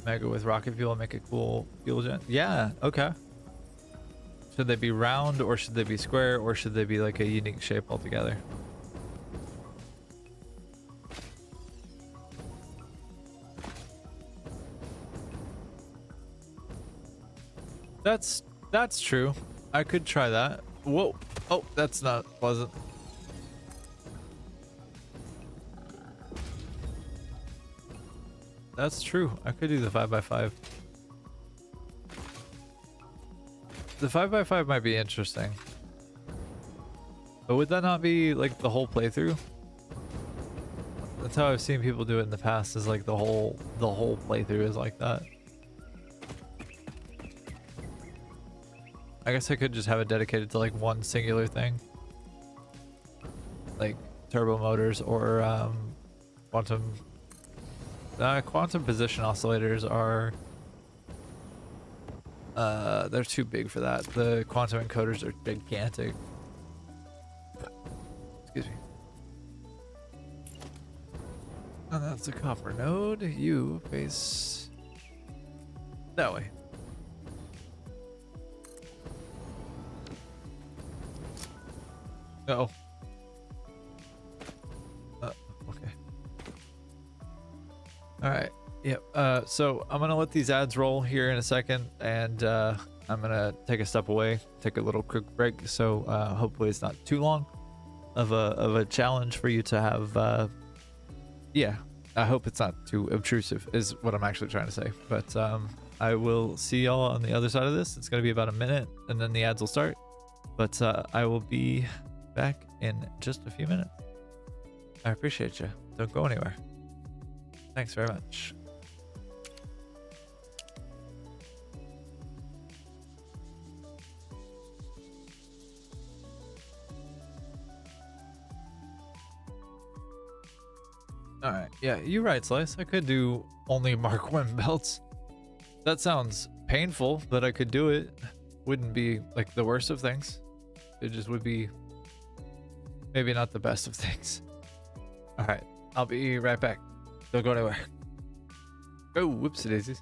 Mega with rocket fuel, make a cool fuel gen. Yeah, okay. Should they be round or should they be square or should they be like a unique shape altogether? That's true. I could try that. Whoa. Oh, that's not pleasant. That's true. I could do the 5x5. The 5x5 might be interesting. But would that not be like the whole playthrough? That's how I've seen people do it in the past, is like the whole playthrough is like that. I guess I could just have it dedicated to like one singular thing. Like turbo motors or quantum position oscillators are they're too big for that. The quantum encoders are gigantic. Excuse me. And that's a copper node. You face that way. Uh-oh. Okay. All right. Yep. So I'm gonna let these ads roll here in a second, and I'm gonna take a step away, take a little quick break. So hopefully it's not too long of a challenge for you to have. Yeah. I hope it's not too obtrusive, is what I'm actually trying to say. But I will see y'all on the other side of this. It's gonna be about a minute, and then the ads will start. But I will be back in just a few minutes. I appreciate you. Don't go anywhere. Thanks very much. Alright, yeah, you're right, Slice. I could do only Mark 1 belts. That sounds painful, but I could do it. Wouldn't be like the worst of things. It just would be maybe not the best of things. Alright, I'll be right back. Don't go anywhere. Oh, whoopsie daisies.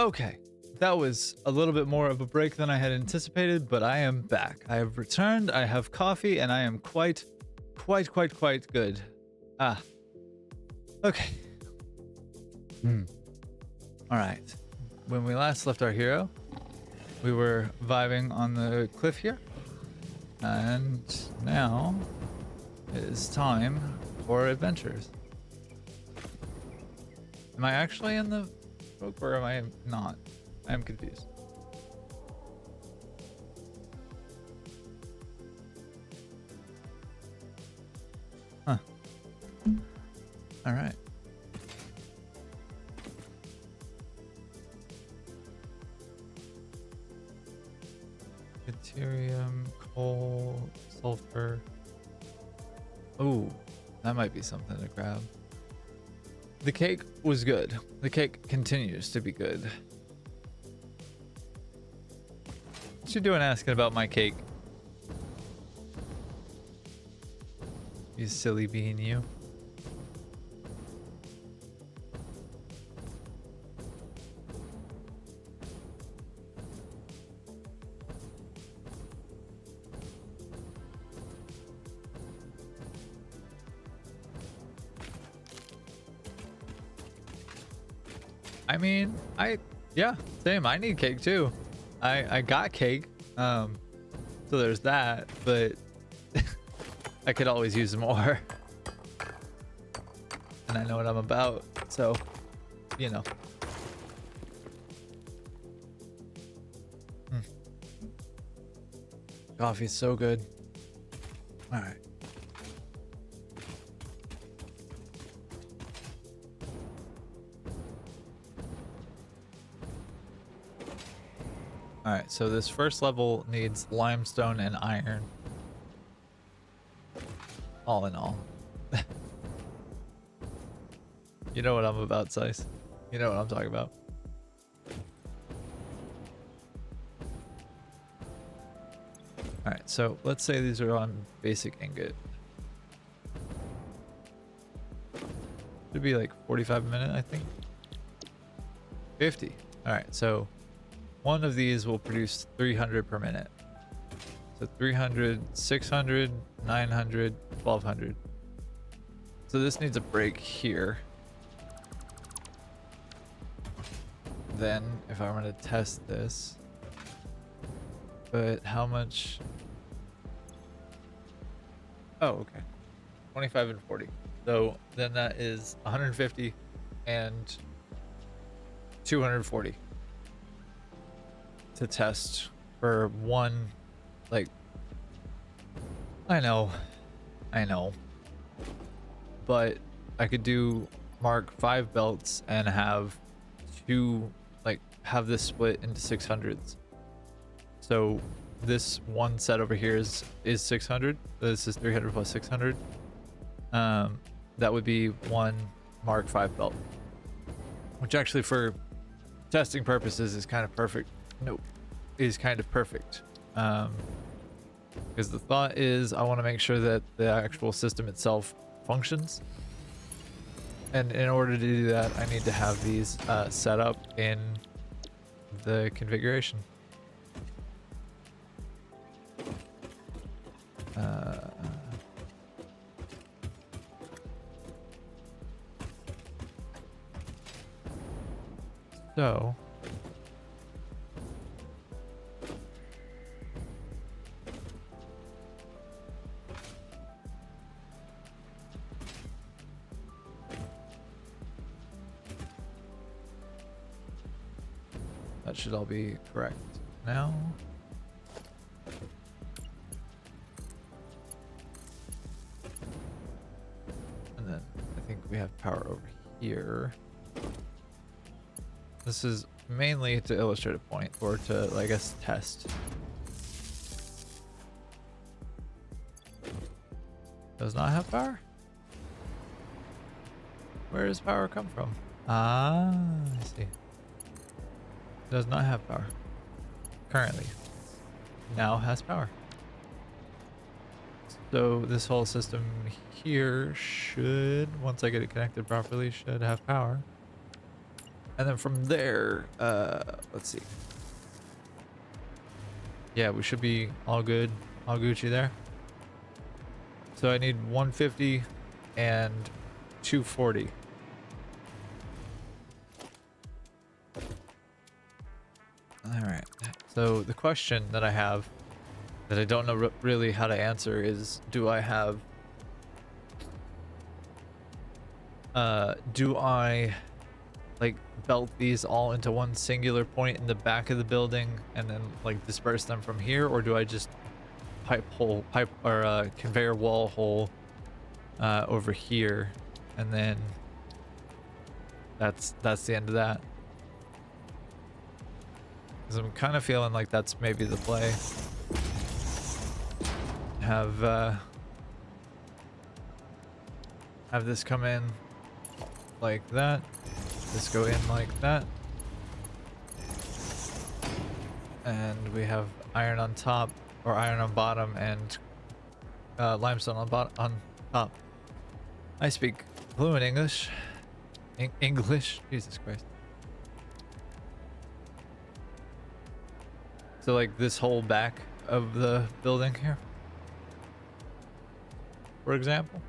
Okay, that was a little bit more of a break than I had anticipated, but I am back. I have returned, I have coffee, and I am quite good. Ah, okay. All right. When we last left our hero, we were vibing on the cliff here, and now it is time for adventures. Am I actually in the book or am I not? I am confused. Huh. All right. Deuterium, coal, sulfur. Oh, that might be something to grab. The cake was good. The cake continues to be good. What you doing asking about my cake? You silly bean, you. I mean, yeah, same. I need cake too. I got cake. So there's that, but I could always use more. And I know what I'm about, so, you know. Coffee's so good. All right. All right, so this first level needs limestone and iron. All in all. You know what I'm about, Sice. You know what I'm talking about. All right, so let's say these are on basic ingot. Should be like 45 a minute, I think. 50. All right, so one of these will produce 300 per minute. So 300, 600, 900, 1200. So this needs a break here. Then if I want to test this, but how much? Oh, okay. 25 and 40. So then that is 150 and 240 to test for one. Like, I know, but I could do Mark 5 belts and have two, like, have this split into 600s. So this one set over here is 600. This is 300 plus 600. That would be one Mark 5 belt, which actually for testing purposes is kind of perfect. Nope, is kind of perfect. Because the thought is I want to make sure that the actual system itself functions, and in order to do that I need to have these set up in the configuration. So that should all be correct now. And then I think we have power over here. This is mainly to illustrate a point, or to, I guess, test. Does not have power? Where does power come from? Ah, I see. Does not have power. Currently. Now has power. So this whole system here should, once I get it connected properly, should have power. And then from there, let's see. Yeah, we should be all good, all Gucci there. So I need 150 and 240. All right. So the question that I have that I don't know really how to answer is, do I like belt these all into one singular point in the back of the building and then like disperse them from here, or do I just conveyor wall hole over here, and then that's the end of that? Because I'm kind of feeling like that's maybe the play. Have this come in like that, this go in like that, and we have iron on top, or iron on bottom, and limestone on top. I speak fluent English. English, Jesus Christ. So like this whole back of the building here, for example.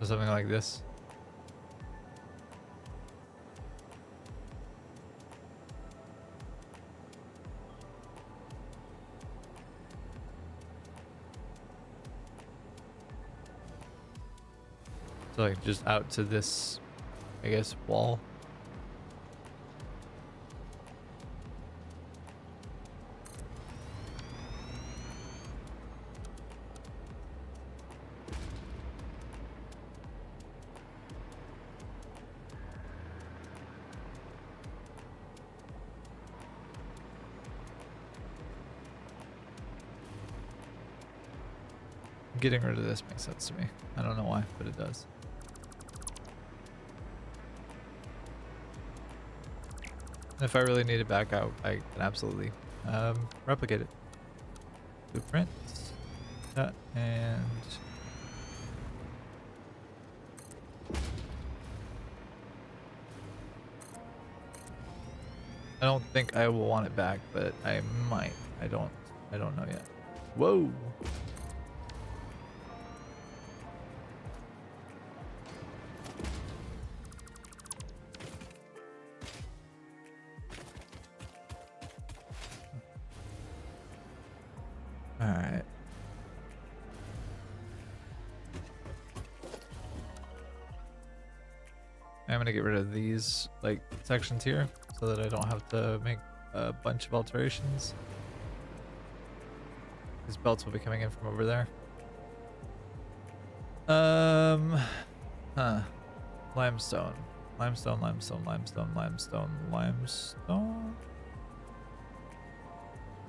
Or something like this. So like just out to this, I guess, wall. Getting rid of this makes sense to me. I don't know why, but it does. If I really need it back out, I can absolutely replicate it. Blueprint. That and I don't think I will want it back, but I might. I don't know yet. Whoa. All right. I'm gonna get rid of these like sections here so that I don't have to make a bunch of alterations. These belts will be coming in from over there. Limestone. Limestone, limestone, limestone, limestone, limestone.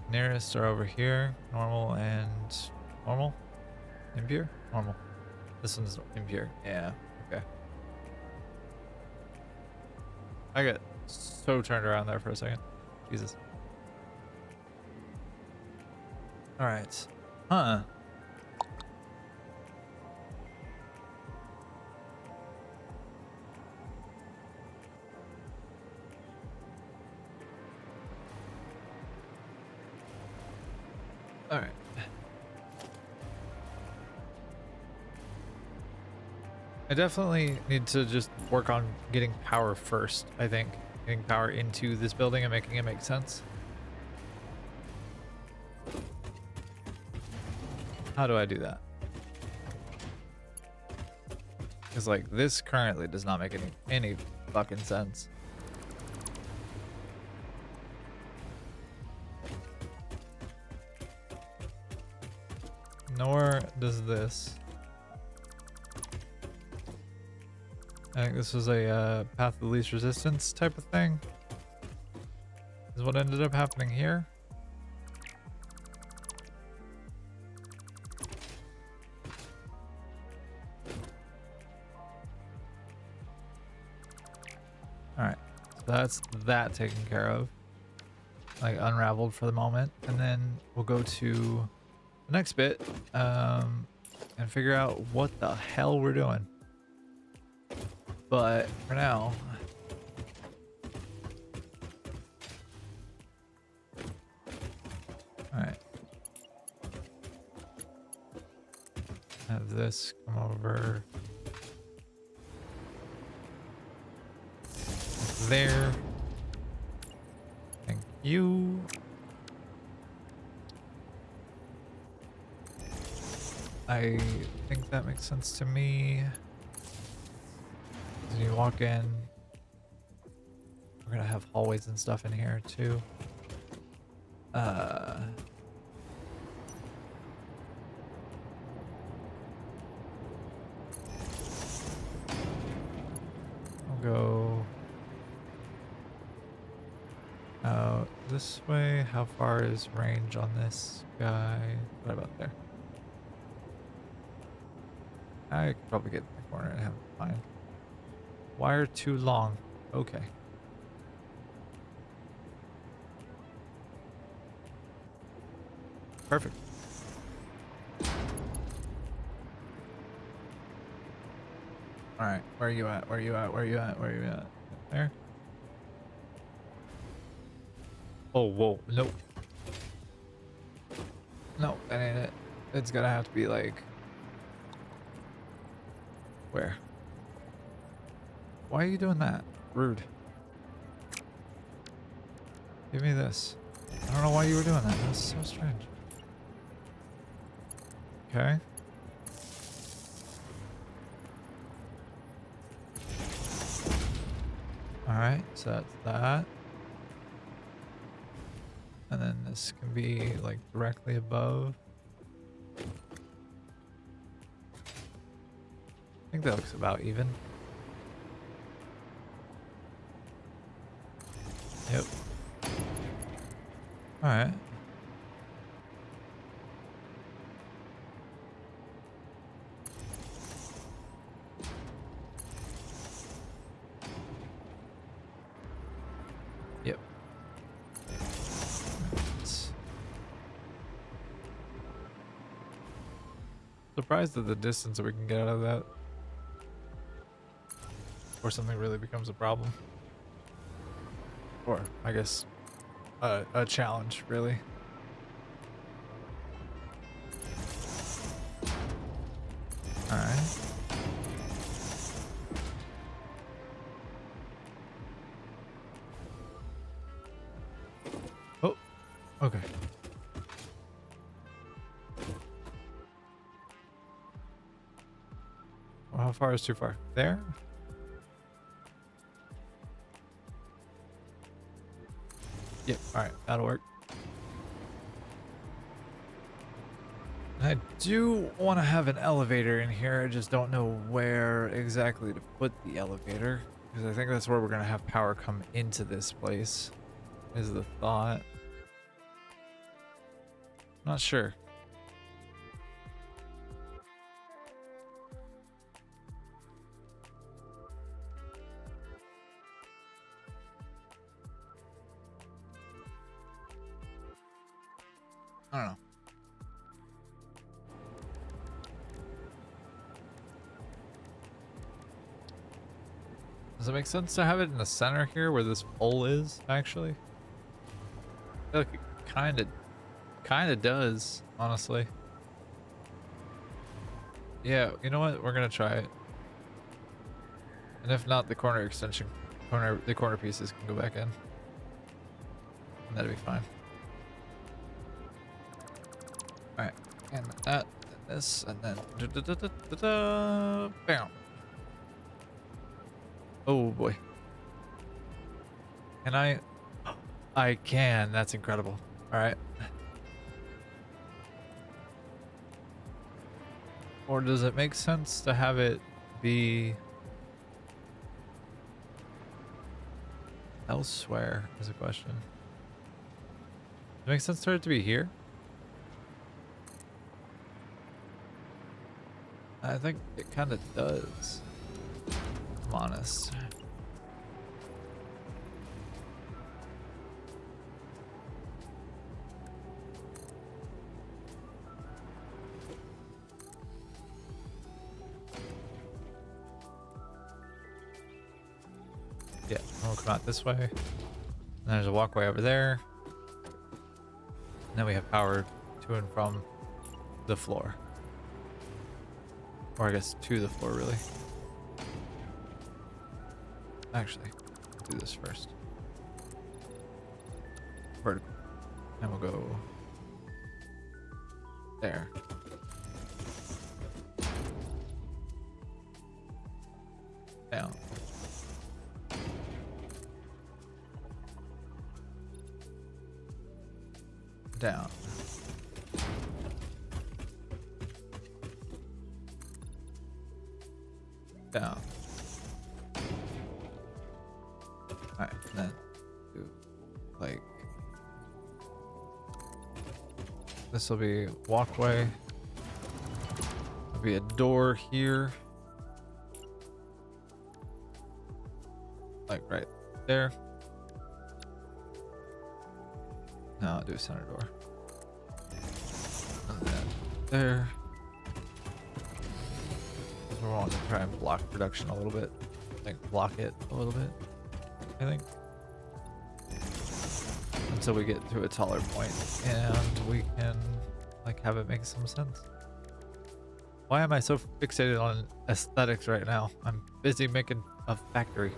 Nearest are over here. Normal and normal. Impure? Normal. This one's impure. Yeah. Okay. I got so turned around there for a second. Jesus. Alright. Huh. Alright. I definitely need to just work on getting power first, I think. Getting power into this building and making it make sense. How do I do that? Because like this currently does not make any fucking sense. Nor does this. I think this was a path of least resistance type of thing. Is what ended up happening here. Alright, so that's that taken care of. Like unraveled for the moment. And then we'll go to the next bit and figure out what the hell we're doing. But for now, all right. Have this come over there. Thank you. I think that makes sense to me. As you walk in, we're gonna have hallways and stuff in here too. I'll go out this way. How far is range on this guy? What about there? I could probably get in the corner and have it fine. Wire too long. Okay. Perfect. All right, where are you at? Where are you at? Where are you at? Where are you at? There? Oh, whoa, nope. No, that ain't it. It's gonna have to be like... Where? Why are you doing that? Rude. Give me this. I don't know why you were doing that. That's so strange. Okay. Alright, so that's that. And then this can be like directly above. I think that looks about even. Yep. Alright. Yep. Surprised at the distance that we can get out of that. Or something really becomes a problem. Or, I guess, a challenge, really. Alright. Oh, okay. Well, how far is too far? There? Yep, alright, that'll work. I do want to have an elevator in here, I just don't know where exactly to put the elevator. Because I think that's where we're going to have power come into this place, is the thought. Not sure. I don't know. Does it make sense to have it in the center here where this pole is, actually? I feel like it kinda does, honestly. Yeah, you know what? We're gonna try it. And if not, the corner extension, the corner pieces can go back in. And that'll be fine. Alright, and that, and this, and then bam. Oh boy. Can I can, that's incredible. Alright. Or does it make sense to have it be elsewhere is a question. Does it make sense for it to be here? I think it kind of does. If I'm honest. Yeah, we'll come out this way. And there's a walkway over there. And then we have power to and from the floor. Or I guess to the floor, really. Actually, let's do this first. Vertical. And we'll go there. Down. Down. Down. Alright, then do like this will be walkway. There'll be a door here. Like right there. No, I'll do a center door. And then there. We want to try and block production a little bit. Like block it a little bit, I think. Until we get to a taller point and we can like have it make some sense. Why am I so fixated on aesthetics right now? I'm busy making a factory.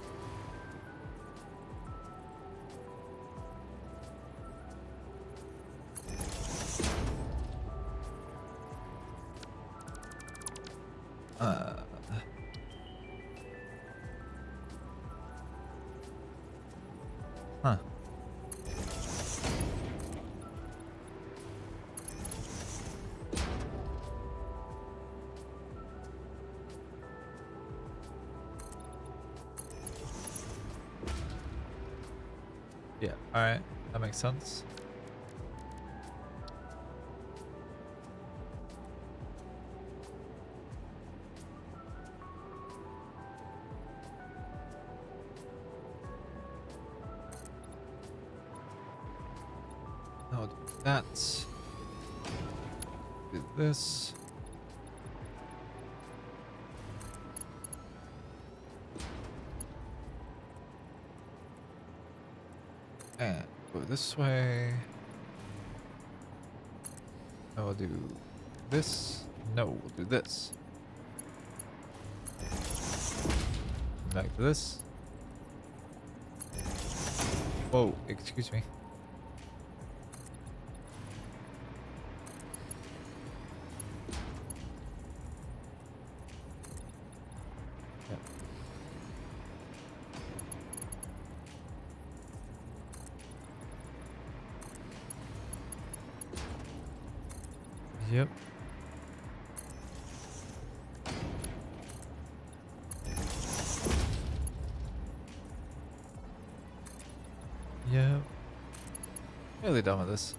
Huh. Yeah, alright. That makes sense. I'll do that. Do this. And go this way. I will do this. No, we'll do this. Back to this. Whoa, excuse me. Yep. Yep. Really done with this.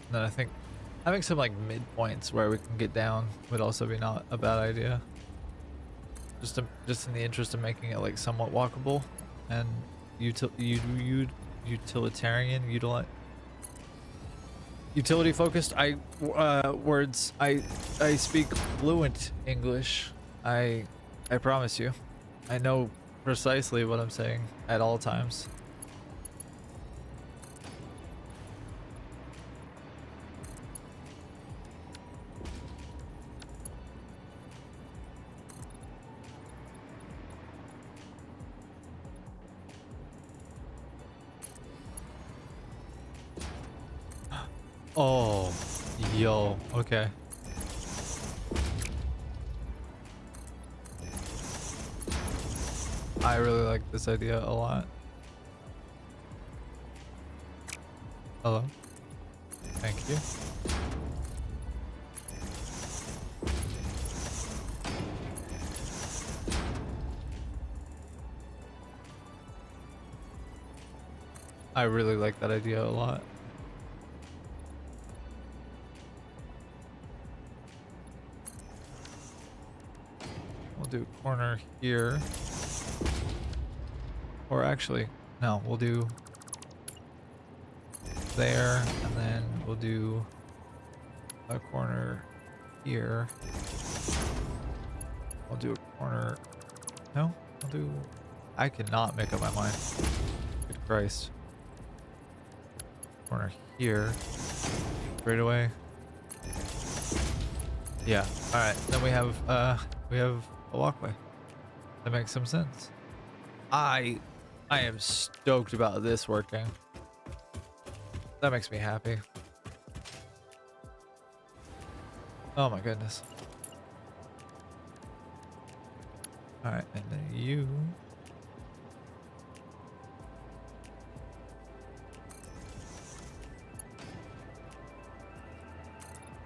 And then I think having some like midpoints where we can get down would also be not a bad idea. Just in the interest of making it like somewhat walkable and utilitarian, utility focused. I speak fluent English. I promise you. I know precisely what I'm saying at all times. Oh, yo, okay. I really like this idea a lot. Hello. Thank you. I really like that idea a lot. We'll do corner here. Or actually, no, we'll do there, and then we'll do a corner here. We'll do a corner No, I'll do. I cannot make up my mind. Good Christ. Corner here. Straight away. Yeah. All right. Then we have a walkway. That makes some sense. I am stoked about this working. That makes me happy. Oh my goodness. All right, and then you.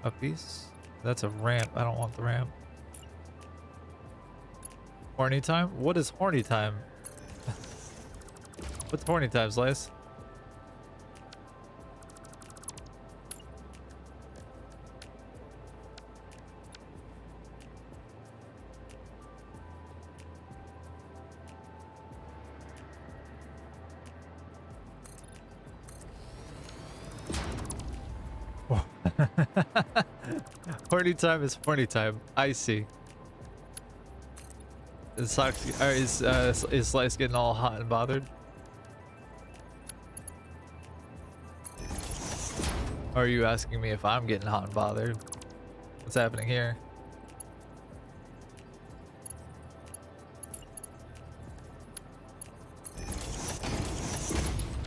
A piece. That's a ramp. I don't want the ramp. Horny time? What is horny time? What's horny time, Slice? Horny time is horny time. I see. Is Slice getting all hot and bothered? Or are you asking me if I'm getting hot and bothered? What's happening here?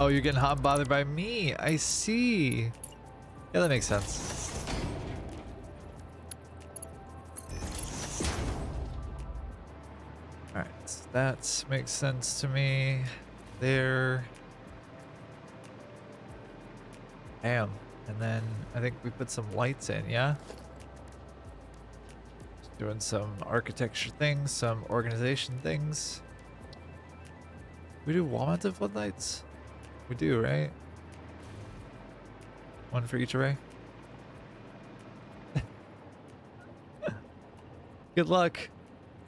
Oh, you're getting hot and bothered by me. I see. Yeah, that makes sense. Alright, so that makes sense to me. There. Damn. And then I think we put some lights in, yeah? Just doing some architecture things, some organization things. We do wall-mounted floodlights? We do, right? One for each array. Good luck.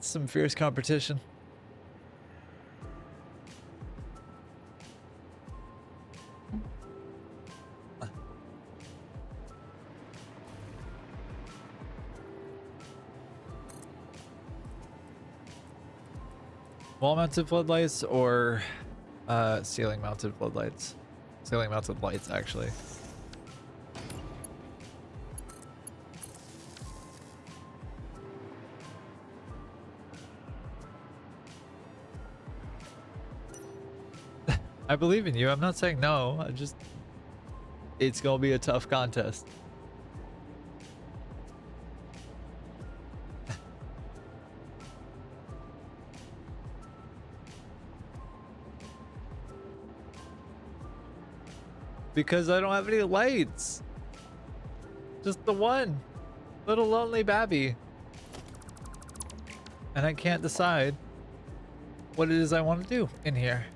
Some fierce competition. Wall-mounted floodlights or ceiling-mounted floodlights? Ceiling-mounted lights, actually. I believe in you. I'm not saying no. It's gonna be a tough contest. Because I don't have any lights. Just the one. Little lonely babby. And I can't decide what it is I want to do in here.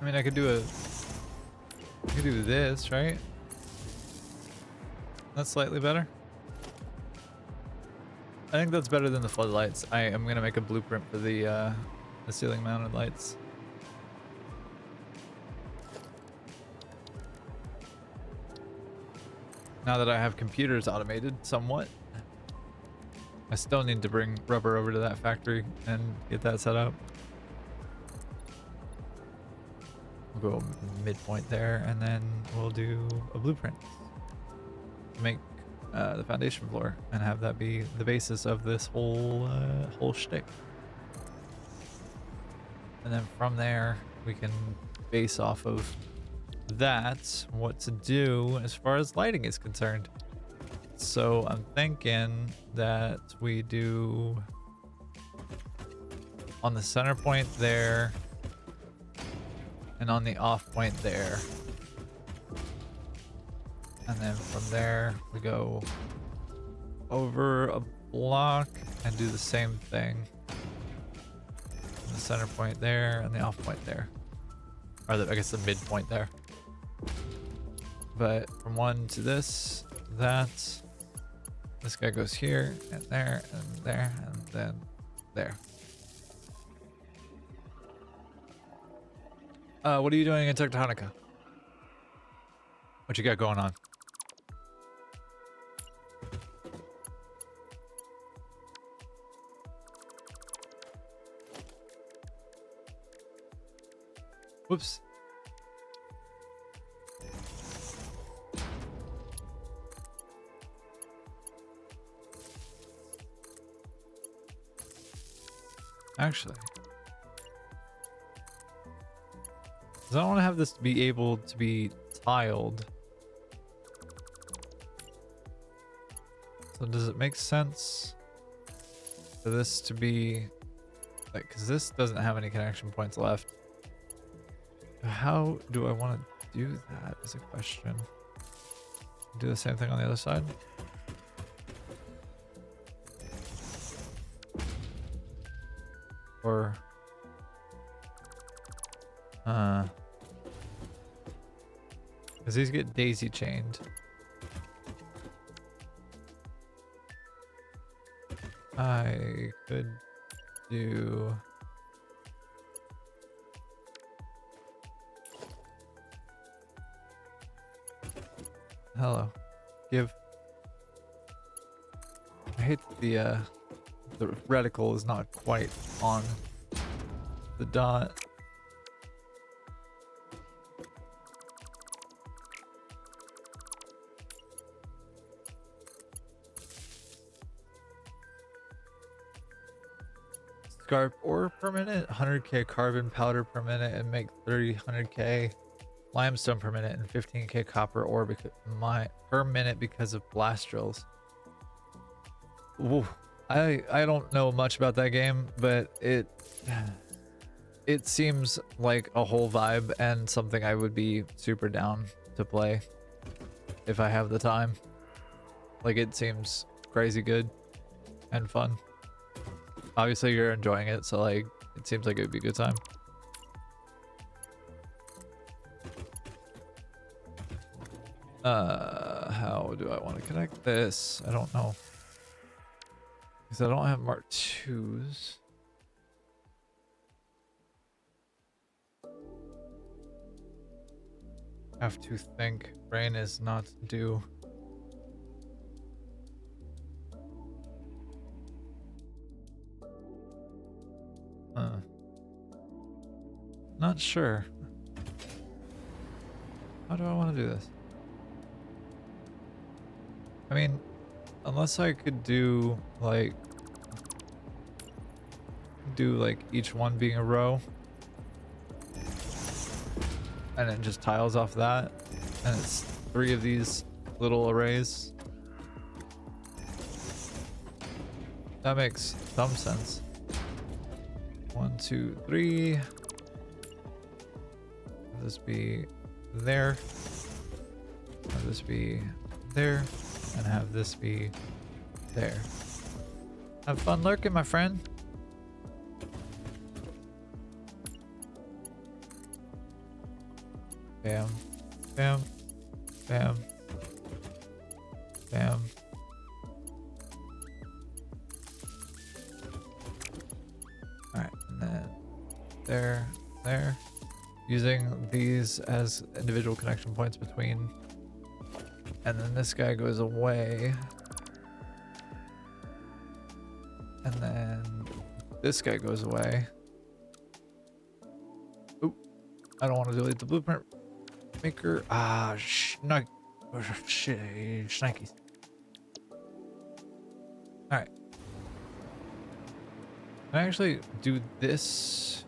I mean, I could do this, right? That's slightly better. I think that's better than the floodlights. I am gonna make a blueprint for the ceiling mounted lights. Now that I have computers automated somewhat, I still need to bring rubber over to that factory and get that set up. We'll go midpoint there, and then we'll do a blueprint to make the foundation floor and have that be the basis of this whole shtick. And then from there, we can base off of that what to do as far as lighting is concerned. So I'm thinking that we do on the center point there, and on the off point there. And then from there, we go over a block and do the same thing. And the center point there and the off point there. Or I guess the midpoint there. But from one to this, this guy goes here and there and there and then there. What are you doing in Tectonica? What you got going on? Whoops. Actually, 'cause I don't want to have this be able to be tiled. So does it make sense for this to be like, because this doesn't have any connection points left. How do I want to do that is a question. Do the same thing on the other side. Or because these get daisy chained. I could do hello. Give. I hate the reticle is not quite on the dot. Scarp ore per minute, 100k carbon powder per minute, and make 300k limestone per minute and 15k copper ore per minute because of blast drills. Ooh, I don't know much about that game, but it seems like a whole vibe and something I would be super down to play if I have the time. Like, it seems crazy good and fun. Obviously you're enjoying it, so like it seems like it would be a good time. How do I want to connect this? I don't know. Because I don't have Mark IIs. Have to think. Brain is not due. Not sure. How do I want to do this? I mean, unless I could do like each one being a row and it just tiles off that, and it's 3 of these little arrays. That makes some sense. 1, 2, 3. Have this be there. Have this be there. And have this be there. Have fun lurking, my friend. Bam. Bam. Bam. Bam. Alright, and then there, there. Using these as individual connection points between. And then this guy goes away. And then this guy goes away. Oop. I don't want to delete the blueprint maker. Ah, shnikes. Alright. Can I actually do this?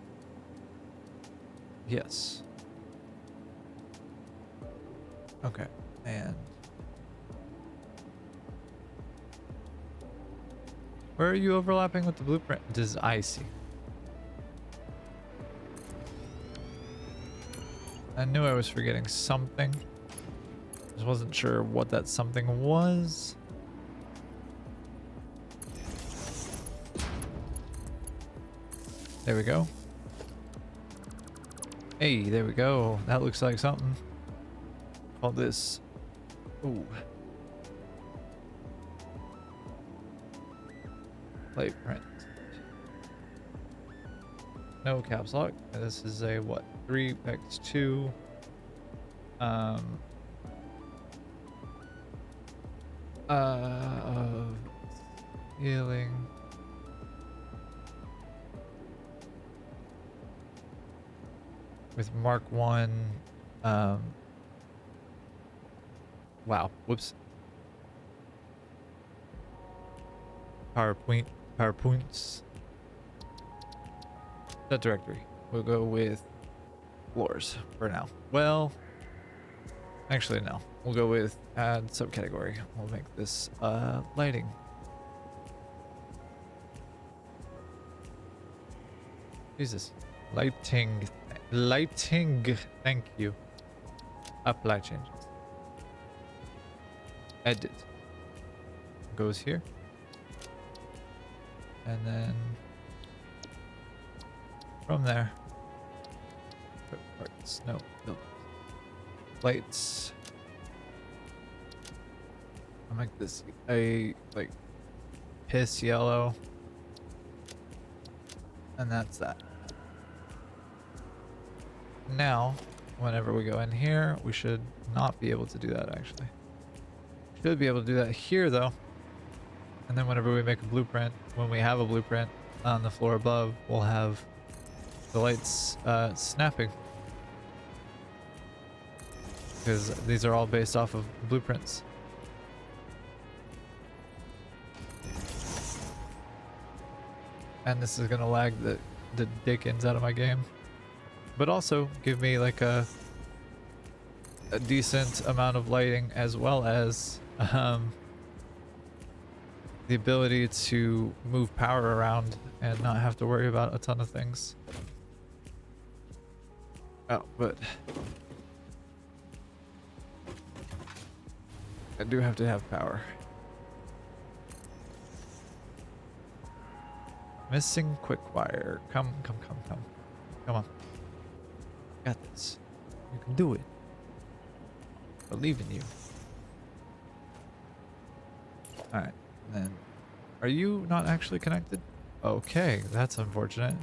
Yes. Okay. And where are you overlapping with the blueprint? I see. I knew I was forgetting something. Just wasn't sure what that something was. There we go. Hey, there we go. That looks like something. Call this. Ooh. Play print. No caps lock. This is a what? 3, Vex 2. Healing. With Mark 1. Wow. Whoops. PowerPoints. Set directory. We'll go with floors for now. Well, actually no. We'll go with add subcategory. We'll make this lighting. Jesus. Lighting. Thank you. Apply changes. Edit. Goes here. And then from there. Parts. No. Buildings. Lights. I'll make this a like piss yellow. And that's that. Now, whenever we go in here, we should not be able to do that actually. Should be able to do that here though. And then whenever we make a blueprint, when we have a blueprint on the floor above, we'll have the lights snapping. Because these are all based off of blueprints. And this is gonna lag the dickens out of my game. But also give me like a decent amount of lighting, as well as the ability to move power around and not have to worry about a ton of things. Oh, but I do have to have power. Missing quick wire. Come on. Got this. You can do it. Believe in you. Alright, then. Are you not actually connected? Okay, that's unfortunate.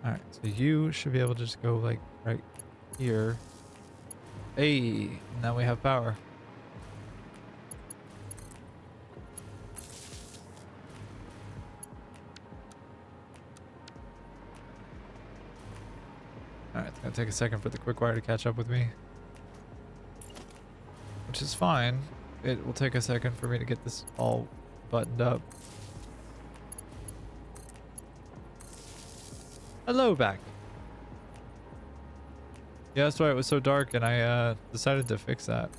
Alright, so you should be able to just go like right here. Hey, now we have power. Alright, it's gonna take a second for the quick wire to catch up with me. Which is fine. It will take a second for me to get this all buttoned up. Hello back. Yeah, that's why it was so dark, and I decided to fix that.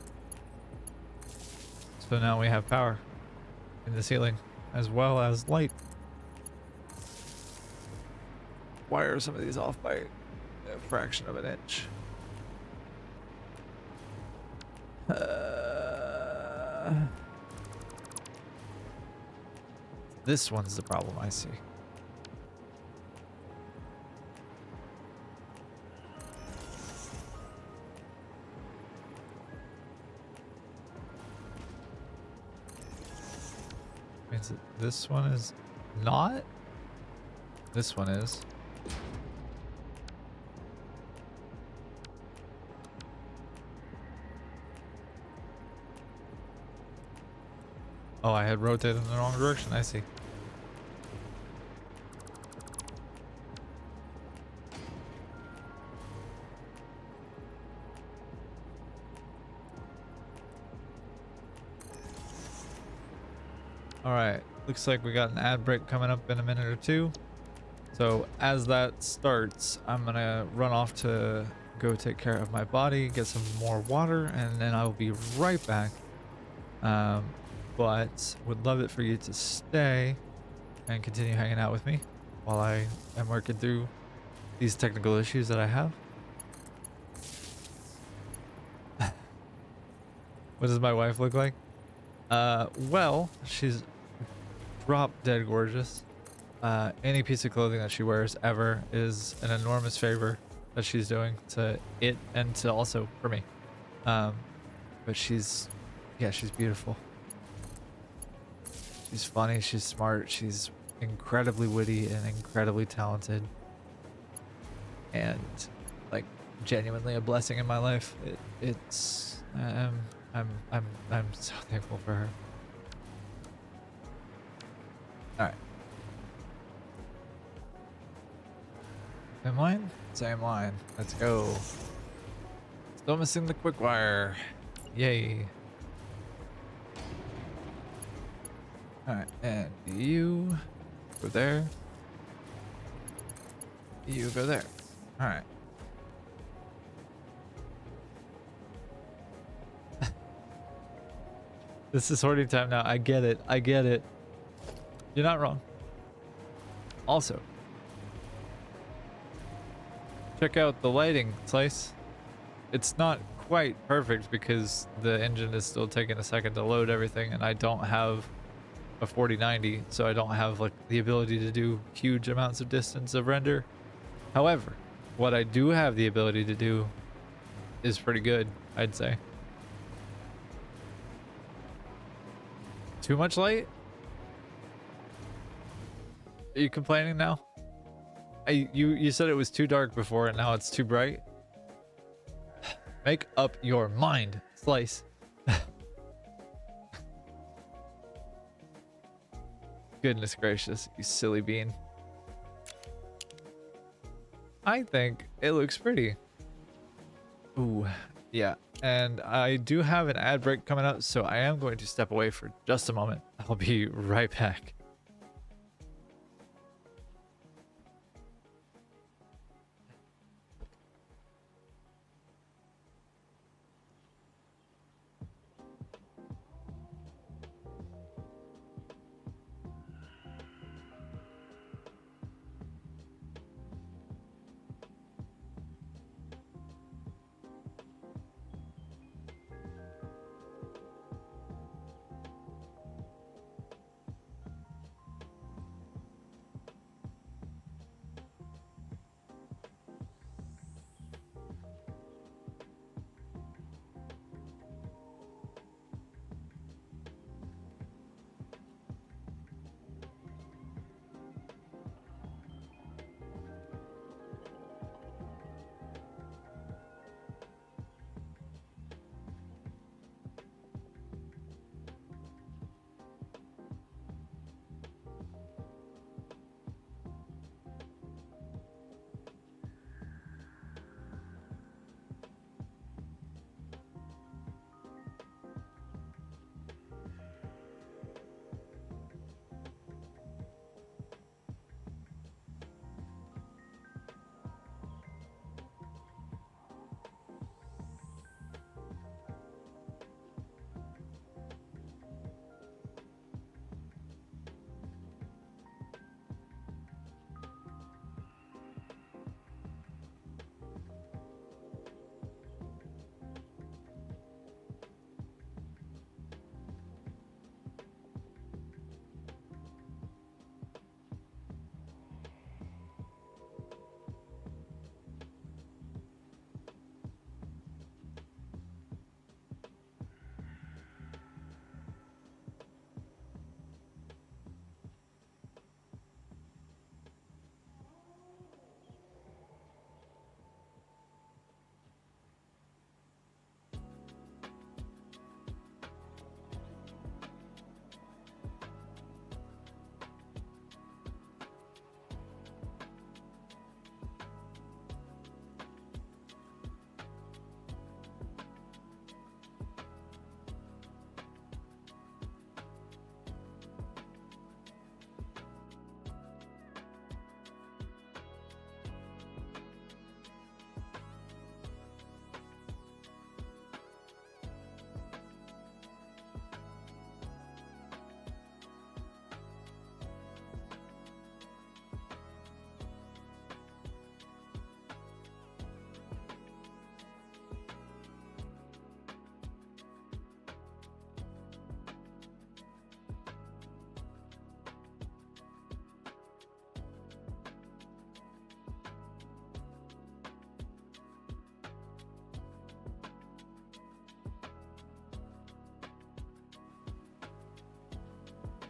So now we have power in the ceiling, as well as light. Wire some of these off by a fraction of an inch. This one's the problem, I see. Means that this one is not? This one is. Oh, I had rotated in the wrong direction, I see. Alright, looks like we got an ad break coming up in a minute or two. So as that starts, I'm gonna run off to go take care of my body, get some more water, and then I'll be right back. But would love it for you to stay and continue hanging out with me while I am working through these technical issues that I have. What does my wife look like? Well, she's drop dead gorgeous. Any piece of clothing that she wears ever is an enormous favor that she's doing to it and to also for me. But she's beautiful. She's funny, she's smart, she's incredibly witty and incredibly talented, and like genuinely a blessing in my life. It's I'm so thankful for her. All right. Same line? Same line. Let's go. Still missing the quick wire. Yay. Alright, and you go there. You go there. Alright. This is sorting time now. I get it. I get it. You're not wrong. Also, check out the lighting, Slice. It's not quite perfect because the engine is still taking a second to load everything, and I don't have a 4090, so I don't have like the ability to do huge amounts of distance of render. However, what I do have the ability to do is pretty good, I'd say. Too much light? Are you complaining now? You said it was too dark before and now it's too bright. Make up your mind, Slice. Goodness gracious, you silly bean. I think it looks pretty. Ooh, yeah. And I do have an ad break coming up, so I am going to step away for just a moment. I'll be right back.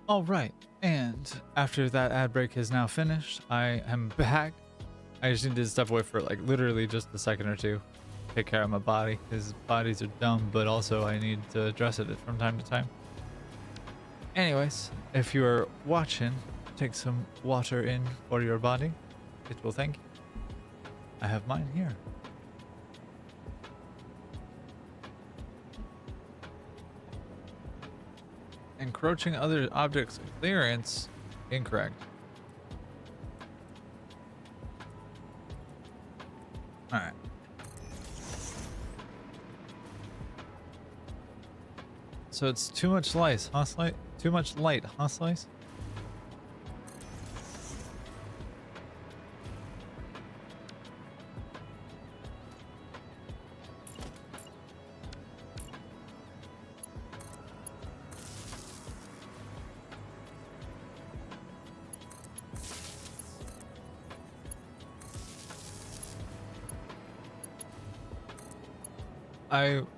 All right, And after that ad break is now finished, I am back. I just need to step away for like literally just a second or two. Take care of my body, because bodies are dumb, but also I need to address it from time to time. Anyways, if you are watching, take some water in for your body. It will thank you. I have mine here. Encroaching other objects' clearance. Incorrect. Alright. So it's too much light, huh, Slice? Too much light, huh, Slice?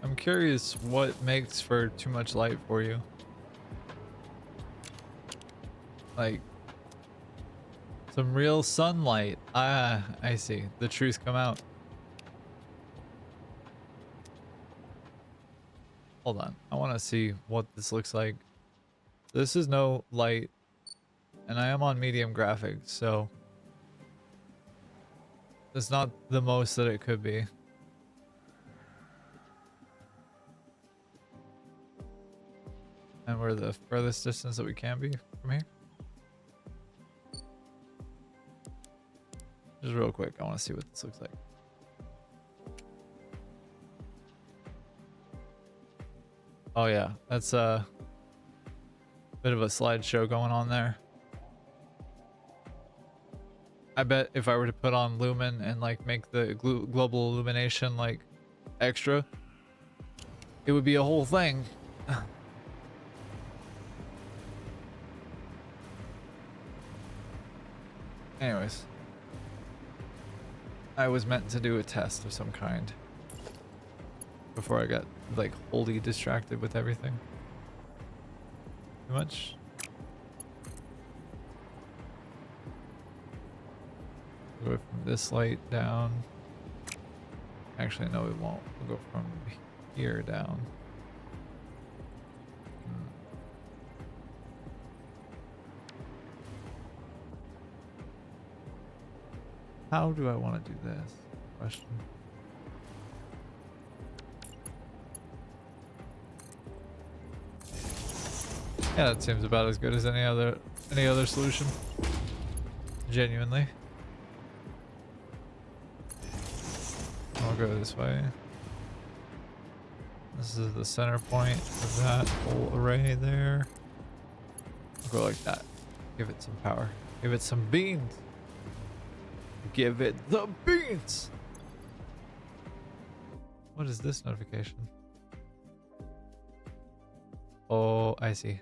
I'm curious what makes for too much light for you. Like some real sunlight. Ah, I see. The truth come out. Hold on. I want to see what this looks like. This is no light, and I am on medium graphics, so it's not the most that it could be. And we're the furthest distance that we can be from here. Just real quick, I want to see what this looks like. Oh yeah, that's a bit of a slideshow going on there. I bet if I were to put on Lumen and like make the global illumination like extra, it would be a whole thing. Anyways, I was meant to do a test of some kind before I got like wholly distracted with everything. Too much? Go from this light down. Actually, no, we won't. We'll go from here down. How do I want to do this? Question. Yeah, that seems about as good as any other solution. Genuinely. I'll go this way. This is the center point of that whole array there. I'll go like that. Give it some power. Give it some beans. Give it the beans. What is this notification? Oh, I see.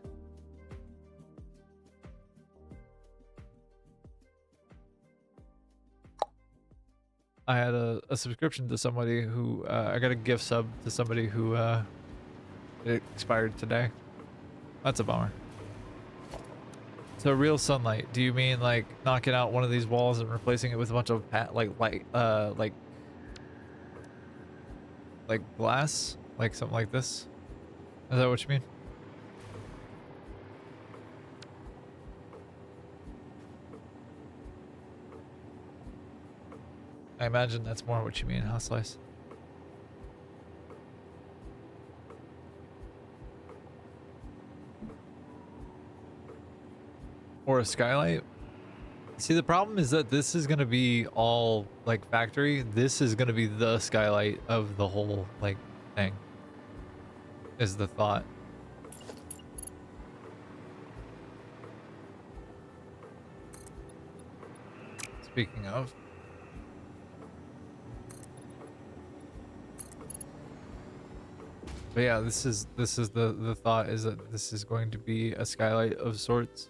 I had a subscription to somebody who I got a gift sub to somebody who it expired today. That's a bummer. So real sunlight, do you mean like knocking out one of these walls and replacing it with a bunch of like glass, like something like this? Is that what you mean? I imagine that's more what you mean, huh, Slice? Or a skylight? See, the problem is that this is gonna be all like factory. This is gonna be the skylight of the whole like thing. Is the thought. Speaking of. But yeah, this is the thought is that this is going to be a skylight of sorts.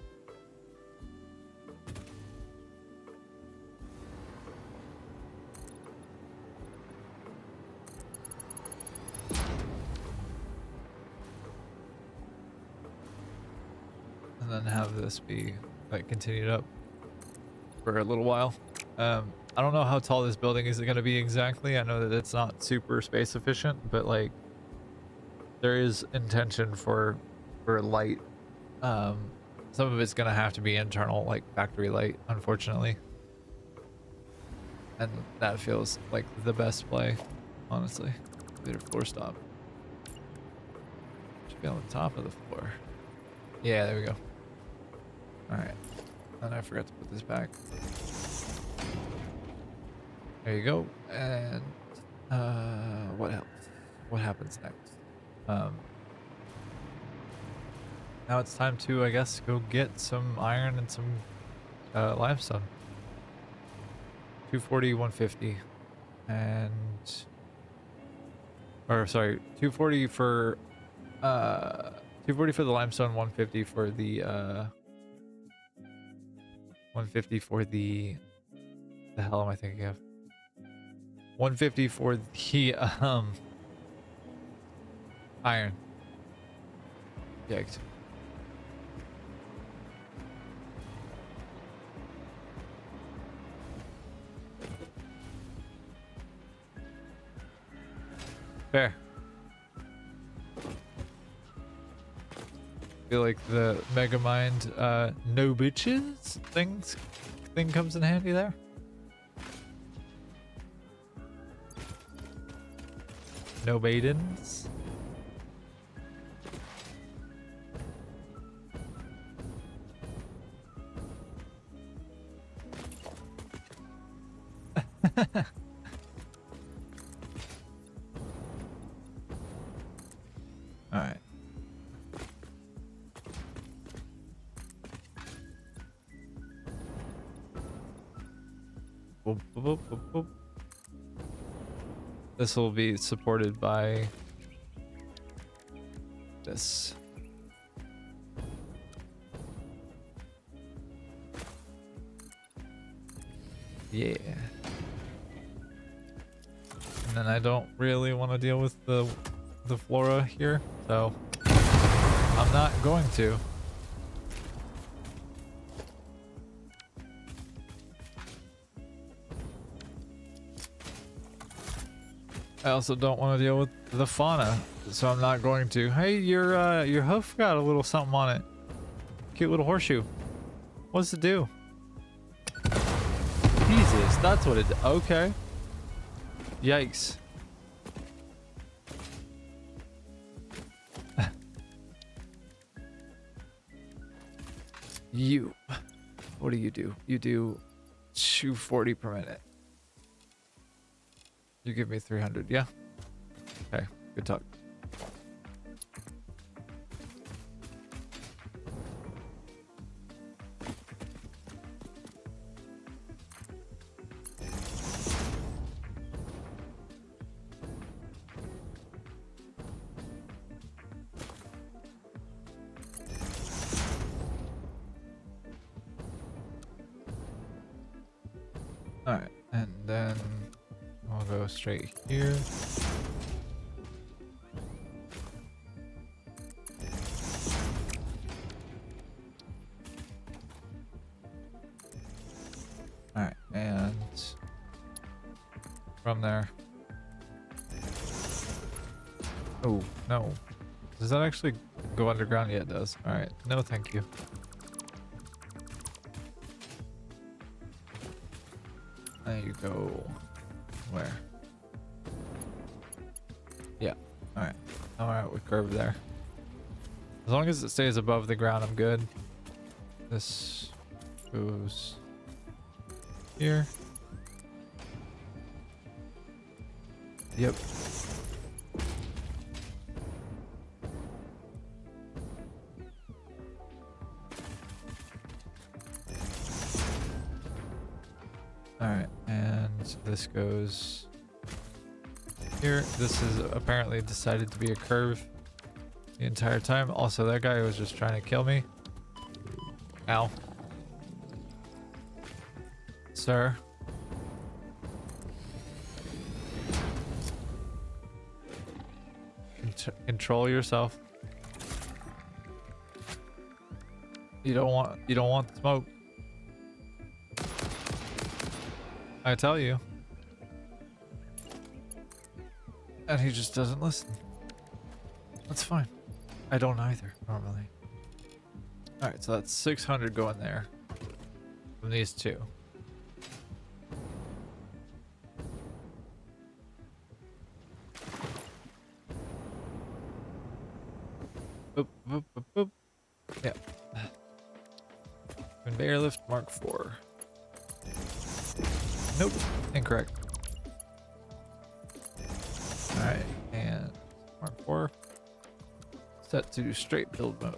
And then then have this be like continued up for a little while. I don't know how tall this building is going to be exactly. I know that it's not super space efficient, but like there is intention for light. Some of it's going to have to be internal, like factory light, unfortunately. And that feels like the best play, honestly. Their floor stop. Should be on the top of the floor. Yeah, there we go. Alright. And I forgot to put this back. There you go. And what else? What happens next? Now it's time to, I guess, go get some iron and some limestone. 240, 150. And or sorry, 240 for 240 for the limestone, 150 for the 150 for the hell am I thinking of? 150 for the iron. Yikes. Fair. Feel like the Megamind no bitches thing comes in handy there. No maidens. All right. Boop, boop, boop, boop, boop. This will be supported by this. Yeah. And then I don't really want to deal with the flora here, so I'm not going to. I also don't want to deal with the fauna, so I'm not going to. Hey, your hoof got a little something on it. Cute little horseshoe. What's it do? Jesus, that's what it. Okay. Yikes. You. What do? You do 240 per minute. You give me 300, yeah? Okay, good talk. Alright, and then I'll go straight here. Alright, and from there. Oh, no. Does that actually go underground? Yeah, it does. Alright, no thank you. There you go. Where? Yeah. Alright. Alright, we curved there. As long as it stays above the ground, I'm good. This goes here. Yep. Alright, and this goes here. This is apparently decided to be a curve the entire time. Also, that guy was just trying to kill me. Ow. Sir. Control yourself. You don't want the smoke. I tell you. And he just doesn't listen. That's fine. I don't either, normally. Alright, so that's 600 going there. From these two. Boop, boop, boop, boop. Yeah. Conveyor lift Mark 4. Nope, incorrect. Alright, and Mark 4. Set to straight build mode.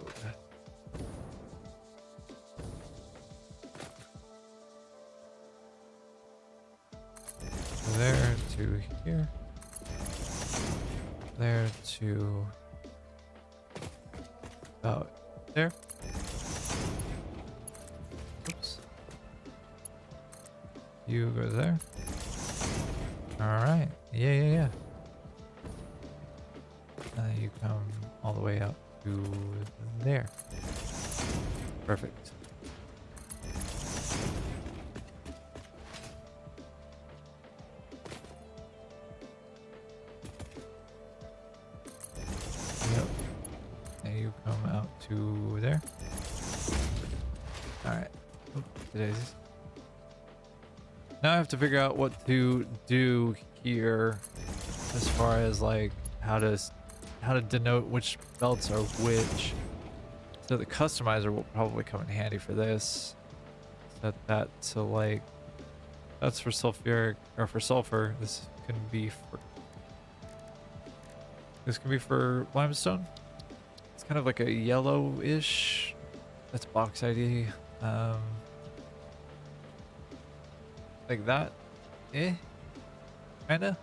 There to here. There to about there. Oops. You go there. Alright. Yeah. And then you come all the way up to there. Perfect. Yep. And you come out to there. Alright. Today's. Now I have to figure out what to do here as far as like how to denote which belts are which. So the customizer will probably come in handy for this. Set that to like, that's for sulfuric, or for sulfur. This can be for limestone. It's kind of like a yellowish. That's box ID. Like that. Kinda.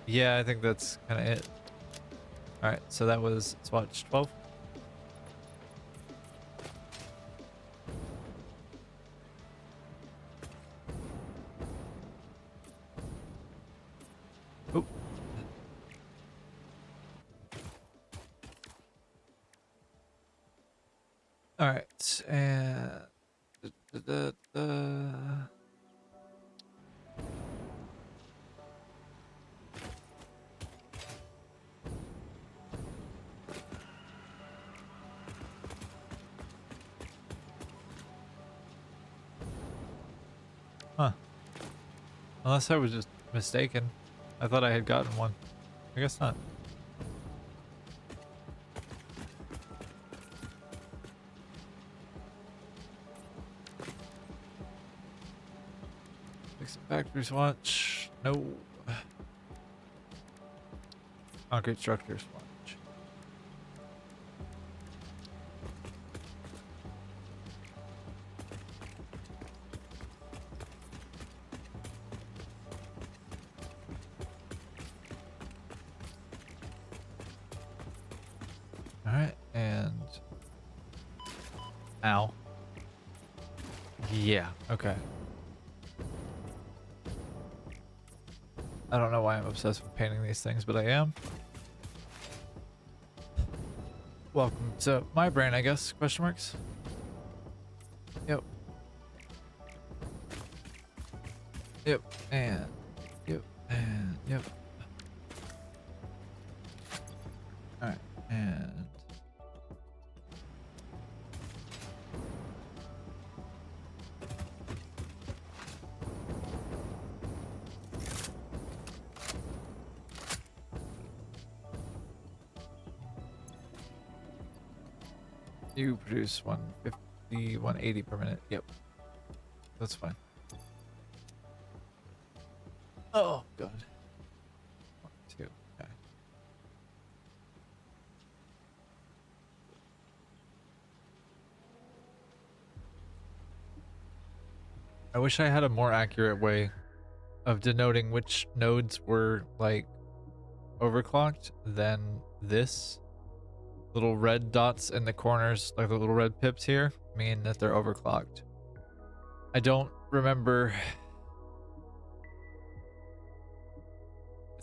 Yeah, I think that's kind of it. Alright, so that was swatch 12. Oop. Alright, and... Huh. Unless I was just mistaken. I thought I had gotten one. I guess not. Fix the factory swatch. No. Concrete structure swatch. Alright, and... Ow. Yeah, okay. I don't know why I'm obsessed with painting these things, but I am. Welcome to my brain, I guess, question marks. Yep. Yep, and... Yep, and... Yep. Alright, and... You produce 150, 180 per minute. Yep. That's fine. Oh, God. 1, 2. Okay. I wish I had a more accurate way of denoting which nodes were, like, overclocked than this. Little red dots in the corners, like the little red pips here, mean that they're overclocked. I don't remember.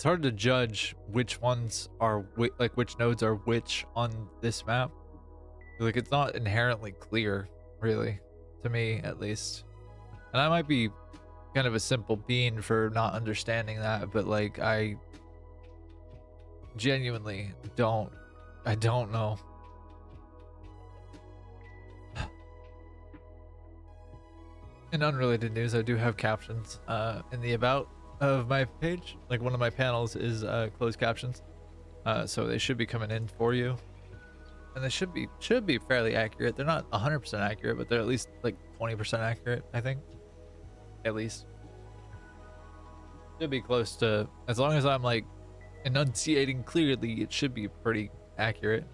it's hard to judge which ones are like which nodes are which on this map. Like it's not inherently clear, really, to me at least. And I might be kind of a simple being for not understanding that, but like I genuinely I don't know. In unrelated news, I do have captions in the about of my page. Like one of my panels is closed captions, so they should be coming in for you, and they should be fairly accurate. They're not 100% accurate, but they're at least like 20% accurate, I think. At least should be close to, as long as I'm like enunciating clearly, it should be pretty accurate.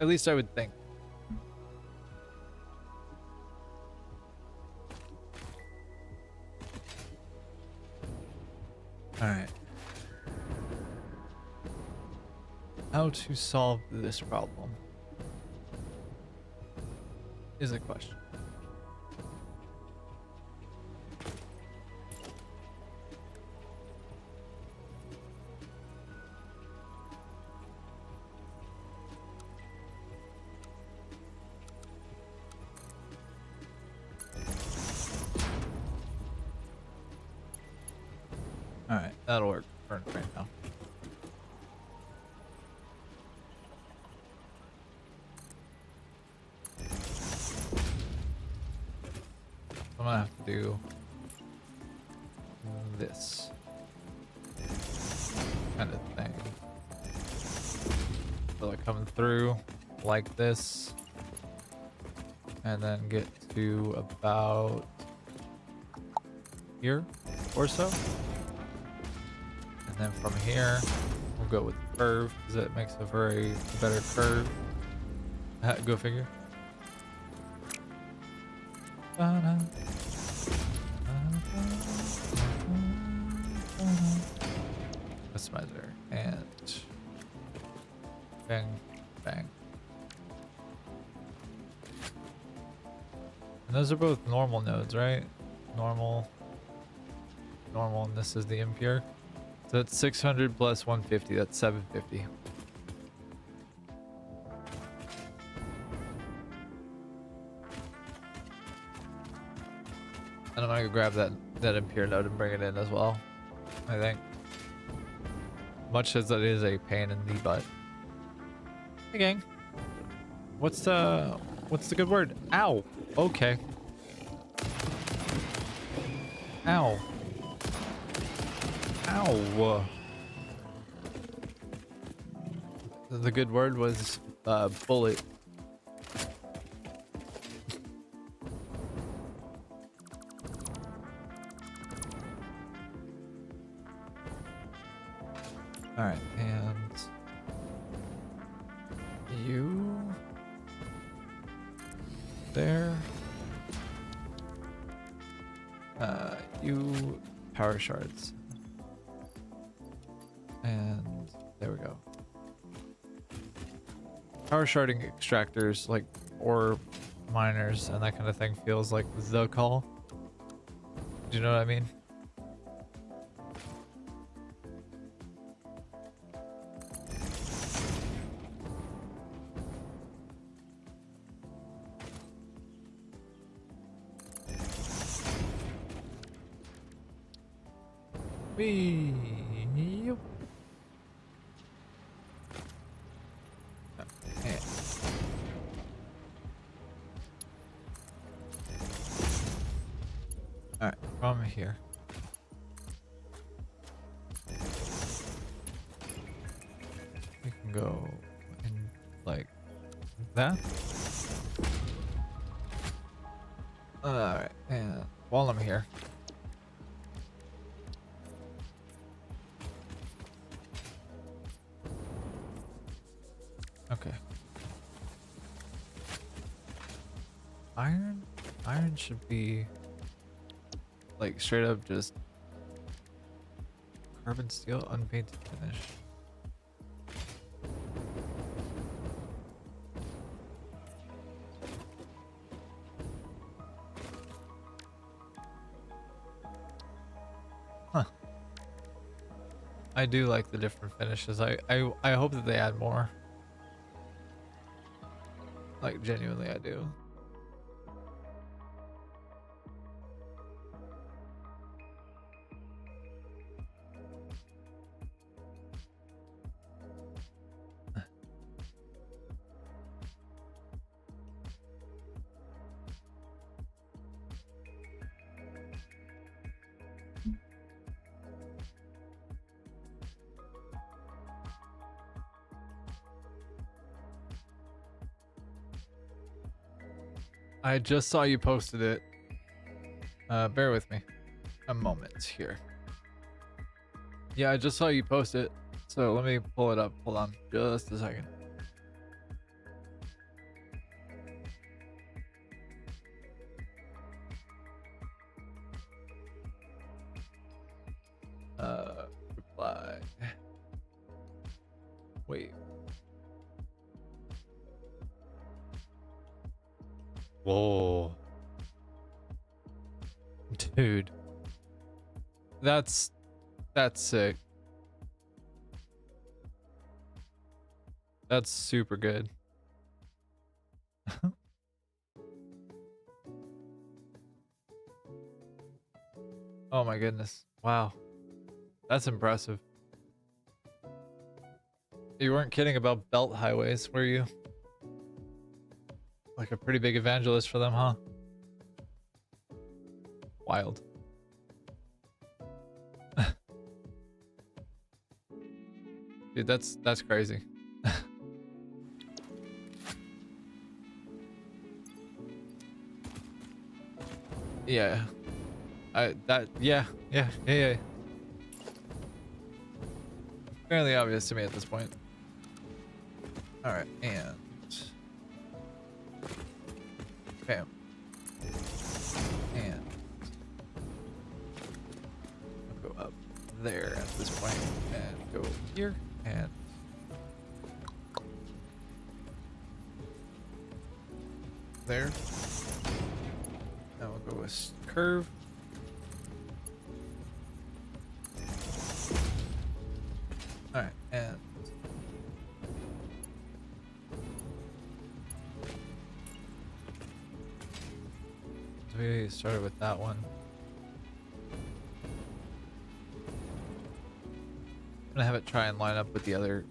At least I would think. All right. How to solve this problem is a question. All right, that'll work for right now. I'm gonna have to do this kind of thing. So like coming through like this, and then get to about here or so. And then from here, we'll go with the curve because it makes a very better curve. Go figure. Customizer and bang, bang. And those are both normal nodes, right? Normal, and this is the impure. So that's 600 plus 150, that's 750. And I'm gonna go grab that impure node and bring it in as well, I think. Much as that is a pain in the butt. Hey gang. What's the good word? Ow. Okay. Ow. Ow. The good word was bullet. All right, and you there. You power shards. And there we go. Power sharding extractors, like ore miners and that kind of thing, feels like the call. Do you know what I mean? Wee. Okay. All right, from here. We can go in like that. All right, and while I'm here. Okay. Iron should be like straight up just carbon steel unpainted finish. I do like the different finishes. I hope that they add more. Like genuinely I do. I just saw you posted it. Bear with me a moment here. Yeah, I just saw you post it. So let me pull it up. Hold on just a second. Reply. Wait. Whoa. Dude. That's sick. That's super good. Oh my goodness. Wow. That's impressive. You weren't kidding about belt highways, were you? Like a pretty big evangelist for them, huh? Wild. Dude, that's crazy. Yeah. Yeah. Fairly obvious to me at this point. Alright, and bam. And I'll go up there at this point and go here and there. Now we'll go with curve. Alright, and so we started with that one. I'm gonna have it try and line up with the other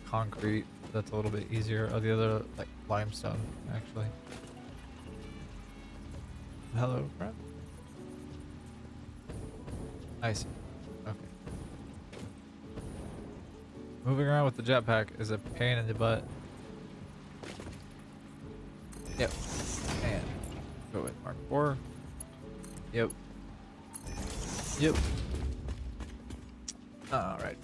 concrete. That's a little bit easier. Oh, the other like limestone actually. Hello, friend. I see. Okay. Moving around with the jetpack is a pain in the butt. Yep. And go with Mark 4. Yep. Yep. Alright.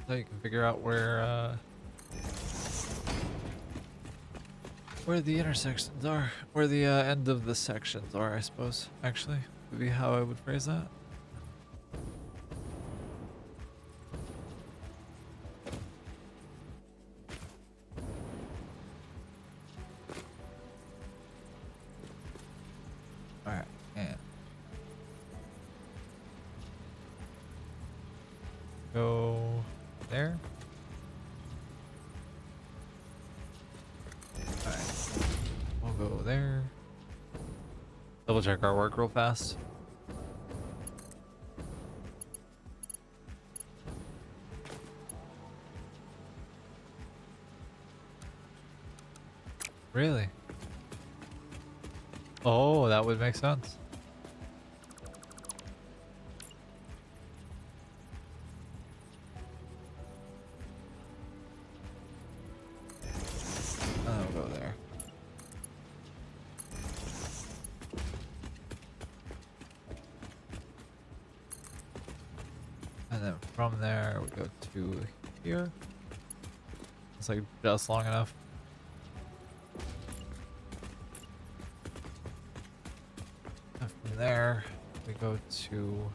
So you can figure out where the intersections are, where the end of the sections are, I suppose. Actually, would be how I would phrase that. All right, and go there. All right, we'll go there. Double check our work real fast. Really? Oh, that would make sense. I'll go there. And then from there we go to here. It's like just long enough. from there, we go to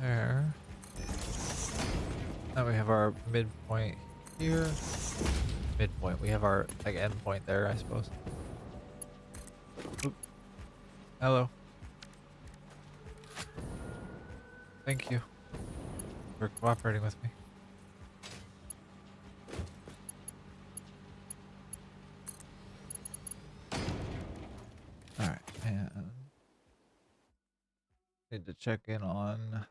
there. Now we have our midpoint here. Midpoint. We have our like endpoint there, I suppose. Oop. Hello. Thank you for cooperating with me. Alright, and need to check in on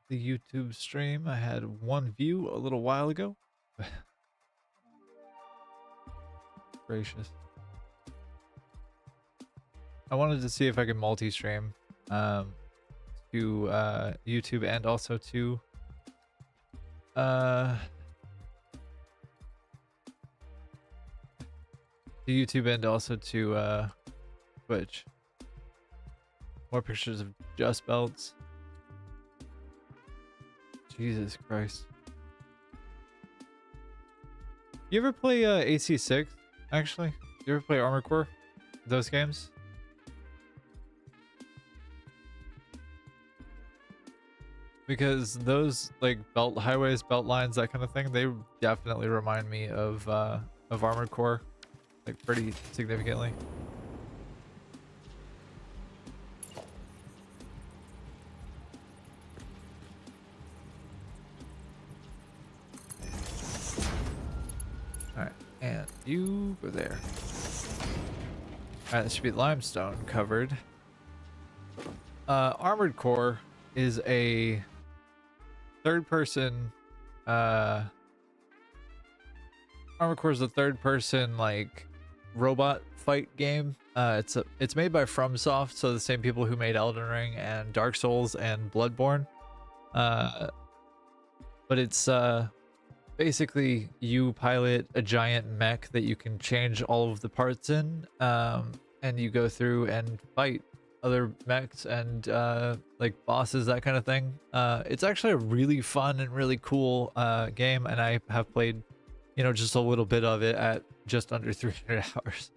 the YouTube stream. I had one view a little while ago. Gracious. I wanted to see if I could multi-stream to YouTube and also to YouTube and also to Twitch. More pictures of Just Belts. Jesus Christ. You ever play AC6 actually? You ever play Armored Core? Those games? Because those like belt highways, belt lines, that kind of thing, they definitely remind me of Armored Core, like pretty significantly. All right, and you go there. All right, this should be limestone covered. Armored Core is a third-person. Armored Core is a third-person like robot fight game. It's made by FromSoft, so the same people who made Elden Ring and Dark Souls and Bloodborne. But it's basically you pilot a giant mech that you can change all of the parts in, and you go through and fight other mechs and like bosses, that kind of thing. It's actually a really fun and really cool game, and I have played, you know, just a little bit of it at just under 300 hours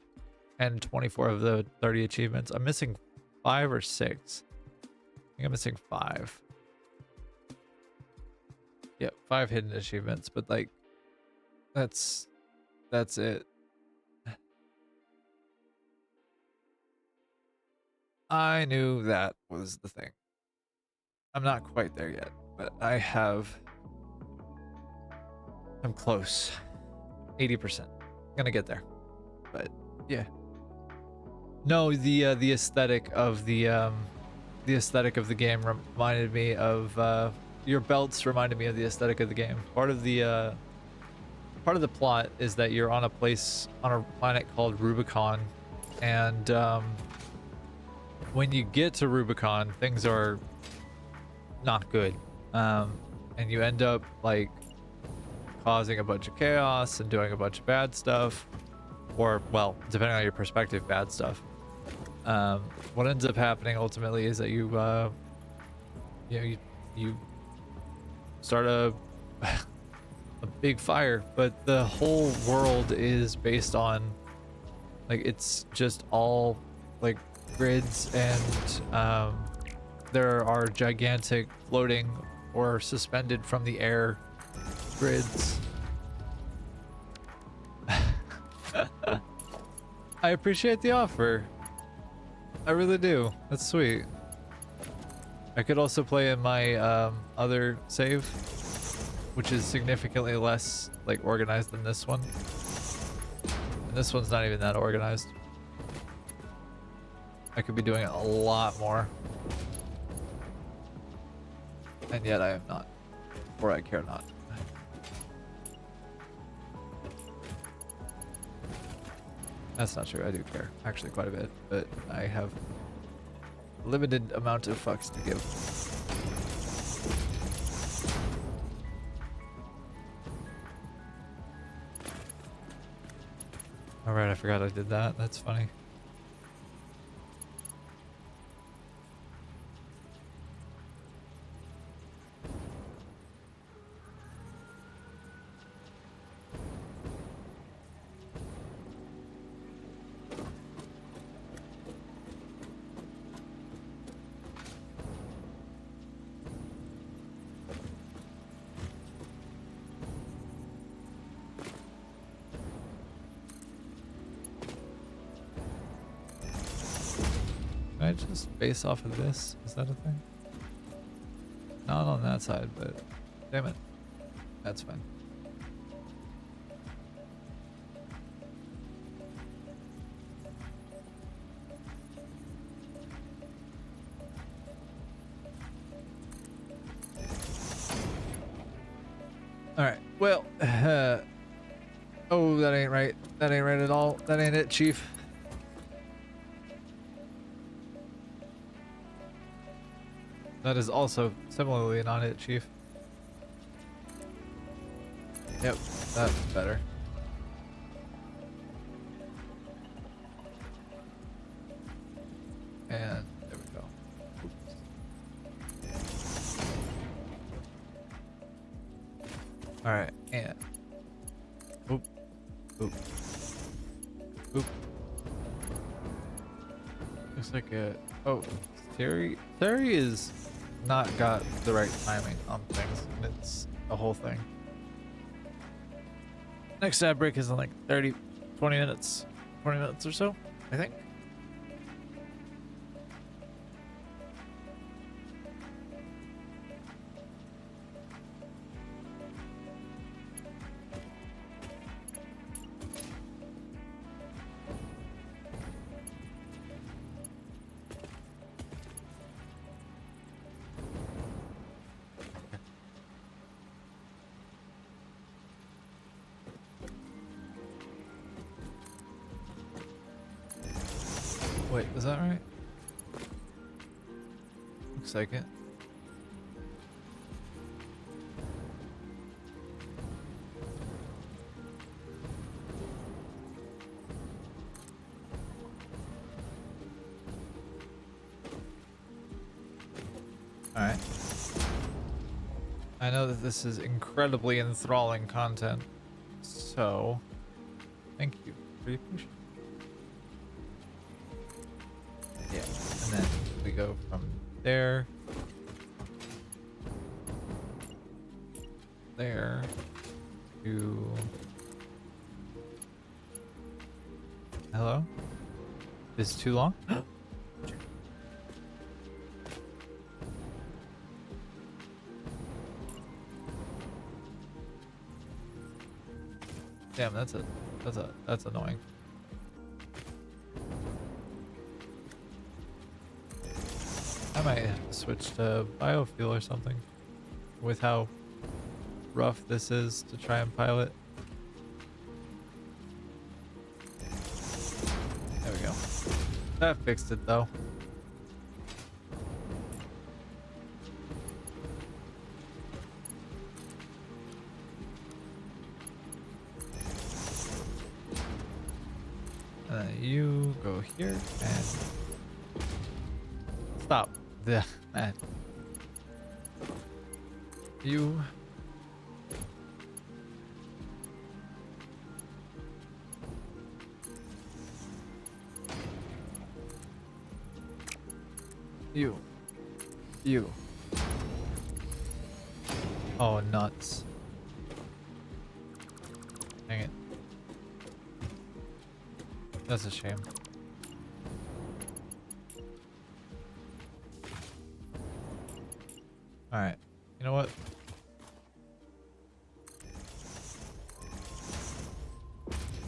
and 24 of the 30 achievements. I'm missing 5 or 6. I think I'm missing 5. Yeah, 5 hidden achievements, but like that's it. I knew that was the thing. I'm not quite there yet, but I'm close. 80%. Gonna get there. But yeah. No, the aesthetic of the aesthetic of the game reminded me of your belts reminded me of the aesthetic of the game. Part of the plot is that you're on a planet called Rubicon, and when you get to Rubicon, things are not good, and you end up like causing a bunch of chaos and doing a bunch of bad stuff, or well, depending on your perspective, bad stuff. What ends up happening ultimately is that you start a big fire, but the whole world is based on like it's just all like grids, and there are gigantic floating or suspended from the air grids. I appreciate the offer. I really do. That's sweet. I could also play in my other save, which is significantly less like organized than this one. And this one's not even that organized. I could be doing a lot more. And yet I am not. Or I care not. That's not true. I do care. Actually quite a bit. But I have a limited amount of fucks to give. Alright, I forgot I did that. That's funny. Can I just base off of this? Is that a thing? Not on that side, but damn it. That's fine. All right. Well, oh, that ain't right. That ain't right at all. That ain't it, Chief. That is also similarly not it, Chief. Yep, that's better. And there we go. All right, and oop, oop, oop. Looks like a Terry is not got the right timing on things, and it's a whole thing. Next ad break is in like 20 minutes or so, I think. Wait, is that right? Looks like it. Alright. I know that this is incredibly enthralling content, so thank you for your patience. Yeah, and then we go from there, to hello? Is too long? Damn, that's annoying. I might have to switch to biofuel or something with how rough this is to try and pilot. There we go. That fixed it though. And then you go here and stop. The man. You. You. Oh, nuts. Dang it. That's a shame. Alright. You know what?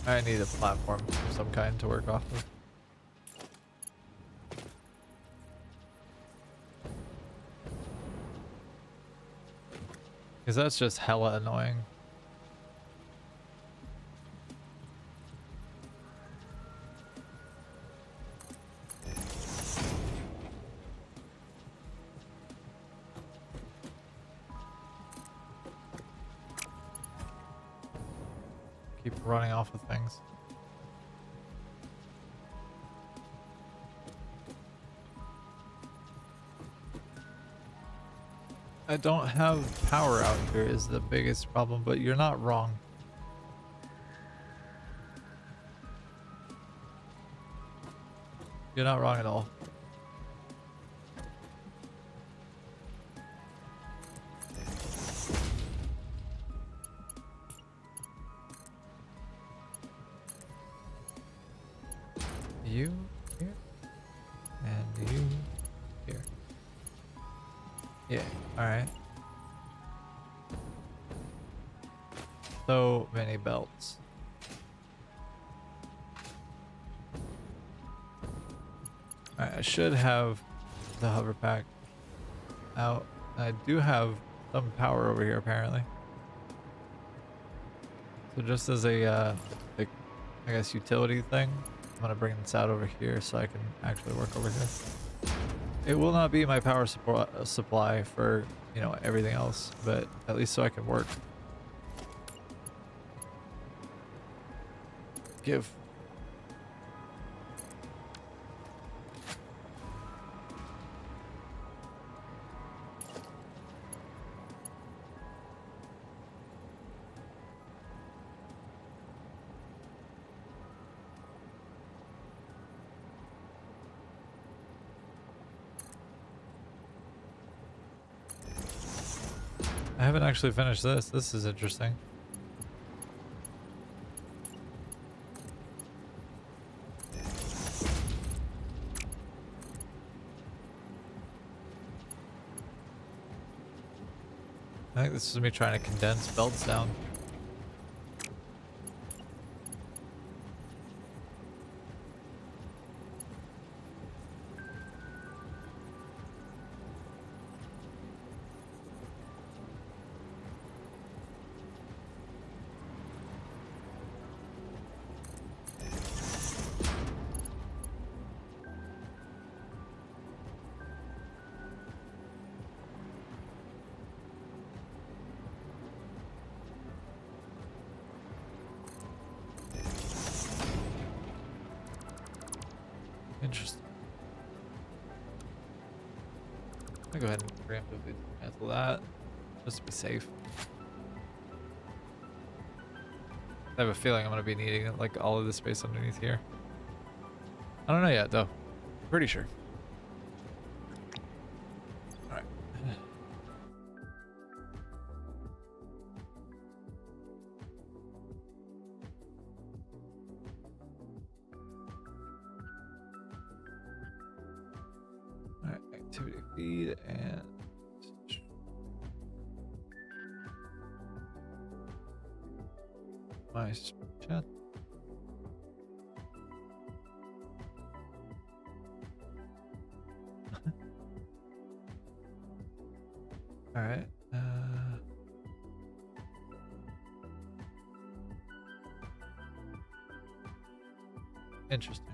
I need a platform of some kind to work off of. Because that's just hella annoying. Keep running off of things. I don't have power out here is the biggest problem, but you're not wrong. You're not wrong at all. You here and you here. Yeah, alright. So many belts. Alright, I should have the hover pack out. I do have some power over here apparently. So just as a like, I guess utility thing, I'm gonna bring this out over here so I can actually work over here. It will not be my power supply for, you know, everything else, but at least so I can work. Give. I haven't actually finished this. This is interesting. I think this is me trying to condense belts down. Interesting. I'll go ahead and preemptively cancel that, just to be safe. I have a feeling I'm going to be needing like all of the space underneath here. I don't know yet though. Pretty sure. All right. All right, activity feed and my chat. All right. Interesting.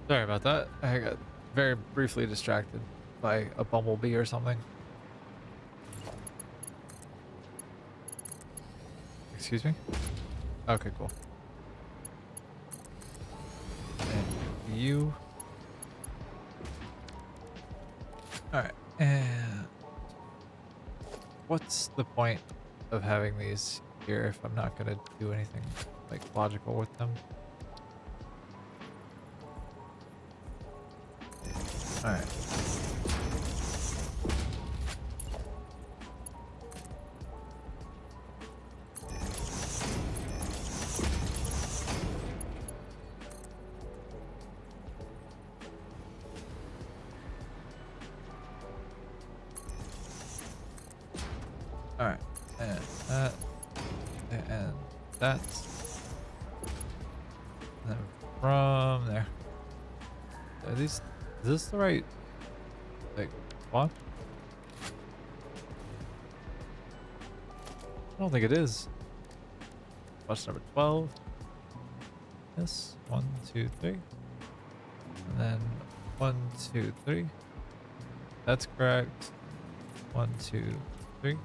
Sorry about that. I got very briefly distracted by a bumblebee or something. Excuse me? Okay, cool. And you. Alright, and what's the point of having these here if I'm not gonna do anything like logical with them? Alright. Alright, and that, and that, and then from there. Are these, is this the right, like, what? I don't think it is. Watch number 12. Yes, 1, 2, 3. And then 1, 2, 3. That's correct. 1, 2, 3.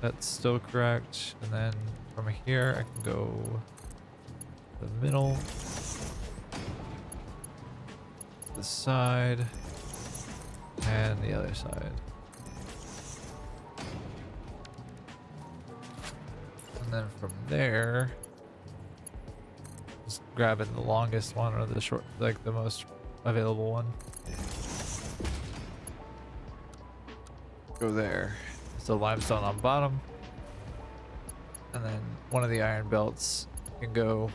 That's still correct. And then from here, I can go to the middle, the side, and the other side. And then from there, just grabbing the longest one or the short, like the most available one. go there. So limestone on bottom. And then one of the iron belts can go.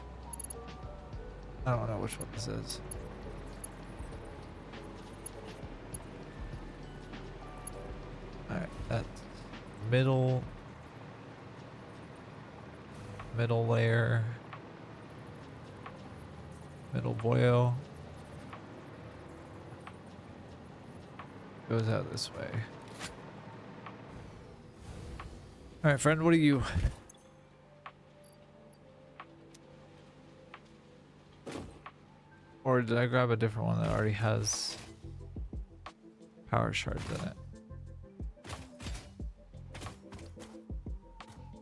I don't know which one this is. Alright, that's middle layer. Middle boil. Goes out this way. Alright, friend, what are you? Or did I grab a different one that already has power shards in it?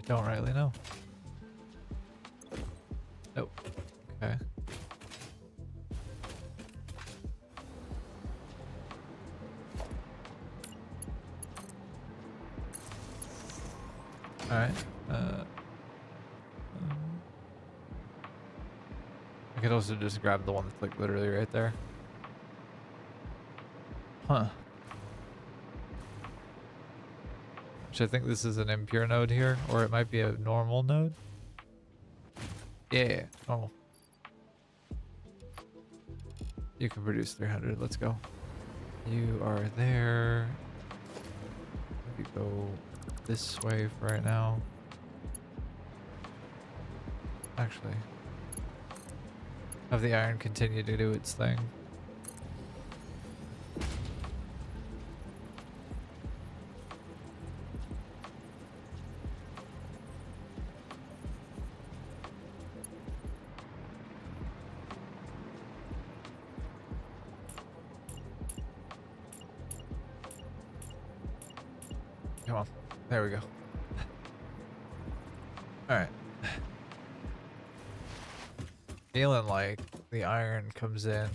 I don't really know. Nope. Okay. Alright. I could also just grab the one that's like literally right there. Huh. Which I think this is an impure node here, or it might be a normal node. Yeah, normal. You can produce 300, let's go. You are there. Maybe go this way for right now. Actually, have the iron continue to do its thing. Come on, there we go. All right. Feeling like the iron comes in.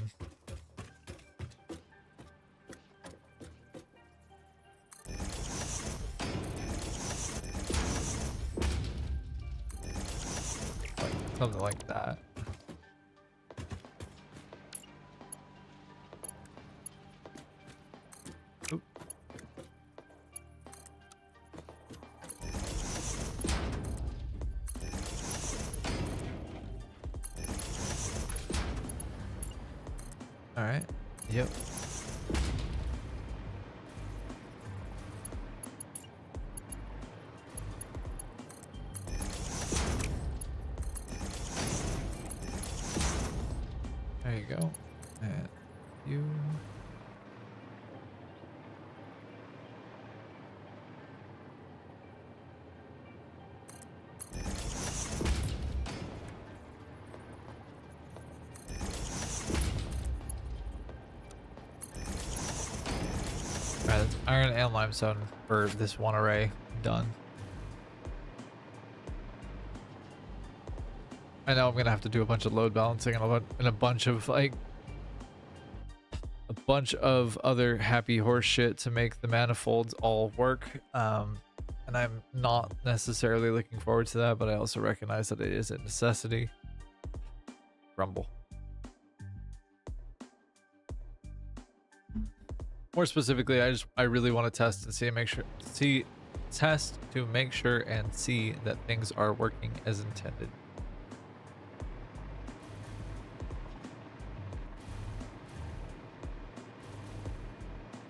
Like something like that. Oop. All right. Yep. There you go. And you. Alright, that's iron and limestone for this one array done. I know I'm gonna have to do a bunch of load balancing and a bunch of like a bunch of other happy horse shit to make the manifolds all work. And I'm not necessarily looking forward to that, but I also recognize that it is a necessity. Rumble. More specifically, I really want to test and test to make sure and see that things are working as intended.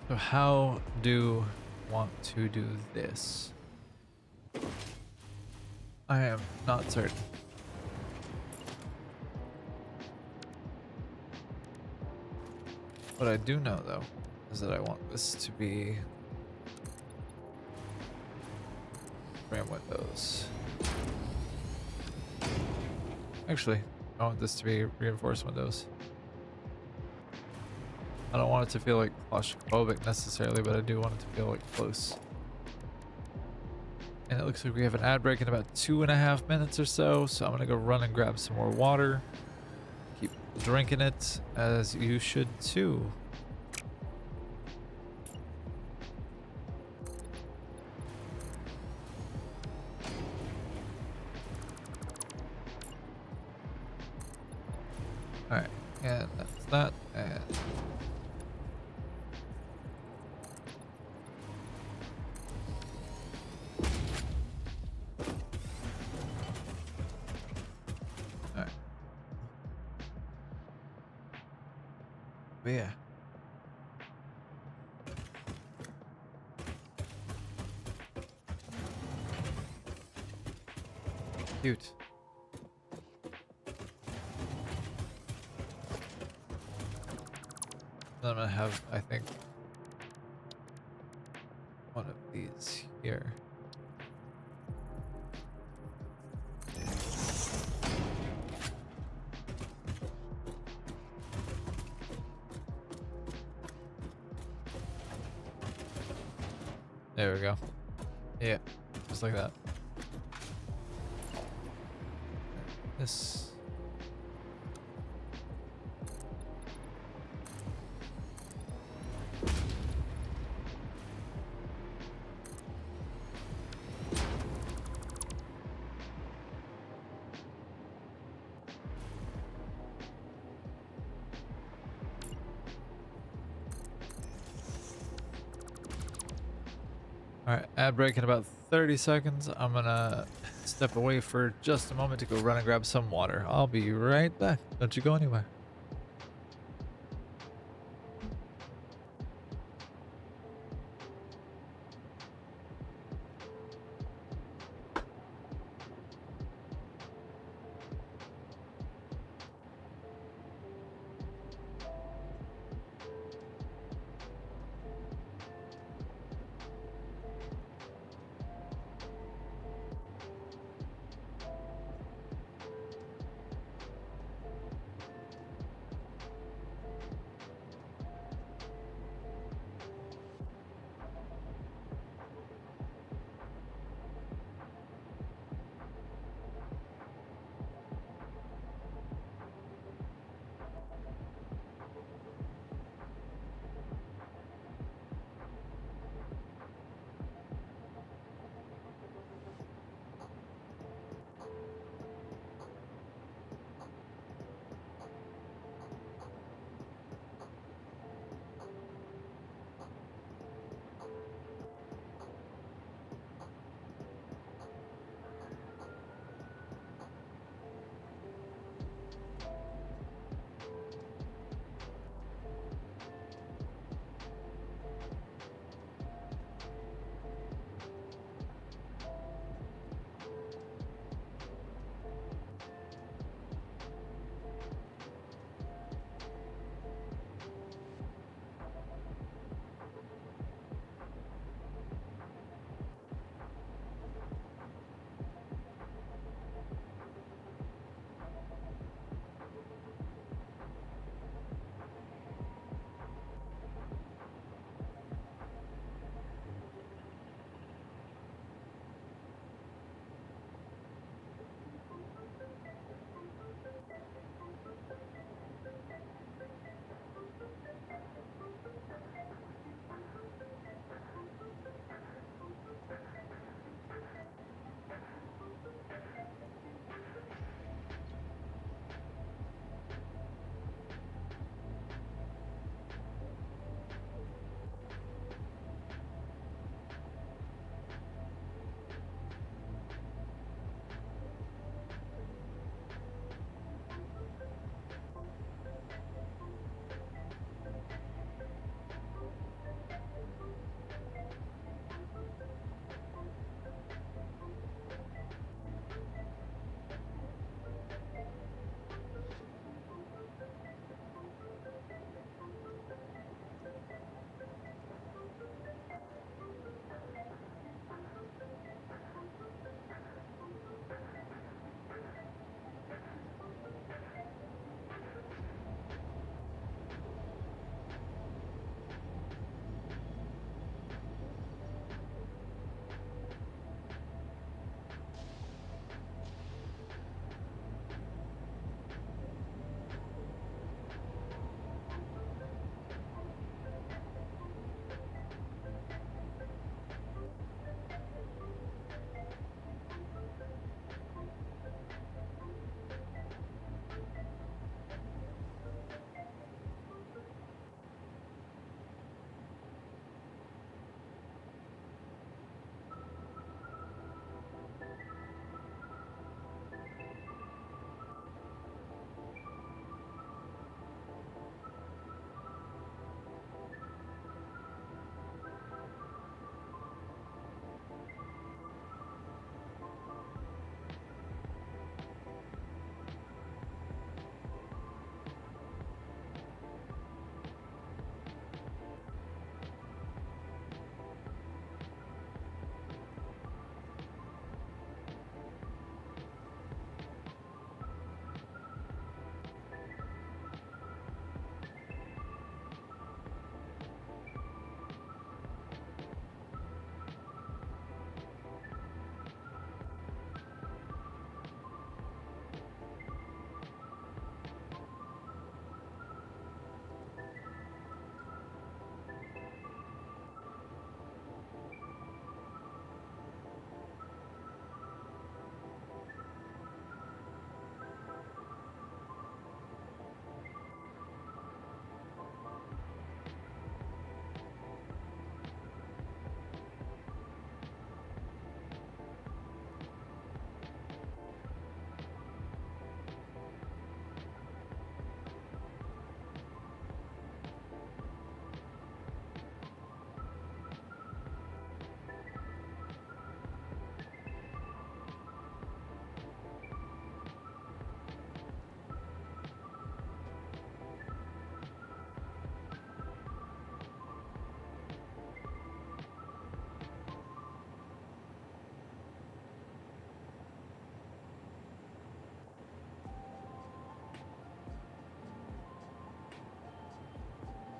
So how do I want to do this? I am not certain. What I do know though is that I want this to be frame windows. Actually, I want this to be reinforced windows. I don't want it to feel like claustrophobic necessarily, but I do want it to feel like close. And it looks like we have an ad break in about 2.5 minutes or so, so I'm gonna go run and grab some more water. Keep drinking it, as you should too. Alright, and that's that, and But yeah. Cute. Then I'm gonna have, I think, one of these here. There we go. Yeah, just like that. This. Alright, ad break in about 30 seconds. I'm gonna step away for just a moment to go run and grab some water. I'll be right back. Don't you go anywhere.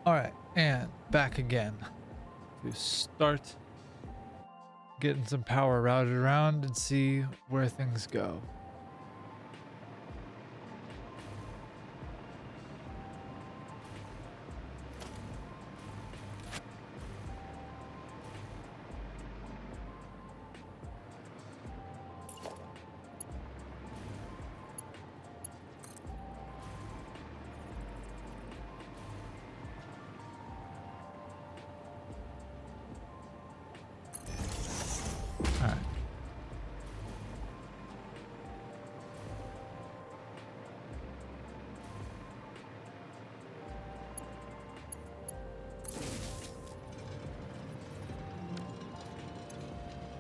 Alright, and back again to start getting some power routed around and see where things go. Alright.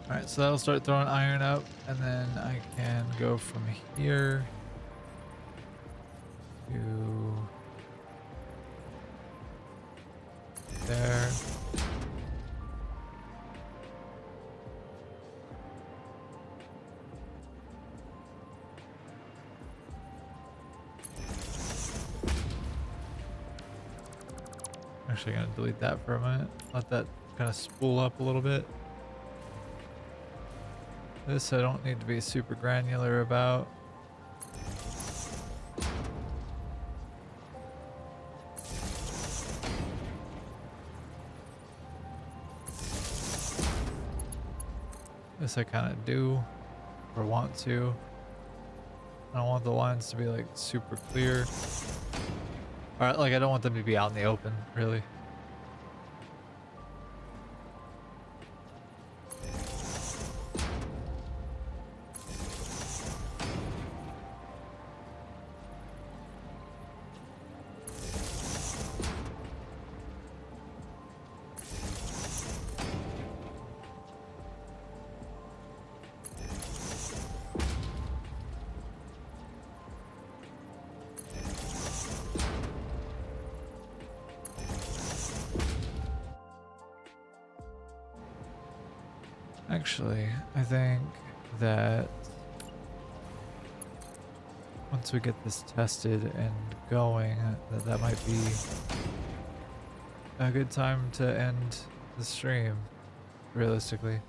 Alright, so that'll start throwing iron up, and then I can go from here to there. Actually gonna delete that for a minute. Let that kind of spool up a little bit. This I don't need to be super granular about. This I kind of do or want to. I don't want the lines to be like super clear. Alright, like I don't want them to be out in the open, really. Actually, I think that once we get this tested and going, that might be a good time to end the stream, realistically.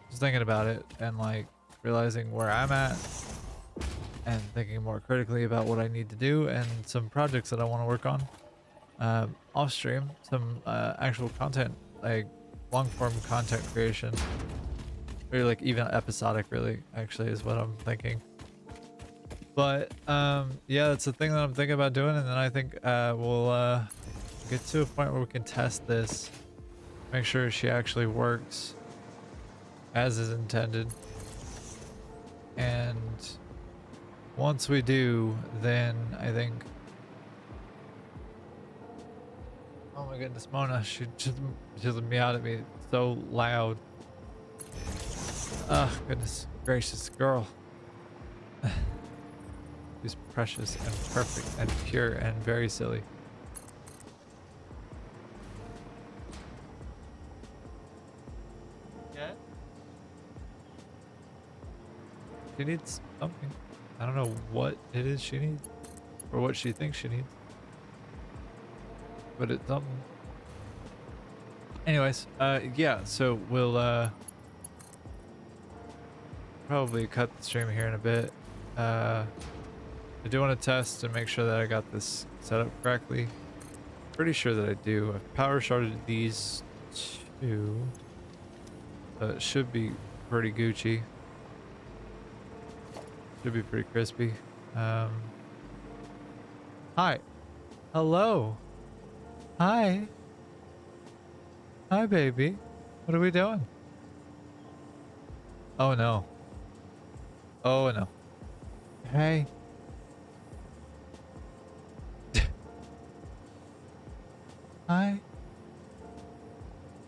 Just thinking about it and like realizing where I'm at and thinking more critically about what I need to do and some projects that I want to work on off stream, some actual content, like long form content creation. Or like even episodic, really, actually, is what I'm thinking. But yeah, that's the thing that I'm thinking about doing, and then I think we'll get to a point where we can test this, make sure she actually works as is intended, and once we do, then I think. Oh my goodness, Mona, she just meowed at me so loud. Oh, goodness gracious, girl. She's precious and perfect and pure and very silly. Yeah? She needs something. I don't know what it is she needs. Or what she thinks she needs. But it's something. Anyways, yeah, so we'll, probably cut the stream here in a bit. I do want to test and make sure that I got this set up correctly. Pretty sure that I do. I've power sharded these two. It should be pretty Gucci. Should be pretty crispy. Hi. Hello. Hi. Hi, baby. What are we doing? Oh no. Oh no. Hey. Hi.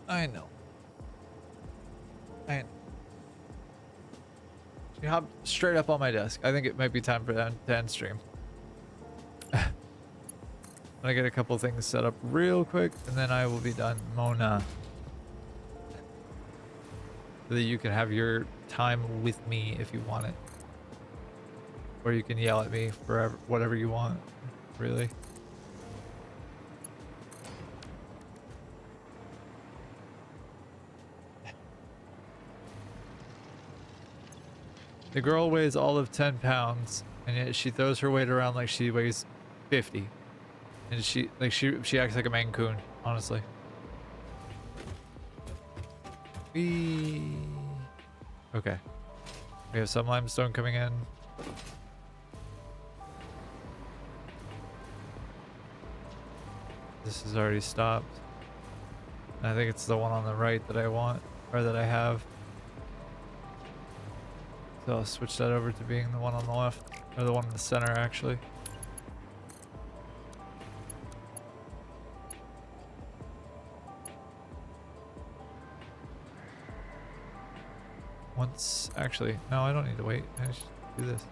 I know. I know. She hopped straight up on my desk. I think it might be time for that to end stream. I'm gonna get a couple things set up real quick and then I will be done. Mona. So that you can have your time with me if you want it. Or you can yell at me forever, whatever you want, really. The girl weighs all of 10 pounds, and yet she throws her weight around like she weighs 50. And she acts like a Maine Coon, honestly. Okay. We have some limestone coming in. This has already stopped. I think it's the one on the right that I want, or that I have. So I'll switch that over to being the one on the left, or the one in the center actually. Actually, no, I don't need to wait. I just do this.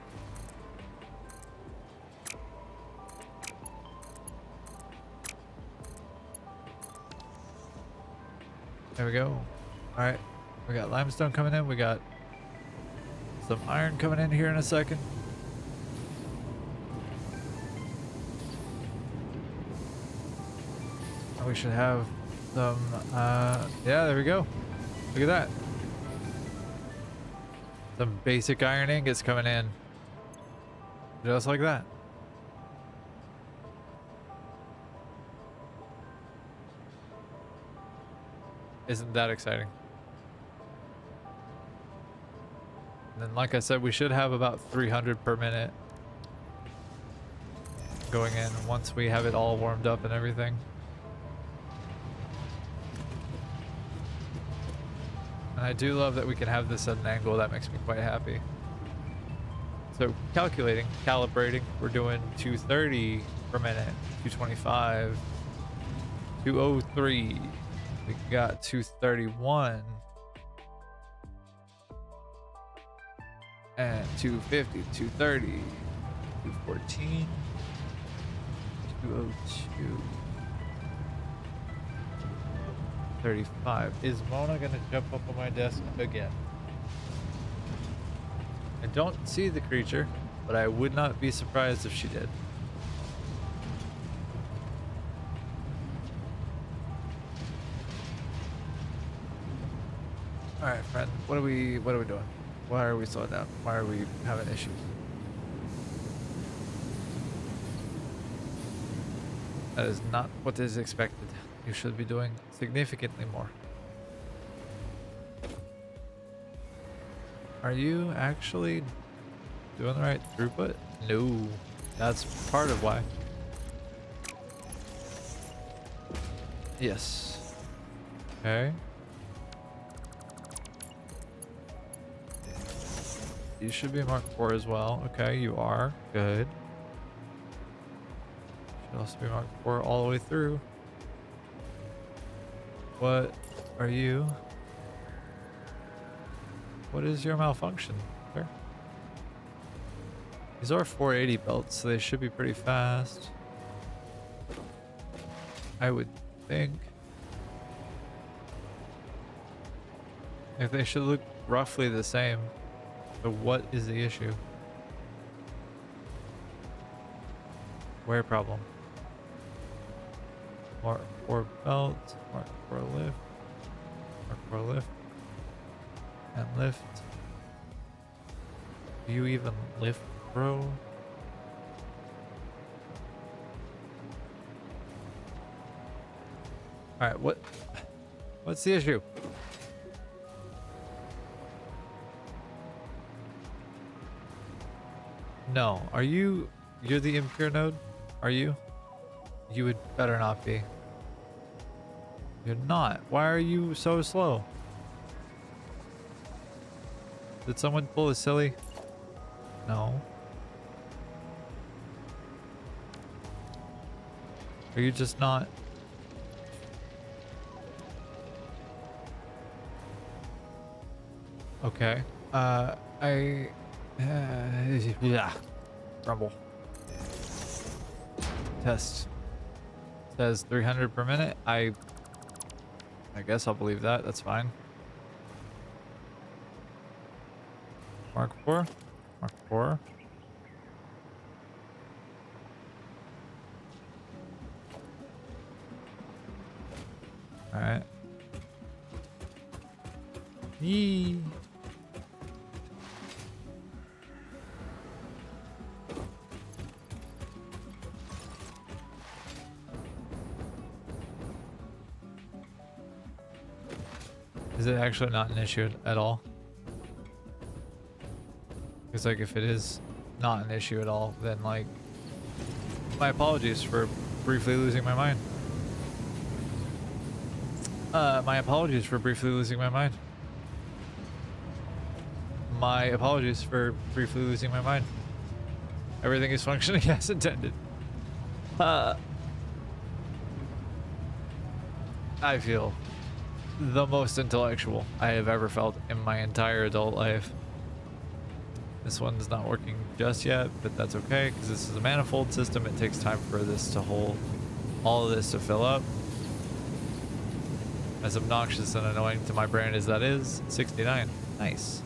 There we go. All right, we got limestone coming in. We got some iron coming in here in a second. And we should have some, yeah, there we go. Look at that. Some basic iron ingots coming in. Just like that. Isn't that exciting? And then, like I said, we should have about 300 per minute going in once we have it all warmed up and everything. And I do love that we can have this at an angle. That makes me quite happy. So calculating, calibrating, we're doing 230 per minute, 225, 203. We got 231 and 250, 230, 214, 202. 35. Is Mona gonna jump up on my desk again? I don't see the creature, but I would not be surprised if she did. All right, friend. What are we doing? Why are we slowing down? Why are we having issues? That is not what is expected. You should be doing significantly more. Are you actually doing the right throughput? No, that's part of why. Yes. Okay. You should be Mark 4 as well. Okay, you are. Good. Should also be Mark 4 all the way through. What are you? What is your malfunction, sir? These are 480 belts, so they should be pretty fast. I would think. If they should look roughly the same. So what is the issue? Where problem? Mark 4 belt, Mark 4 lift, Mark 4 lift, and lift. Do you even lift, bro? Alright, what's the issue? No, you're the impure node? Are you? You would better not be. You're not. Why are you so slow? Did someone pull a silly? No. Are you just not? Okay. Yeah. Rumble. Test. Says 300 per minute. I guess I'll believe that. That's fine. Mark 4. Mark 4. Alright. Is it actually not an issue at all? Because like if it is not an issue at all, then like my apologies for briefly losing my mind. My apologies for briefly losing my mind. My apologies for briefly losing my mind. Everything is functioning as intended. I feel the most intellectual I have ever felt in my entire adult life. This one's not working just yet, but that's okay because this is a manifold system. It takes time for this to hold, all of this to fill up. As obnoxious and annoying to my brain as that is, 69. Nice.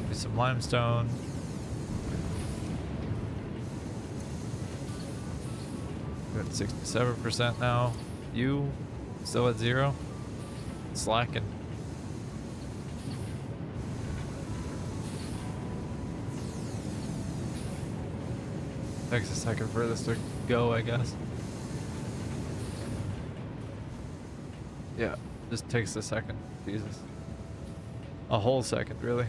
Do some limestone. We're at 67% now. You still at 0? Slacking. Takes a second for this to go, I guess. Yeah, just takes a second. Jesus. A whole second, really.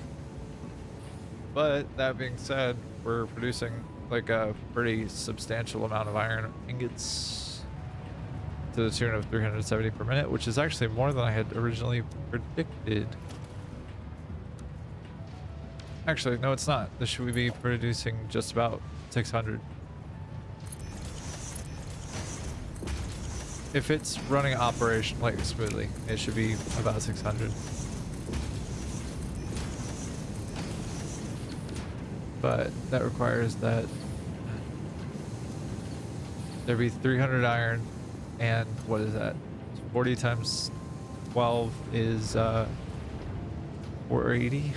But that being said, we're producing like a pretty substantial amount of iron ingots to the tune of 370 per minute, which is actually more than I had originally predicted. Actually, no, it's not. This should be producing just about 600. If it's running operation like smoothly, it should be about 600. But that requires that there be 300 iron, and what is that? 40 times 12 is 480,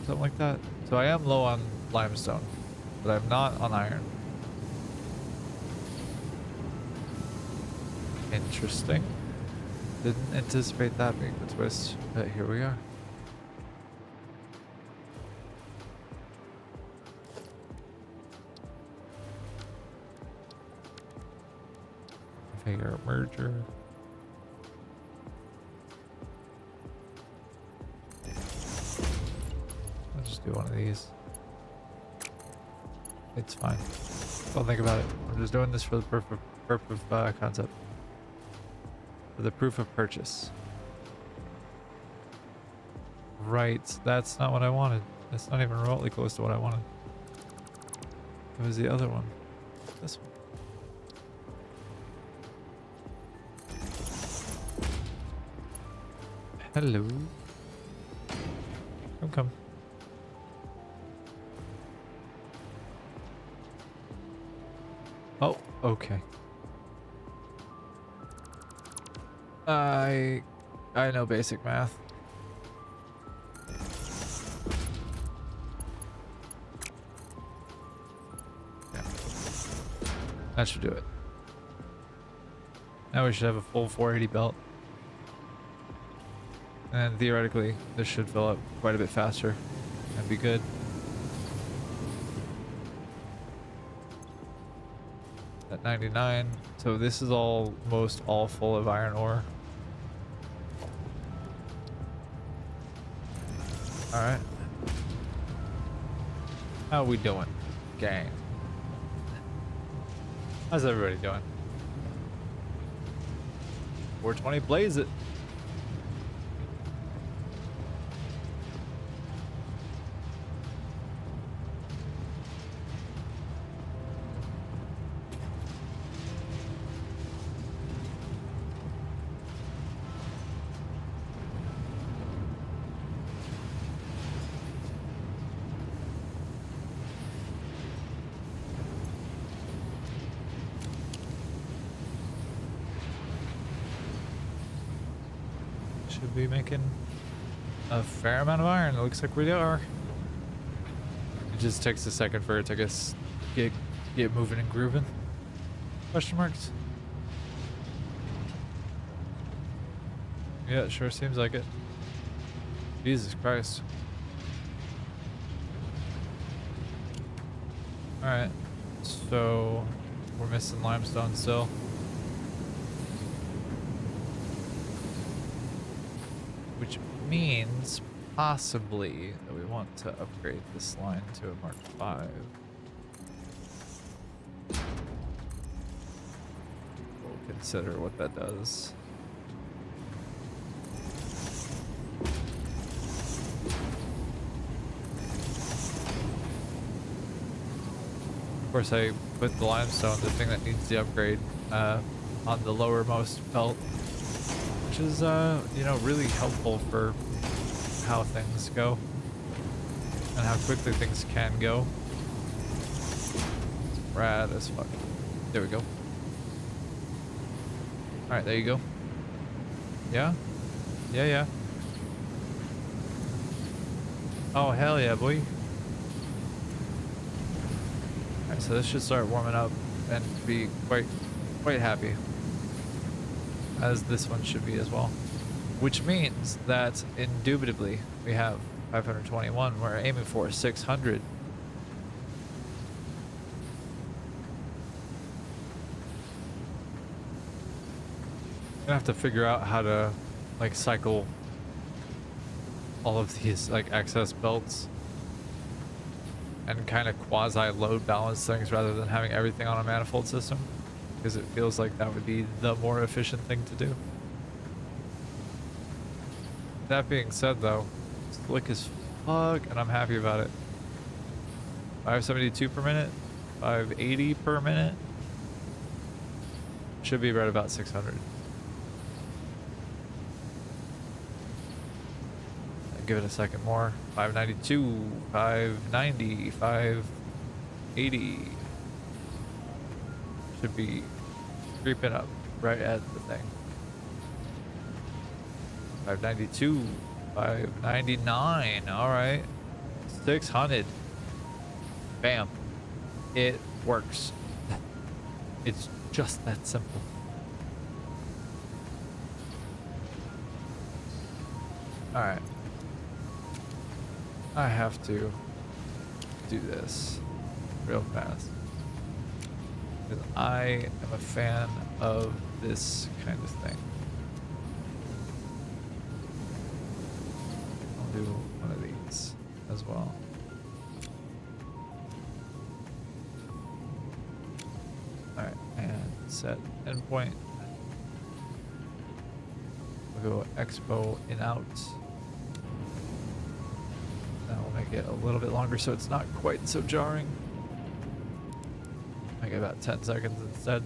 something like that. So I am low on limestone, but I'm not on iron. Interesting. Didn't anticipate that being the twist, but here we are. Figure merger. I'll just do one of these. It's fine. Don't think about it. I'm just doing this for the proof of concept. For the proof of purchase. Right, that's not what I wanted. That's not even remotely close to what I wanted. It was the other one. This one. Hello. Come. Oh, okay. I know basic math. Yeah. That should do it. Now we should have a full 480 belt. And theoretically, this should fill up quite a bit faster and be good. At 99, so this is almost all full of iron ore. All right. How we doing, gang? How's everybody doing? 420, blaze it. Should be making a fair amount of iron. It looks like we are. It just takes a second for it to get moving and grooving. Question marks? Yeah, it sure seems like it. Jesus Christ. Alright. So we're missing limestone still. which means possibly that we want to upgrade this line to a Mark V. We'll consider what that does. Of course, I put the limestone, the thing that needs the upgrade, on the lowermost belt, which is, you know, really helpful for how things go and how quickly things can go. It's rad as fuck. There we go. All right, there you go. Yeah? Yeah, yeah. Oh, hell yeah, boy. Alright, so this should start warming up and be quite happy. As this one should be as well. Which means that, indubitably, we have 521. We're aiming for 600. Gonna have to figure out how to, like, cycle all of these, like, excess belts. And kind of quasi-load balance things rather than having everything on a manifold system. Because it feels like that would be the more efficient thing to do. That being said though, it's slick as fuck and I'm happy about it. 572 per minute, 580 per minute. Should be right about 600. Give it a second more. 592, 590, 580. Should be creeping up right at the thing. 592, 599. All right. 600. Bam. It works. It's just that simple. All right. I have to do this real fast because I am a fan of this kind of thing. I'll do one of these as well. Alright, and set endpoint. We'll go expo in out. That will make it a little bit longer so it's not quite so jarring. Make it about 10 seconds instead.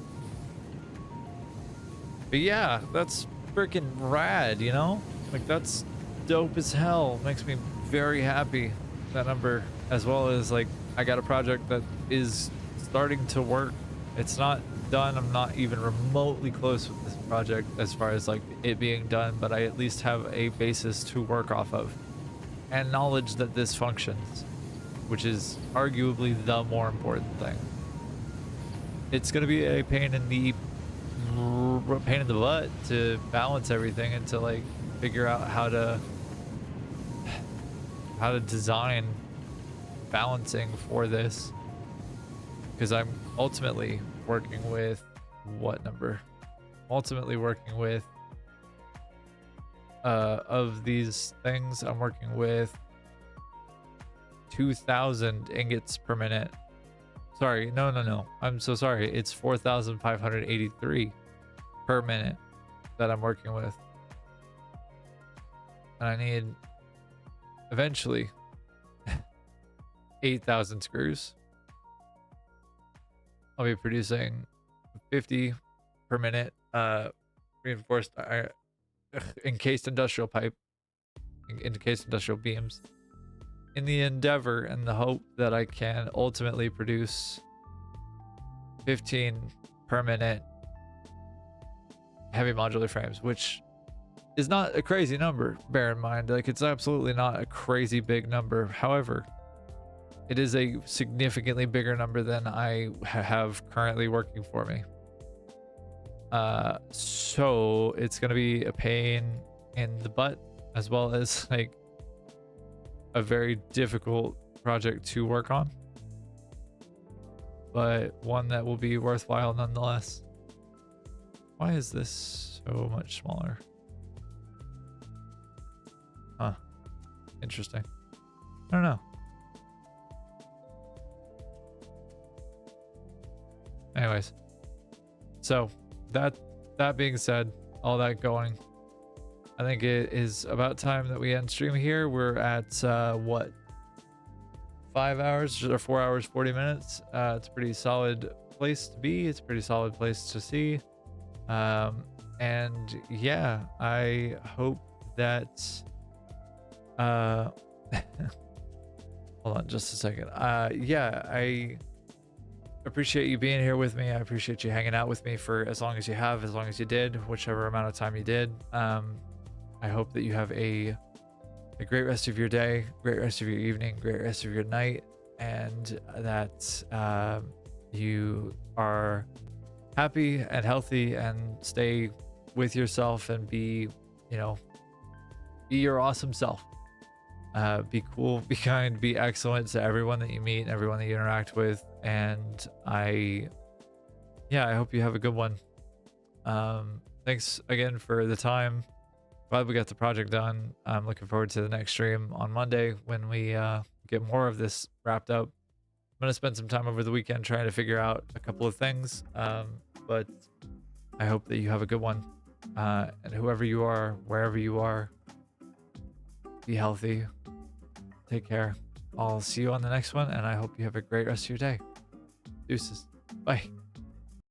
But yeah, that's freaking rad, you know? Like, that's dope as hell. Makes me very happy, that number. As well as, like, I got a project that is starting to work. It's not done. I'm not even remotely close with this project as far as, like, it being done, but I at least have a basis to work off of. And knowledge that this functions, which is arguably the more important thing. It's gonna be a pain in the butt to balance everything and to, like, figure out how to design balancing for this, because I'm ultimately working with what number? Ultimately working with of these things, I'm working with 2,000 ingots per minute. Sorry, no. I'm so sorry. It's 4,583 per minute that I'm working with. And I need eventually 8,000 screws. I'll be producing 50 per minute reinforced encased industrial pipe, encased industrial beams, in the endeavor and the hope that I can ultimately produce 15 per minute heavy modular frames, which is not a crazy number, bear in mind. Like, it's absolutely not a crazy big number. However, it is a significantly bigger number than I have currently working for me. So it's gonna be a pain in the butt, as well as, like, a very difficult project to work on, but one that will be worthwhile nonetheless. Why is this so much smaller? interesting. I don't know. Anyways, so that being said, all that going, I think it is about time that we end stream here. We're at what, 5 hours or 4 hours 40 minutes. It's a pretty solid place to be. It's a pretty solid place to see. And yeah, I hope that hold on just a second. Yeah, I appreciate you being here with me. I appreciate you hanging out with me for as long as you have, as long as you did, whichever amount of time you did. I hope that you have a great rest of your day, great rest of your evening, great rest of your night, and that you are happy and healthy and stay with yourself and be, you know, be your awesome self. Be cool, be kind, be excellent to everyone that you meet and everyone that you interact with. And I hope you have a good one. Thanks again for the time. Glad we got the project done. I'm looking forward to the next stream on Monday when we get more of this wrapped up. I'm gonna spend some time over the weekend trying to figure out a couple of things, but I hope that you have a good one. And whoever you are, wherever you are, be healthy, take care. I'll see you on the next one, and I hope you have a great rest of your day. Deuces. Bye.